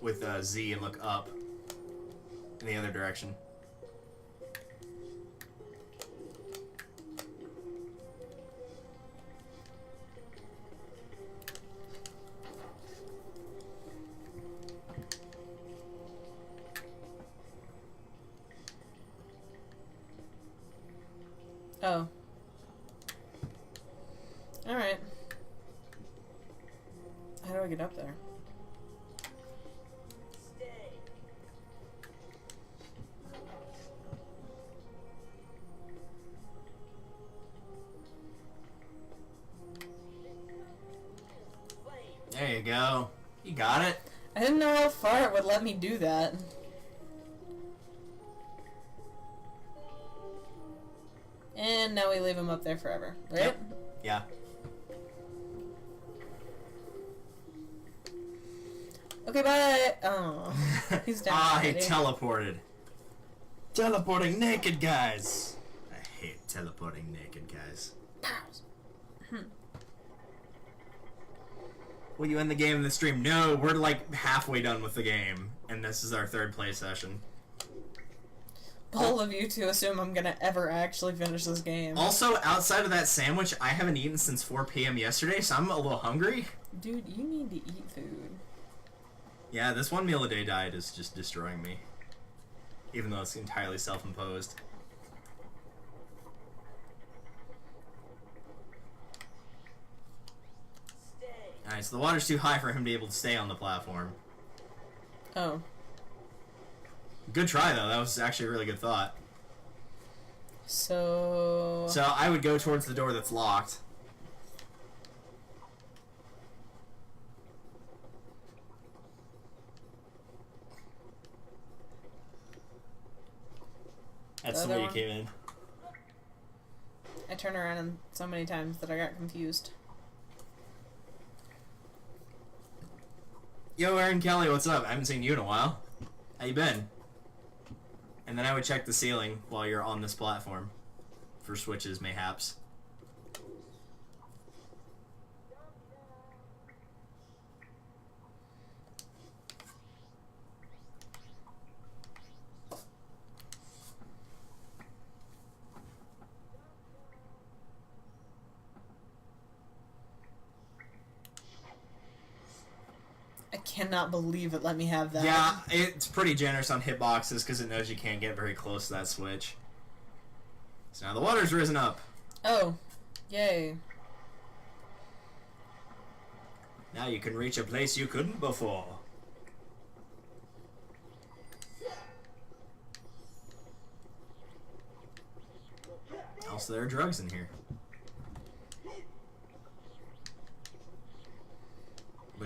with Z and look up in the other direction. Oh. Alright. How do I get up there? Stay. There you go. You got it. I didn't know how far it would let me do that. And now we leave him up there forever, right? Yep. Yeah. Okay, bye. Oh, he's down. Ah, he already. teleported. Teleporting naked guys. I hate teleporting naked guys. Pows. Will you end the game in the stream? No, we're like halfway done with the game, and this is our 3rd play session. Bold of you to assume I'm gonna ever actually finish this game. Also, outside of that sandwich, I haven't eaten since 4 p.m. yesterday, so I'm a little hungry. Dude, you need to eat food. Yeah, this 1 meal a day diet is just destroying me. Even though it's entirely self-imposed. Stay. Alright, so the water's too high for him to be able to stay on the platform. Oh. Good try, though. That was actually a really good thought. So... So I would go towards the door that's locked. That's the other way you one? came in. I turned around so many times that I got confused. Yo, Aaron Kelly, what's up? I haven't seen you in a while. How you been? And then I would check the ceiling while you're on this platform for switches, mayhaps. I cannot believe it let me have that. Yeah, it's pretty generous on hitboxes because it knows you can't get very close to that switch. So now the water's risen up. Oh. Yay. Now you can reach a place you couldn't before. Also, there are drugs in here.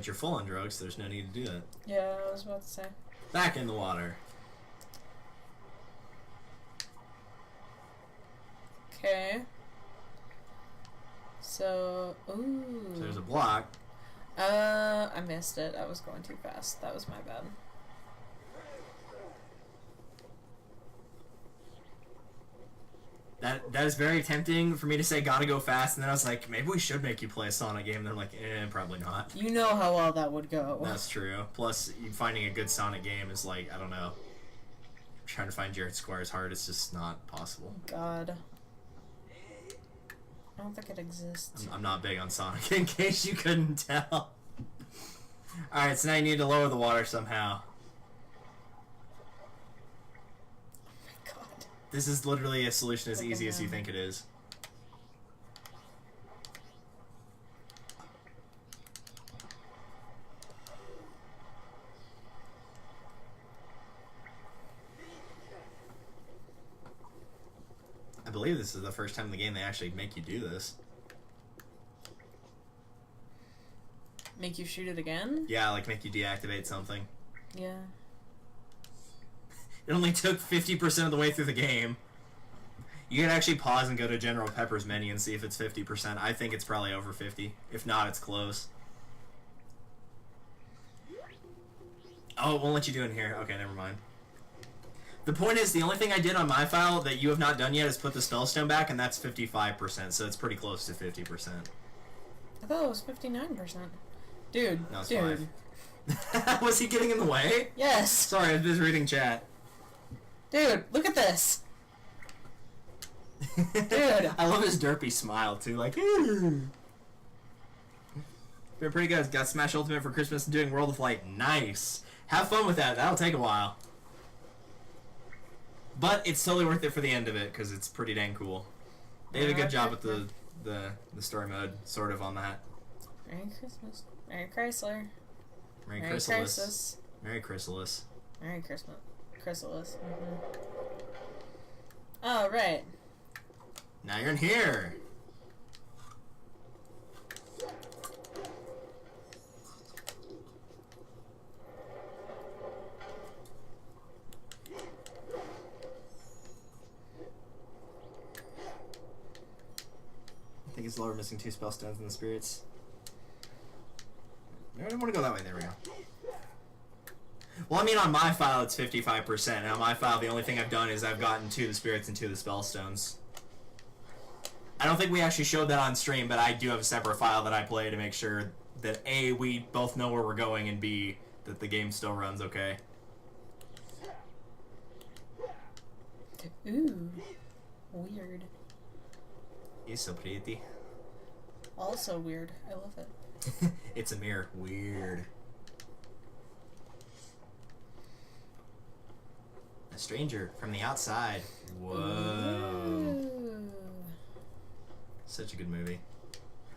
But you're full on drugs, so there's no need to do that. Yeah, I was about to say. Back in the water. Okay. So, ooh. So there's a block. I missed it. I was going too fast. That was my bad. That is very tempting for me to say gotta go fast, and then I was like, maybe we should make you play a Sonic game. And they're like, probably not. You know how well that would go. That's true. Plus, finding a good Sonic game is like, I don't know. Trying to find Jared Squire's heart is just not possible. God. I don't think it exists. I'm not big on Sonic, in case you couldn't tell. Alright, so now you need to lower the water somehow. Oh my god. This is literally a solution as Look easy at as you him. think it is. I believe this is the first time in the game they actually make you do this. Make you shoot it again? Yeah, like make you deactivate something. Yeah. It only took 50% of the way through the game. You can actually pause and go to General Pepper's menu and see if it's 50%. I think it's probably over 50. If not, it's close. Oh, it won't let you do it in here. Okay, never mind. The point is, the only thing I did on my file that you have not done yet is put the Spellstone back, and that's 55%, so it's pretty close to 50%. I thought it was 59%. Dude. No, it's dude. 5. Was he getting in the way? Yes. Sorry, I was just reading chat. Dude, look at this. Dude. I love his derpy smile, too, like, been pretty good. Got Smash Ultimate for Christmas and doing World of Light. Nice. Have fun with that. That'll take a while. But it's totally worth it for the end of it, because it's pretty dang cool. They did a good job with the story mode, sort of, on that. Merry Christmas. Merry Chrysler. Merry Merry Chrysalis. Crisis. Merry Chrysalis. Merry Christmas. Chrysalis. Oh, right. Now you're in here. I think it's lower, missing 2 spell stones in the spirits. No, I don't want to go that way. There we go. Well, I mean, on my file, it's 55%. And on my file, the only thing I've done is I've gotten 2 of the spirits and 2 of the spell stones. I don't think we actually showed that on stream, but I do have a separate file that I play to make sure that A, we both know where we're going, and B, that the game still runs okay. Ooh. Weird. He's so pretty. Also weird. I love it. It's a mirror. Weird. A stranger from the outside. Whoa. Ooh. Such a good movie.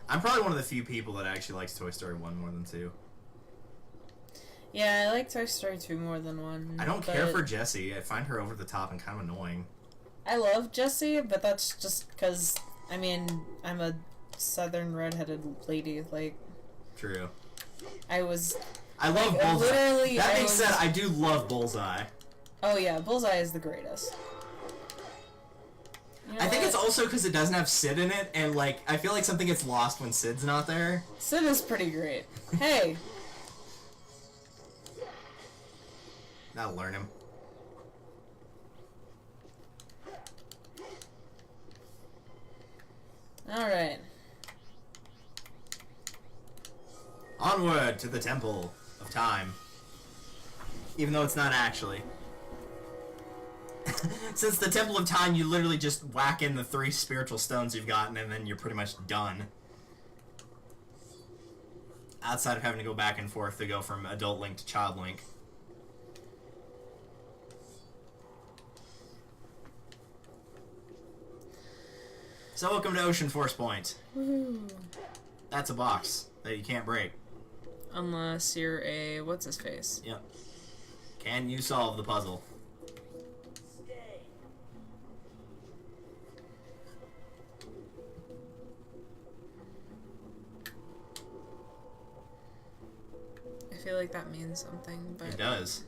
I'm probably one of the few people that actually likes Toy Story 1 more than 2. Yeah, I like Toy Story 2 more than 1. I don't care for Jessie. I find her over the top and kind of annoying. I love Jessie, but that's just because, I mean, I'm a southern redheaded lady. Like, True. I love like, Bullseye. literally. That being said, I do love Bullseye. Oh yeah, Bullseye is the greatest. You know I think what? it's also because it doesn't have Sid in it, and like I feel like something gets lost when Sid's not there. Sid is pretty great. Hey. That'll learn him. Alright. Onward to the Temple of Time. Even though it's not actually. Since the Temple of Time, you literally just whack in the 3 spiritual stones you've gotten, and then you're pretty much done. Outside of having to go back and forth to go from adult Link to child Link. So welcome to Ocean Force Point. Woo. That's a box that you can't break. Unless you're a what's his face. Yep. Can you solve the puzzle? Stay. feel like that means something, but... It does.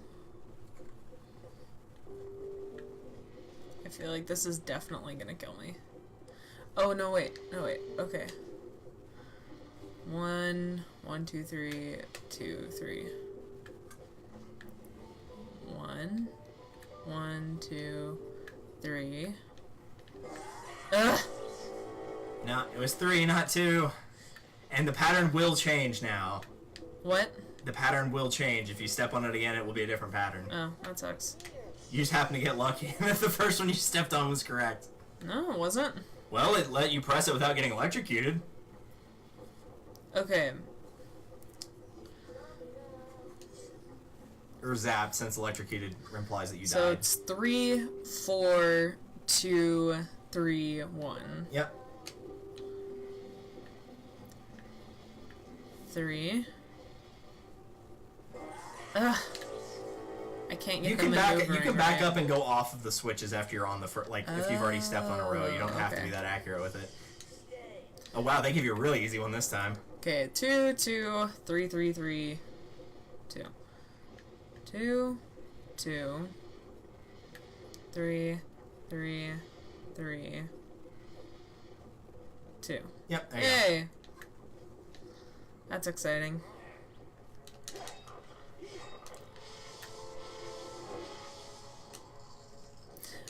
I feel like this is definitely gonna kill me. Oh, no, wait. No, wait. Okay. 1, 1, 2, 3, 2, 3. 1, 1, 2, 3. Ugh! No, it was 3, not 2. And the pattern will change now. What? The pattern will change. If you step on it again, it will be a different pattern. Oh, that sucks. You just happen to get lucky that the first one you stepped on was correct. No, it wasn't. Well, it let you press it without getting electrocuted. Okay. Or zapped, since electrocuted implies that you So died. it's 3, 4, 2, 3, 1. Yep. 3. Ugh. I can't get You them can back maneuvering, you can back right? up and go off of the switches after you're on the like if you've already stepped on a row. You don't have to okay. be that accurate with it. Oh wow, they give you a really easy one this time. Okay, 2, 2, 3, 3, 3, 2. 2, 2, 3, 3, 3, 2. Yep. There you go. Yay! That's exciting.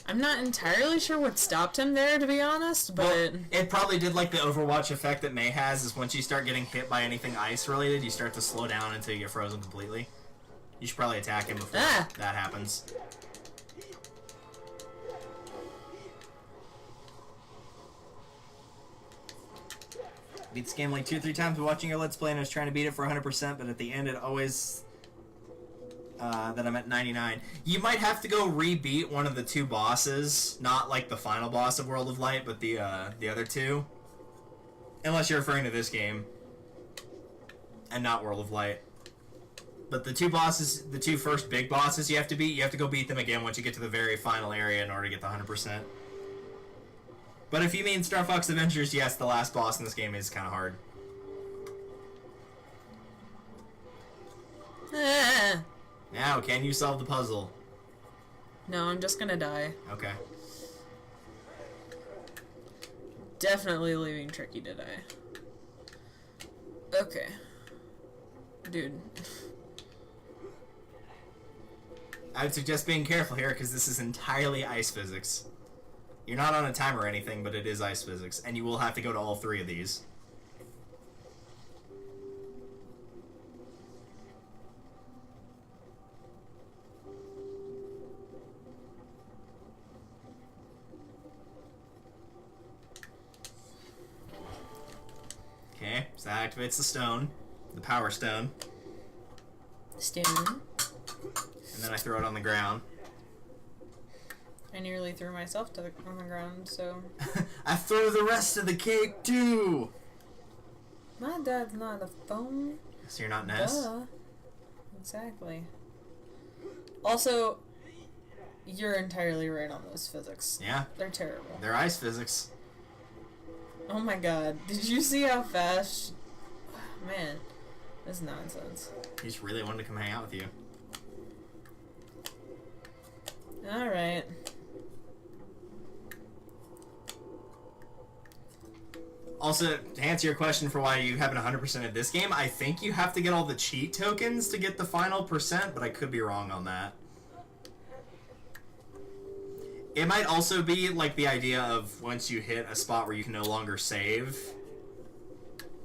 I'm not entirely sure what stopped him there, to be honest, but... Well, it probably did like the Overwatch effect that May has, is once you start getting hit by anything ice-related, you start to slow down until you get frozen completely. You should probably attack him before that happens. Beat this game like 2 or 3 times watching your Let's Play, and I was trying to beat it for 100%, but at the end it always... that I'm at 99. You might have to go re-beat one of the 2 bosses, not like the final boss of World of Light, but the other 2. Unless you're referring to this game, and not World of Light. But the 2 bosses, the 2 first big bosses you have to beat, you have to go beat them again once you get to the very final area in order to get the 100%. But if you mean StarFox Adventures, yes, the last boss in this game is kind of hard. Now, can you solve the puzzle? No, I'm just gonna die. Okay. Definitely leaving Tricky to die. Okay. Dude. I would suggest being careful here, because this is entirely ice physics. You're not on a timer or anything, but it is ice physics, and you will have to go to all 3 of these. Okay, so that activates the stone, the power stone, Stone. and then I throw it on the ground. I nearly threw myself on the ground, so... I throw the rest of the cake, too! My dad's not a phone. So you're not Ness? Duh. Exactly. Also, you're entirely right on those physics. Yeah. They're terrible. They're ice physics. Oh my god. Did you see how fast... Man, this is nonsense. He just really wanted to come hang out with you. Alright. Also, to answer your question for why you haven't 100% of this game, I think you have to get all the cheat tokens to get the final percent, but I could be wrong on that. It might also be like the idea of once you hit a spot where you can no longer save.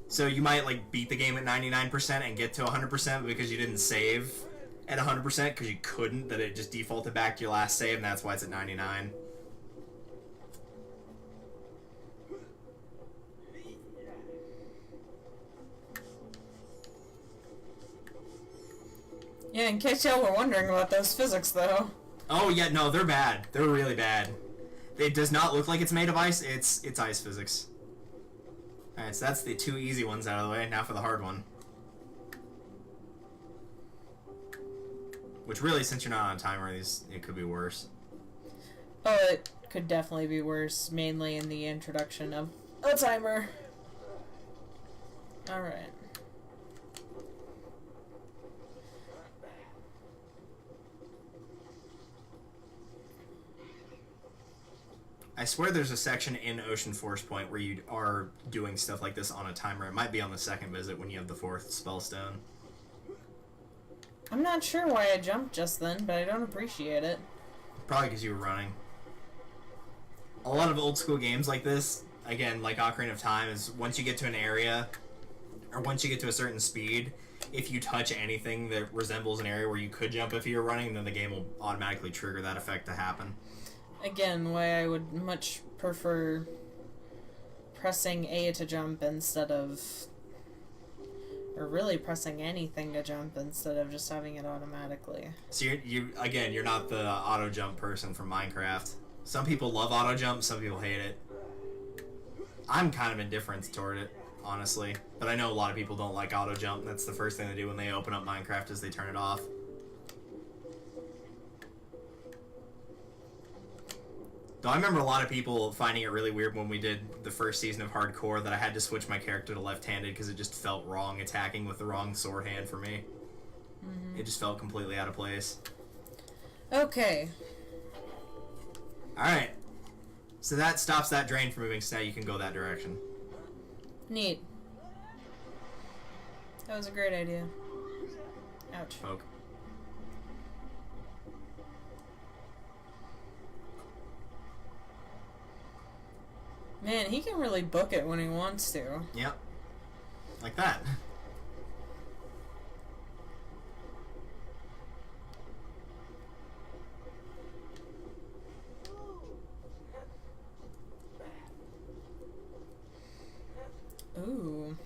So you might like beat the game at 99% and get to 100% because you didn't save at 100% because you couldn't, that it just defaulted back to your last save, and that's why it's at 99. Yeah, in case y'all were wondering about those physics, though. Oh yeah, no, they're bad. They're really bad. It does not look like it's made of ice. It's ice physics. Alright, so that's the 2 easy ones out of the way. Now for the hard one. Which really, since you're not on a timer, it could be worse. Oh, it could definitely be worse, mainly in the introduction of a timer. Alright. I swear there's a section in Ocean Force Point where you are doing stuff like this on a timer. It might be on the second visit when you have the 4th spellstone. I'm not sure why I jumped just then, but I don't appreciate it. Probably because you were running. A lot of old school games like this, again, like Ocarina of Time, is once you get to an area, or once you get to a certain speed, if you touch anything that resembles an area where you could jump if you were running, then the game will automatically trigger that effect to happen. Again, why I would much prefer pressing A to jump instead of... or really pressing anything to jump instead of just having it automatically. So you're not the auto jump person from Minecraft. Some people love auto jump, some people hate it. I'm kind of indifferent toward it, honestly. But I know a lot of people don't like auto jump. That's the first thing they do when they open up Minecraft is they turn it off. Though I remember a lot of people finding it really weird when we did the first season of Hardcore that I had to switch my character to left-handed because it just felt wrong attacking with the wrong sword hand for me. It just felt completely out of place. Okay. Alright. So that stops that drain from moving, so now you can go that direction. Neat. That was a great idea. Ouch. Poke. Man, he can really book it when he wants to. Yep. Like that. Ooh.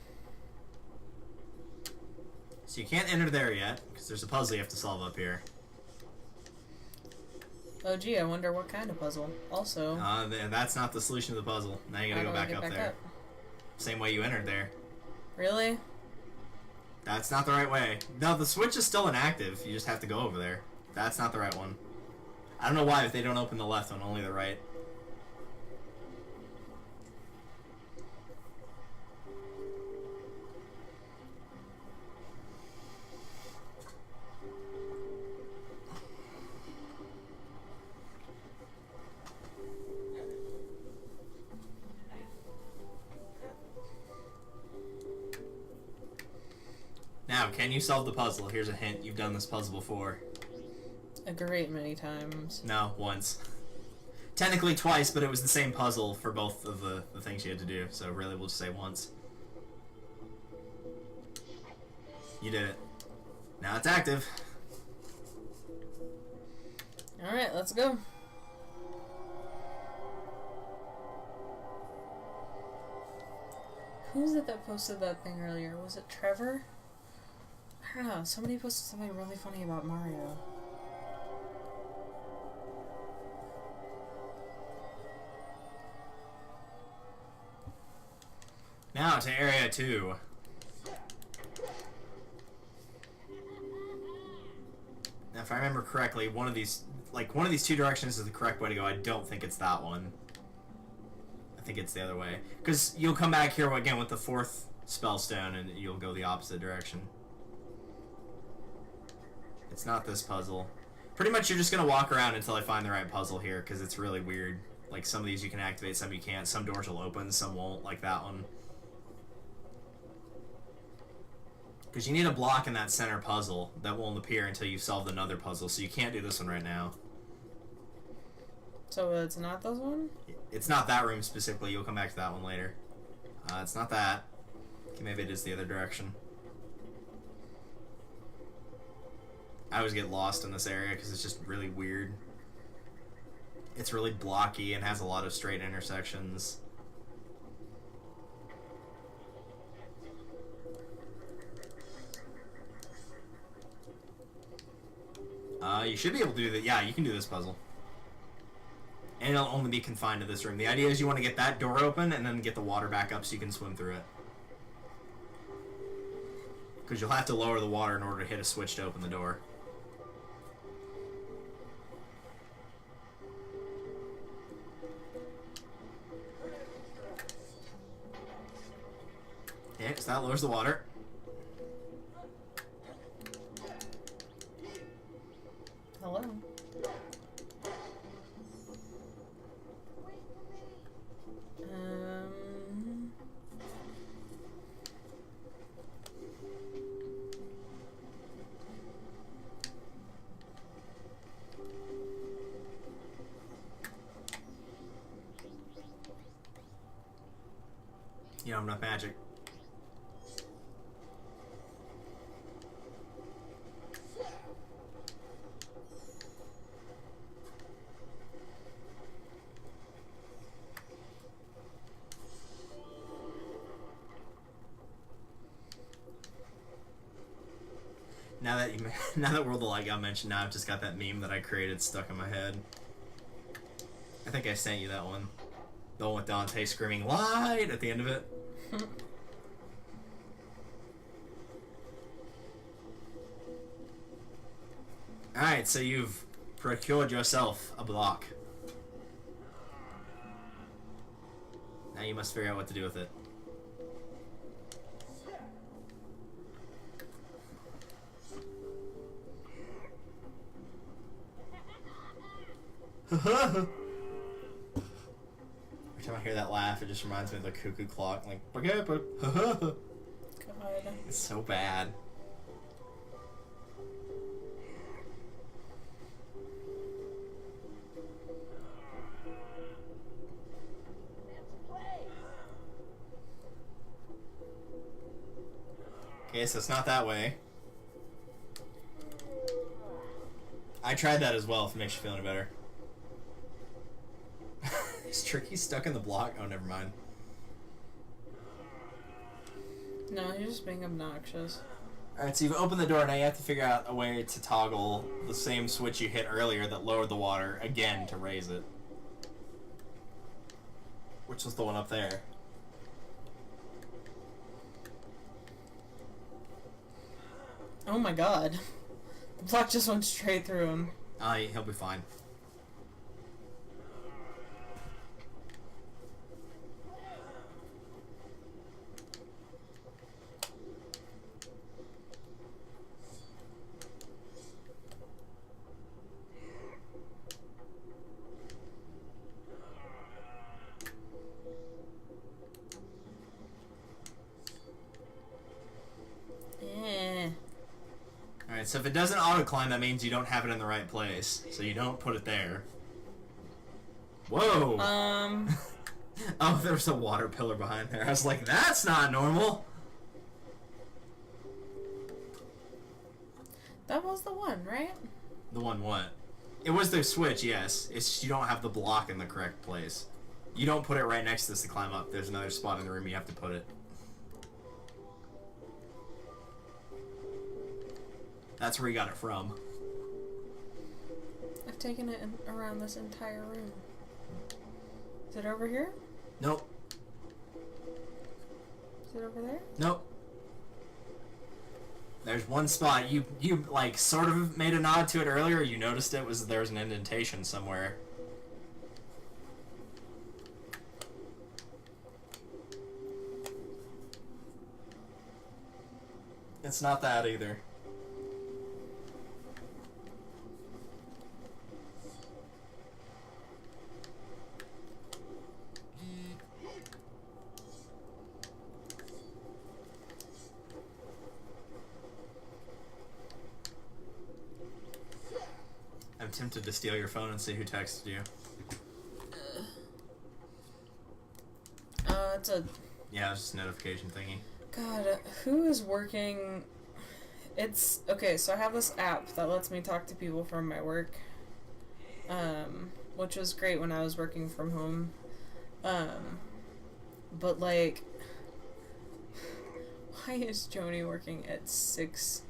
So you can't enter there yet, because there's a puzzle you have to solve up here. Oh gee, I wonder what kind of puzzle. Also, That's not the solution to the puzzle. Now you gotta go back up there. Same way you entered there. Really? That's not the right way. No, the switch is still inactive. You just have to go over there. That's not the right one. I don't know why, if they don't open the left one, only the right. Now, can you solve the puzzle? Here's a hint. You've done this puzzle before. A great many times. No, once. Technically twice, but it was the same puzzle for both of the things you had to do. So really, we'll just say once. You did it. Now it's active. Alright, let's go. Who was it that posted that thing earlier? Was it Trevor? I don't know. Somebody posted something really funny about Mario. Now to Area 2. Now, if I remember correctly, one of these two directions is the correct way to go. I don't think it's that one. I think it's the other way. Because you'll come back here again with the 4th spellstone, and you'll go the opposite direction. It's not this puzzle. Pretty much you're just going to walk around until I find the right puzzle here, because it's really weird. Like, some of these you can activate, some you can't. Some doors will open, some won't, like that one. Because you need a block in that center puzzle that won't appear until you've solved another puzzle, so you can't do this one right now. So it's not this one? It's not that room specifically. You'll come back to that one later. It's not that. Okay, maybe it is the other direction. I always get lost in this area because it's just really weird. It's really blocky and has a lot of straight intersections. You should be able to do that. Yeah, you can do this puzzle. And it'll only be confined to this room. The idea is you want to get that door open and then get the water back up so you can swim through it. Because you'll have to lower the water in order to hit a switch to open the door. Okay, so that lowers the water. Hello. You don't have enough magic. Now that World of Light got mentioned, now I've just got that meme that I created stuck in my head. I think I sent you that one. The one with Dante screaming "Light" at the end of it. Alright, so you've procured yourself a block. Now you must figure out what to do with it. Every time I hear that laugh, it just reminds me of the cuckoo clock. Like, God. it's so bad. Okay, so it's not that way. I tried that as well, if it makes you feel any better. Is Tricky stuck in the block? Oh, never mind. No, he's just being obnoxious. Alright, so you've opened the door, now you have to figure out a way to toggle the same switch you hit earlier that lowered the water again to raise it. Which was the one up there. Oh my god. The block just went straight through him. Ah, he'll be fine. Alright, so if it doesn't auto-climb, that means you don't have it in the right place. So you don't put it there. Whoa! Oh, there was a water pillar behind there. I was like, that's not normal! That was the one, right? The one what? It was the switch, yes. It's just you don't have the block in the correct place. You don't put it right next to this to climb up. There's another spot in the room you have to put it. That's where you got it from. I've taken it around this entire room. Is it over here? Nope. Is it over there? Nope. There's one spot. You like sort of made a nod to it earlier. You noticed it was there was an indentation somewhere. It's not that either. I'm tempted to steal your phone and see who texted you. It's a... Yeah, it's just a notification thingy. God, who is working... It's... Okay, so I have this app that lets me talk to people from my work. Which was great when I was working from home. But, like... Why is Joni working at 6...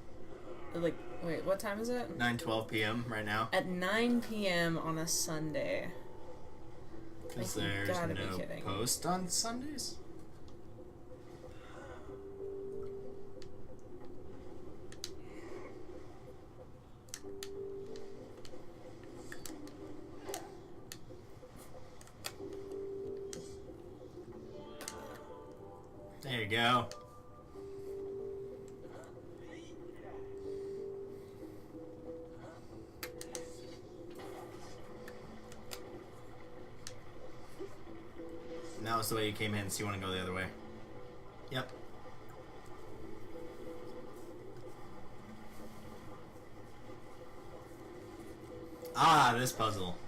Like, wait, what time is it? 9:12 p.m. right now. At 9 p.m. on a Sunday. Because Like, you there's gotta be no kidding. post on Sundays? There you go. And that was the way you came in, so you want to go the other way. Yep. Ah, this puzzle.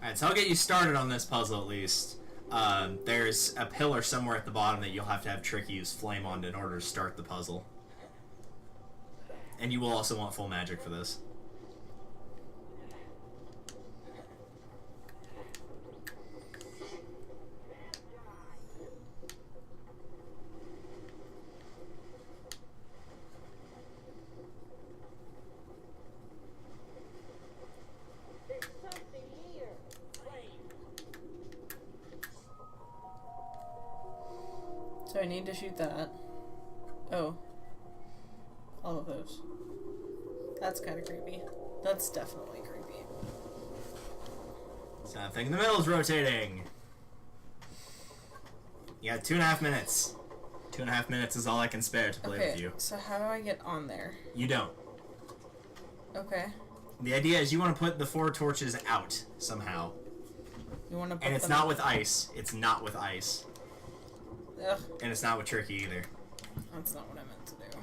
Alright, so I'll get you started on this puzzle at least. There's a pillar somewhere at the bottom that you'll have to have Tricky use flame on in order to start the puzzle. And you will also want full magic for this. There's something here. So I need to shoot that. Oh. All of those. That's kind of creepy. That's definitely creepy. Something in the middle is rotating. You got 2.5 minutes. 2.5 minutes is all I can spare to play with you. So how do I get on there? You don't. Okay. The idea is you want to put the 4 torches out somehow. You want to put And it's them... not with ice. It's not with ice. Ugh. And it's not with Tricky either. That's not what I meant to do.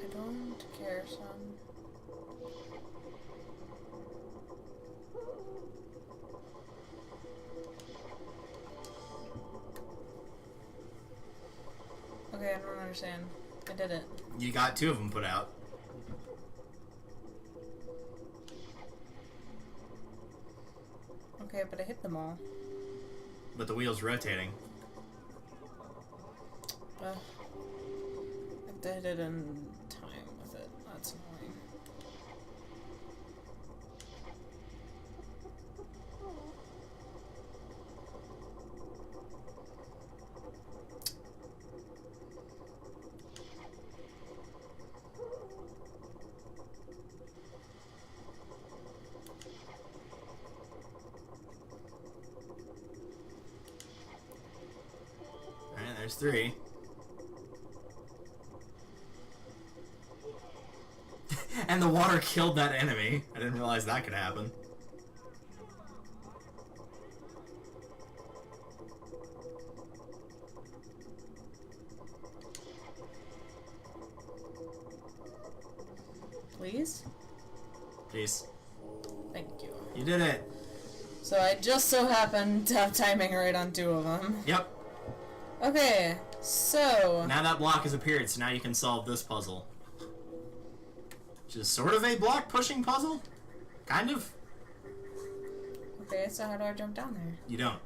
I don't care, son. Okay, I don't understand. I did it. You got 2 of them put out. Okay, but I hit them all. But the wheel's rotating. Ugh. I did it in time with it. That's annoying. Alright, there's 3. And the water killed that enemy. I didn't realize that could happen. Please? Peace. Thank you. You did it. So I just so happened to have timing right on 2 of them. Yep. Okay, so... Now that block has appeared, so now you can solve this puzzle. Which is sort of a block pushing puzzle? Kind of. Okay, so how do I jump down there? You don't.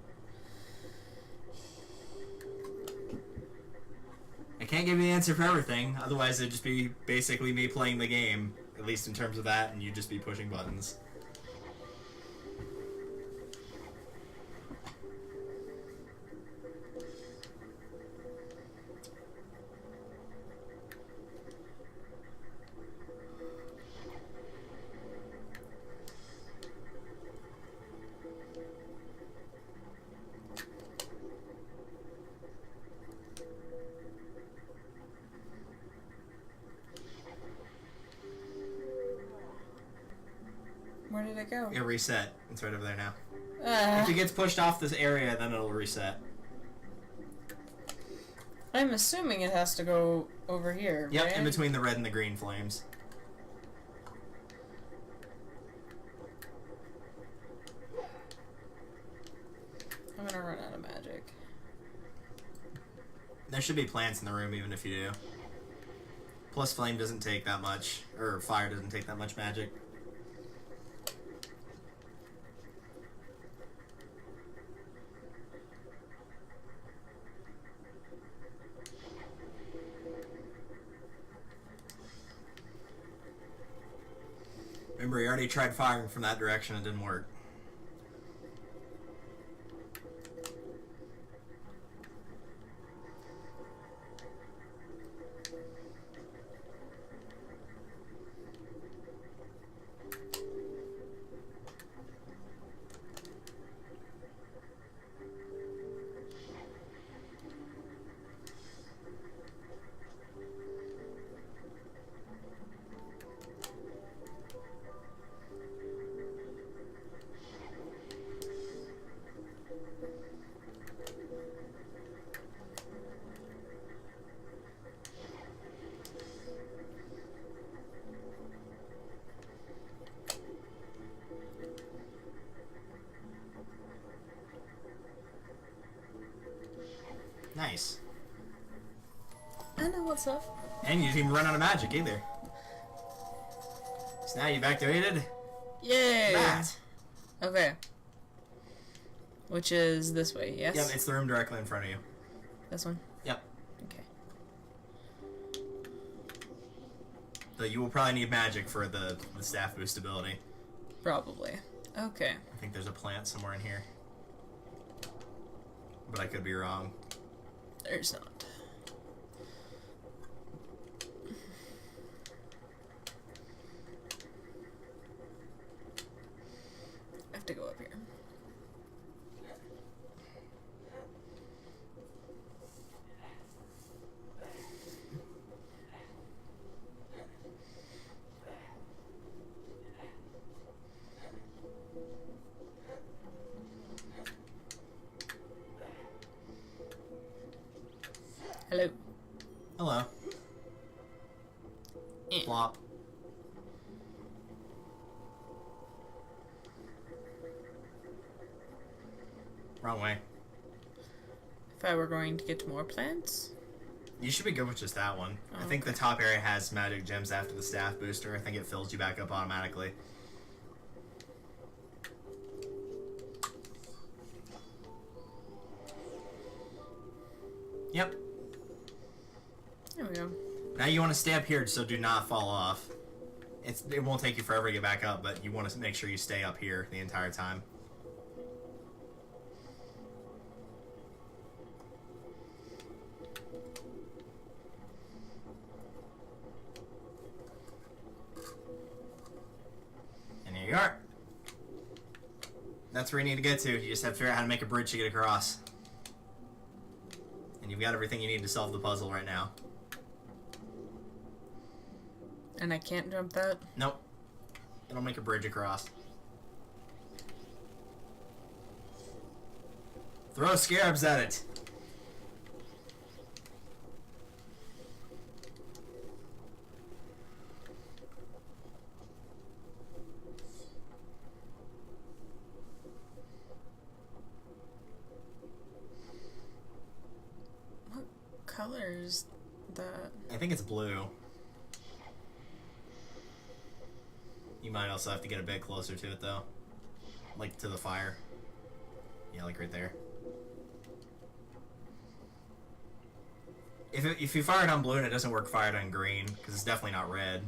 I can't give you the answer for everything, otherwise it'd just be basically me playing the game, at least in terms of that, and you'd just be pushing buttons. Where did it go? It reset. It's right over there now. Uh, If it gets pushed off this area, then it'll reset. I'm assuming it has to go over here, Yep, right? in between the red and the green flames. I'm gonna run out of magic. There should be plants in the room even if you do. Plus flame doesn't take that much, or fire doesn't take that much magic. Remember, you already tried firing from that direction, it didn't work. Nice. I know what's up. And you didn't even run out of magic either. So now you've activated Yay! that. Okay. Which is this way, yes? Yep, it's the room directly in front of you. This one? Yep. Okay. So you will probably need magic for the staff boost ability. Probably. Okay. I think there's a plant somewhere in here. But I could be wrong. There's not. I have to go up here. Hello. Hello. Flop. Wrong way. If I were going to get more plants? You should be good with just that one. I think the top area has magic gems after the staff booster. I think it fills you back up automatically. Yep. There we go. Now you want to stay up here, so do not fall off. It won't take you forever to get back up, but you want to make sure you stay up here the entire time. And here you are. That's where you need to get to. You just have to figure out how to make a bridge to get across. And you've got everything you need to solve the puzzle right now. And I can't jump that? Nope. It'll make a bridge across. Throw scarabs at it. What color is that? I think it's blue. You might also have to get a bit closer to it, though. Like, to the fire. Yeah, like right there. If you fire it on blue and it doesn't work, fire it on green, because it's definitely not red.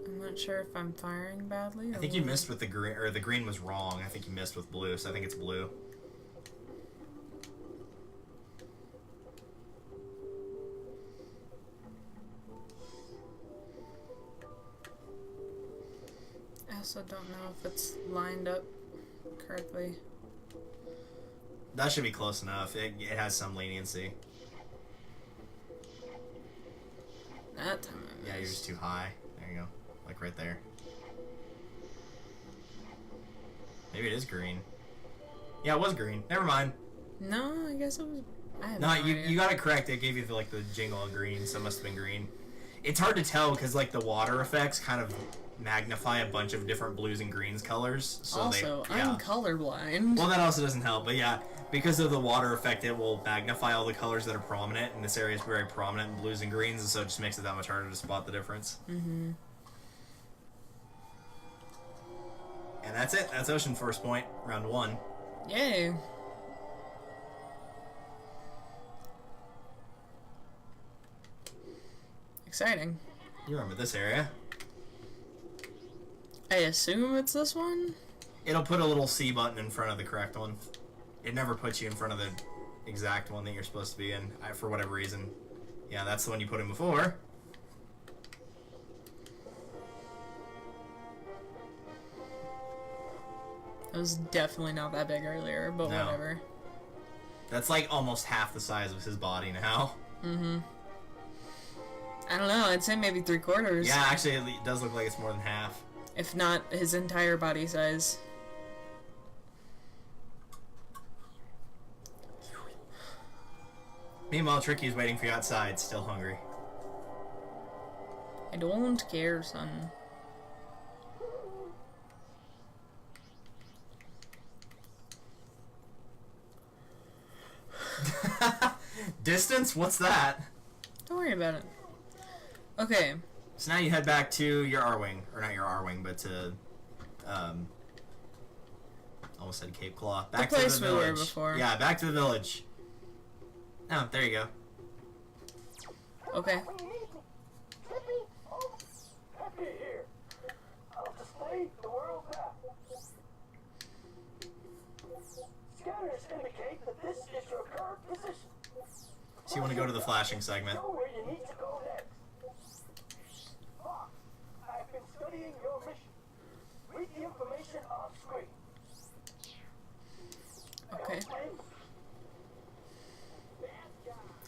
I'm not sure if I'm firing badly. I think you missed with the green, or the green was wrong. I think you missed with blue, so I think it's blue. I also don't know if it's lined up correctly. That should be close enough. It has some leniency. That time I missed. Yeah, you're just too high. There you go. Like right there. Maybe it is green. Yeah, it was green. Never mind. No, I guess it was... I have No, no you idea. got it correct. It gave you like the jingle of green, so it must have been green. It's hard to tell because like the water effects kind of magnify a bunch of different blues and greens colors. So Also, yeah. I'm colorblind. Well, that also doesn't help, but yeah, because of the water effect, it will magnify all the colors that are prominent, and this area is very prominent in blues and greens, and so it just makes it that much harder to spot the difference. Mm-hmm. And that's it. That's Ocean Force Point, round 1. Yay. Exciting. You remember this area. I assume it's this one? It'll put a little C button in front of the correct one. It never puts you in front of the exact one that you're supposed to be in, for whatever reason. Yeah, that's the one you put in before. It was definitely not that big earlier, but No. whatever. That's like almost half the size of his body now. Mm-hmm. I don't know, I'd say maybe 3/4. Yeah, actually, it does look like it's more than half. If not his entire body size. Meanwhile, Tricky's waiting for you outside, still hungry. I don't care, son. distance? What's that? Don't worry about it. Okay. So now you head back to your R-Wing. Or not your R-Wing, but to... almost said Cape Claw. Back to the place we were village. before. Yeah, back to the village. Oh, there you go. Okay. Happy here. I'll display the world map. Scanners indicate that this is your current position. So you want to go to the flashing segment. Know where you need to go next. Fox, I've been studying your mission. Read the information on screen. Okay.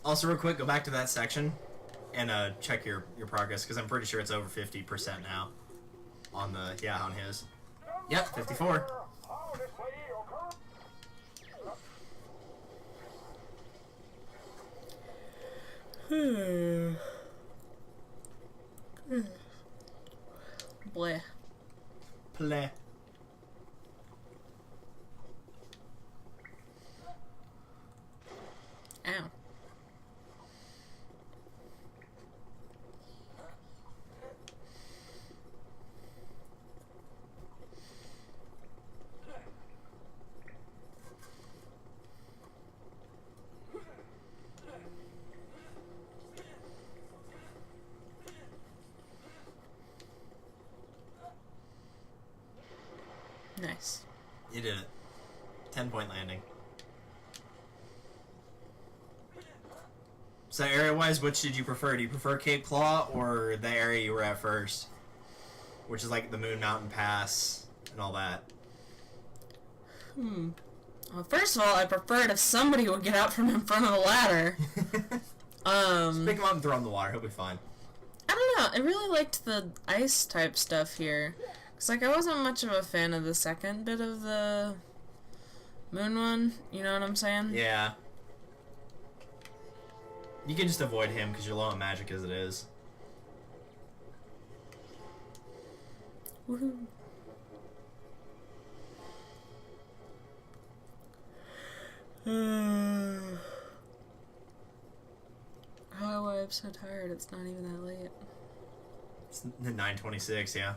Also, real quick, go back to that section and check your progress, because I'm pretty sure it's over 50% now on the, yeah, on his. Yep, 54. Bleh. Play. Ow. Nice. You did it. 10-point landing. So area-wise, which did you prefer? Do you prefer Cape Claw or the area you were at first? Which is like the Moon Mountain Pass and all that. Well, first of all, I preferred if somebody would get out from in front of the ladder. Just pick him up and throw him in the water. He'll be fine. I don't know. I really liked the ice type stuff here. Cause like I wasn't much of a fan of the second bit of the moon one. You know what I'm saying? Yeah. You can just avoid him because you're low on magic as it is. Woohoo. Oh, I'm so tired. It's not even that late. It's 9:26, yeah.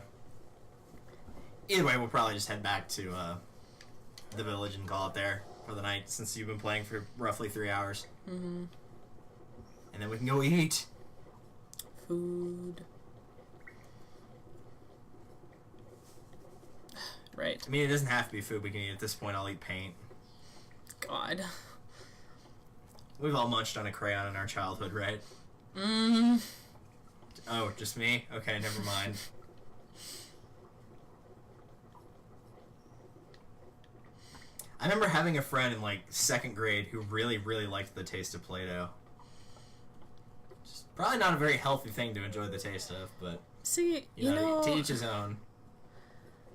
Either way, we'll probably just head back to the village and call it there for the night, since you've been playing for roughly 3 hours. Mm-hmm. And then we can go eat. Food. Right. I mean, it doesn't have to be food we can eat. At this point, I'll eat paint. God. We've all munched on a crayon in our childhood, right? Mm. Oh, just me? Okay, never mind. I remember having a friend in, like, 2nd grade who really, really liked the taste of Play-Doh. Just probably not a very healthy thing to enjoy the taste of, but, See, you know, to each his own.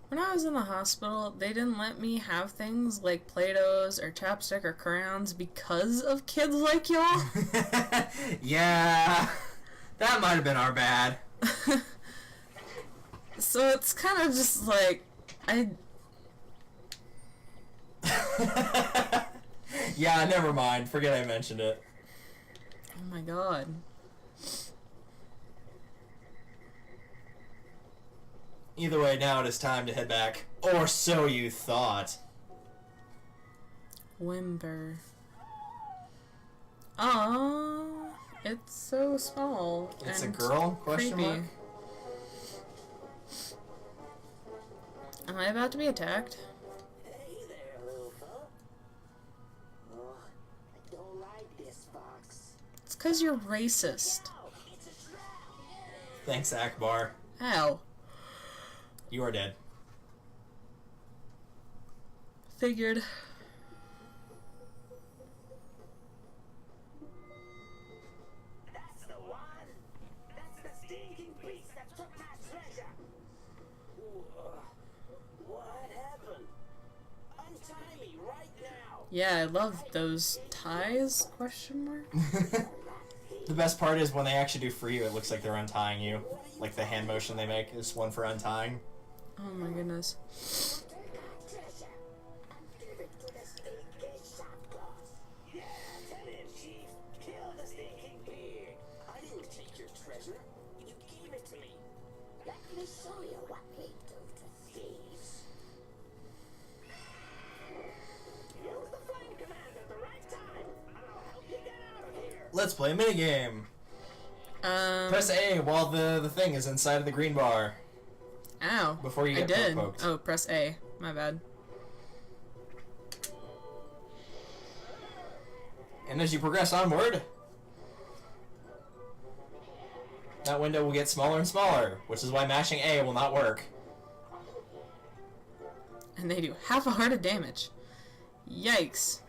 When I was in the hospital, they didn't let me have things like Play-Dohs or chapstick or crayons because of kids like y'all. Yeah, that might have been our bad. So it's kind of just like, Yeah, never mind. Forget I mentioned it. Oh my god. Either way, now it is time to head back. Or so you thought. Whimper. Oh, it's so small. It's and a girl? Question creepy. mark? Am I about to be attacked? Hey there, little fella. Oh, I don't like this, Fox. It's because you're racist. Oh, it's a trap. Thanks, Akbar. Ow. You are dead. Figured. That's the one. That's the stinking beast that took my treasure. What happened? Untie me right now. Yeah, I love those ties, question mark. The best part is when they actually do free you, it looks like they're untying you. Like the hand motion they make is one for untying. Oh my goodness. Take our treasure and give it to the stinky shop boss. Yeah, tell him, Chief. Kill treasure? You gave it to me. Let me show you what we do to thieves. Use the flame command at the right time, and I'll help you get out of here. Let's play a minigame. Press A while the thing is inside of the green bar. Ow. Before you get I did. poked. Oh, press A. My bad. And as you progress onward, that window will get smaller and smaller, which is why mashing A will not work. And they do half a heart of damage. Yikes.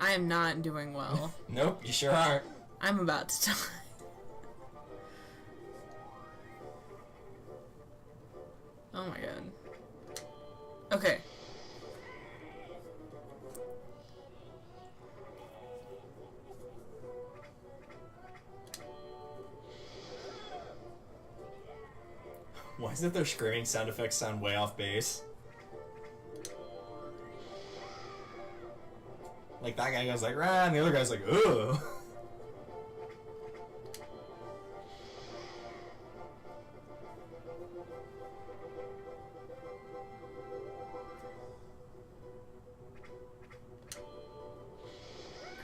I am not doing well. Nope, you sure aren't. I'm about to die. Oh my god. Okay. Why is it their screaming sound effects sound way off base? Like that guy goes like, rah, and the other guy's like, ugh.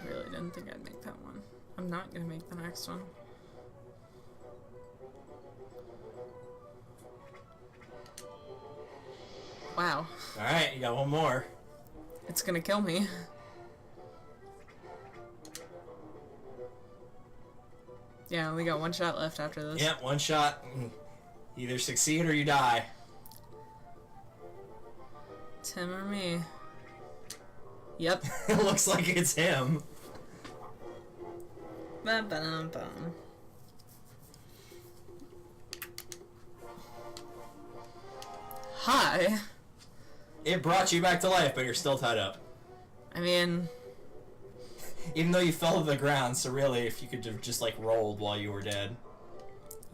I really didn't think I'd make that one. I'm not gonna make the next one. Wow. Alright, you got one more. It's gonna kill me. Yeah, I only got one shot left after this. Yep, one shot. Either succeed or you die. It's him or me. Yep. It looks like it's him. Ba-ba-dum-bum. Hi. It brought you back to life, but you're still tied up. I mean, Even though you fell to the ground, so really, if you could have just, like, rolled while you were dead.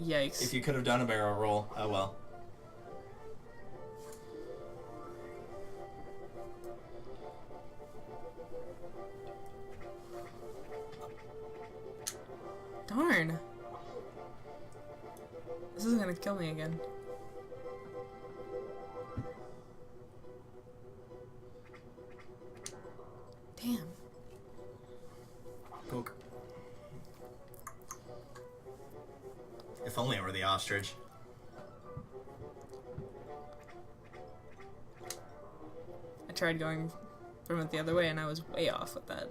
yikes. If you could have done a barrel roll, oh well. Darn. This is gonna kill me again. Damn. Poke. If only it were the ostrich. I tried going from it the other way and I was way off with that.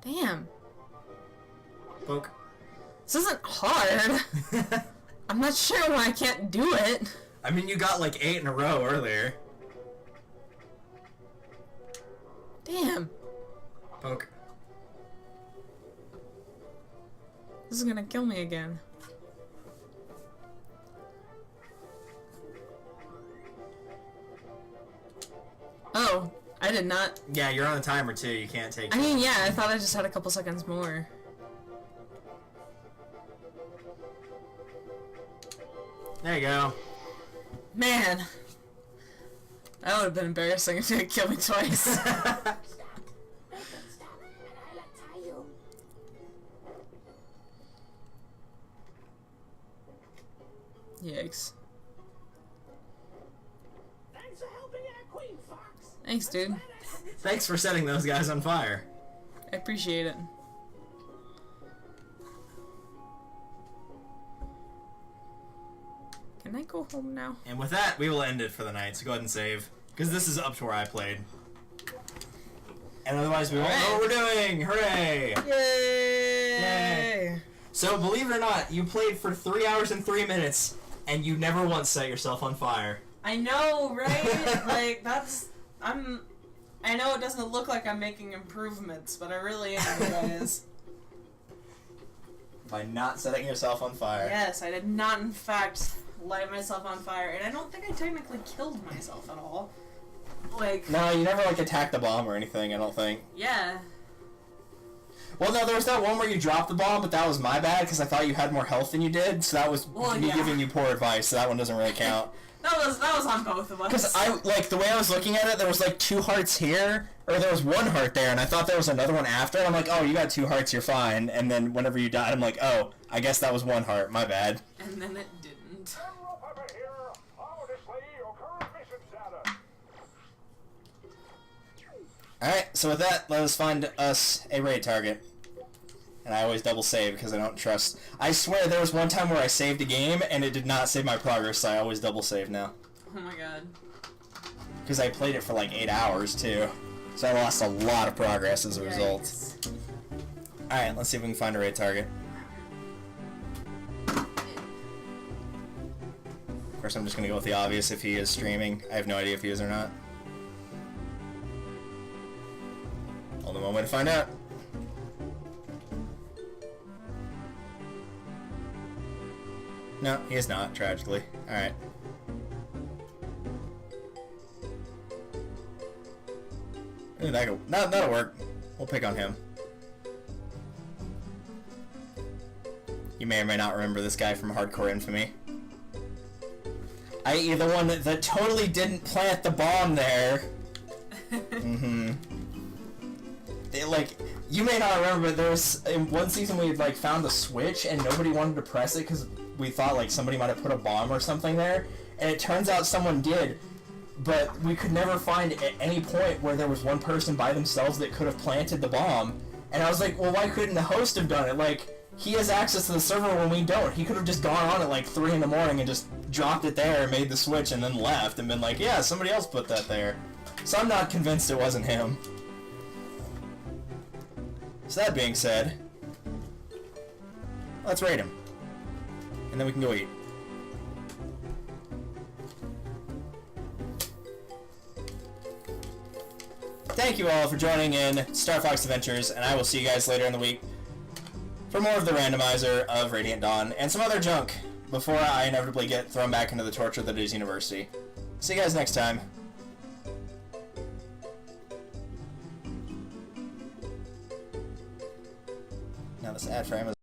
Damn. Poke. This isn't hard. I'm not sure why I can't do it. I mean, you got like 8 in a row earlier. Damn. Poke. This is gonna kill me again. Oh, I did not. Yeah, you're on a timer too. You can't take. I mean, yeah, I thought I just had a couple seconds more. There you go. Man. That would have been embarrassing if it killed me twice. Stop. Stop, and I'll untie you. Yikes. Thanks for helping our queen, Fox. Thanks, dude. Thanks for setting those guys on fire. I appreciate it. Can I go home now? And with that, we will end it for the night. So go ahead and save, because this is up to where I played. And otherwise, we won't know what we're doing. Hooray! Yay! So believe it or not, you played for 3 hours and 3 minutes, and you never once set yourself on fire. I know, right? Like, that's... I know it doesn't look like I'm making improvements, but I really am, guys. By not setting yourself on fire. Yes, I did not, in fact, light myself on fire, and I don't think I technically killed myself at all. Like... No, you never, like, attacked the bomb or anything, I don't think. Yeah. Well, no, there was that one where you dropped the bomb, but that was my bad, because I thought you had more health than you did, so that was me giving you poor advice, so that one doesn't really count. That was on both of us. Because the way I was looking at it, there was like 2 hearts here, or there was 1 heart there, and I thought there was another one after, and I'm like, oh, you got 2 hearts, you're fine. And then whenever you died, I'm like, oh, I guess that was 1 heart, my bad. And then it didn't. Alright, so with that, let us find us a raid target. And I always double save because I don't trust. I swear there was one time where I saved a game and it did not save my progress, so I always double save now. Oh my god. Because I played it for like 8 hours too. So I lost a lot of progress as a result. Alright, let's see if we can find a raid target. Of course, I'm just going to go with the obvious if he is streaming. I have no idea if he is or not. Only one way to find out. No, he is not, tragically. Alright. That'll work. We'll pick on him. You may or may not remember this guy from Hardcore Infamy. i.e. the one that totally didn't plant the bomb there. You may not remember, but there was, in one season we had, found the switch and nobody wanted to press it because we thought, somebody might have put a bomb or something there, and it turns out someone did, but we could never find at any point where there was one person by themselves that could have planted the bomb, and I was like, well, why couldn't the host have done it? He has access to the server when we don't. He could have just gone on at, 3 in the morning and just dropped it there, made the switch, and then left, and been like, yeah, somebody else put that there. So I'm not convinced it wasn't him. So that being said, let's raid him. And then we can go eat. Thank you all for joining in StarFox Adventures, and I will see you guys later in the week for more of the randomizer of Radiant Dawn and some other junk before I inevitably get thrown back into the torture that is University. See you guys next time. Now this ad for Amazon.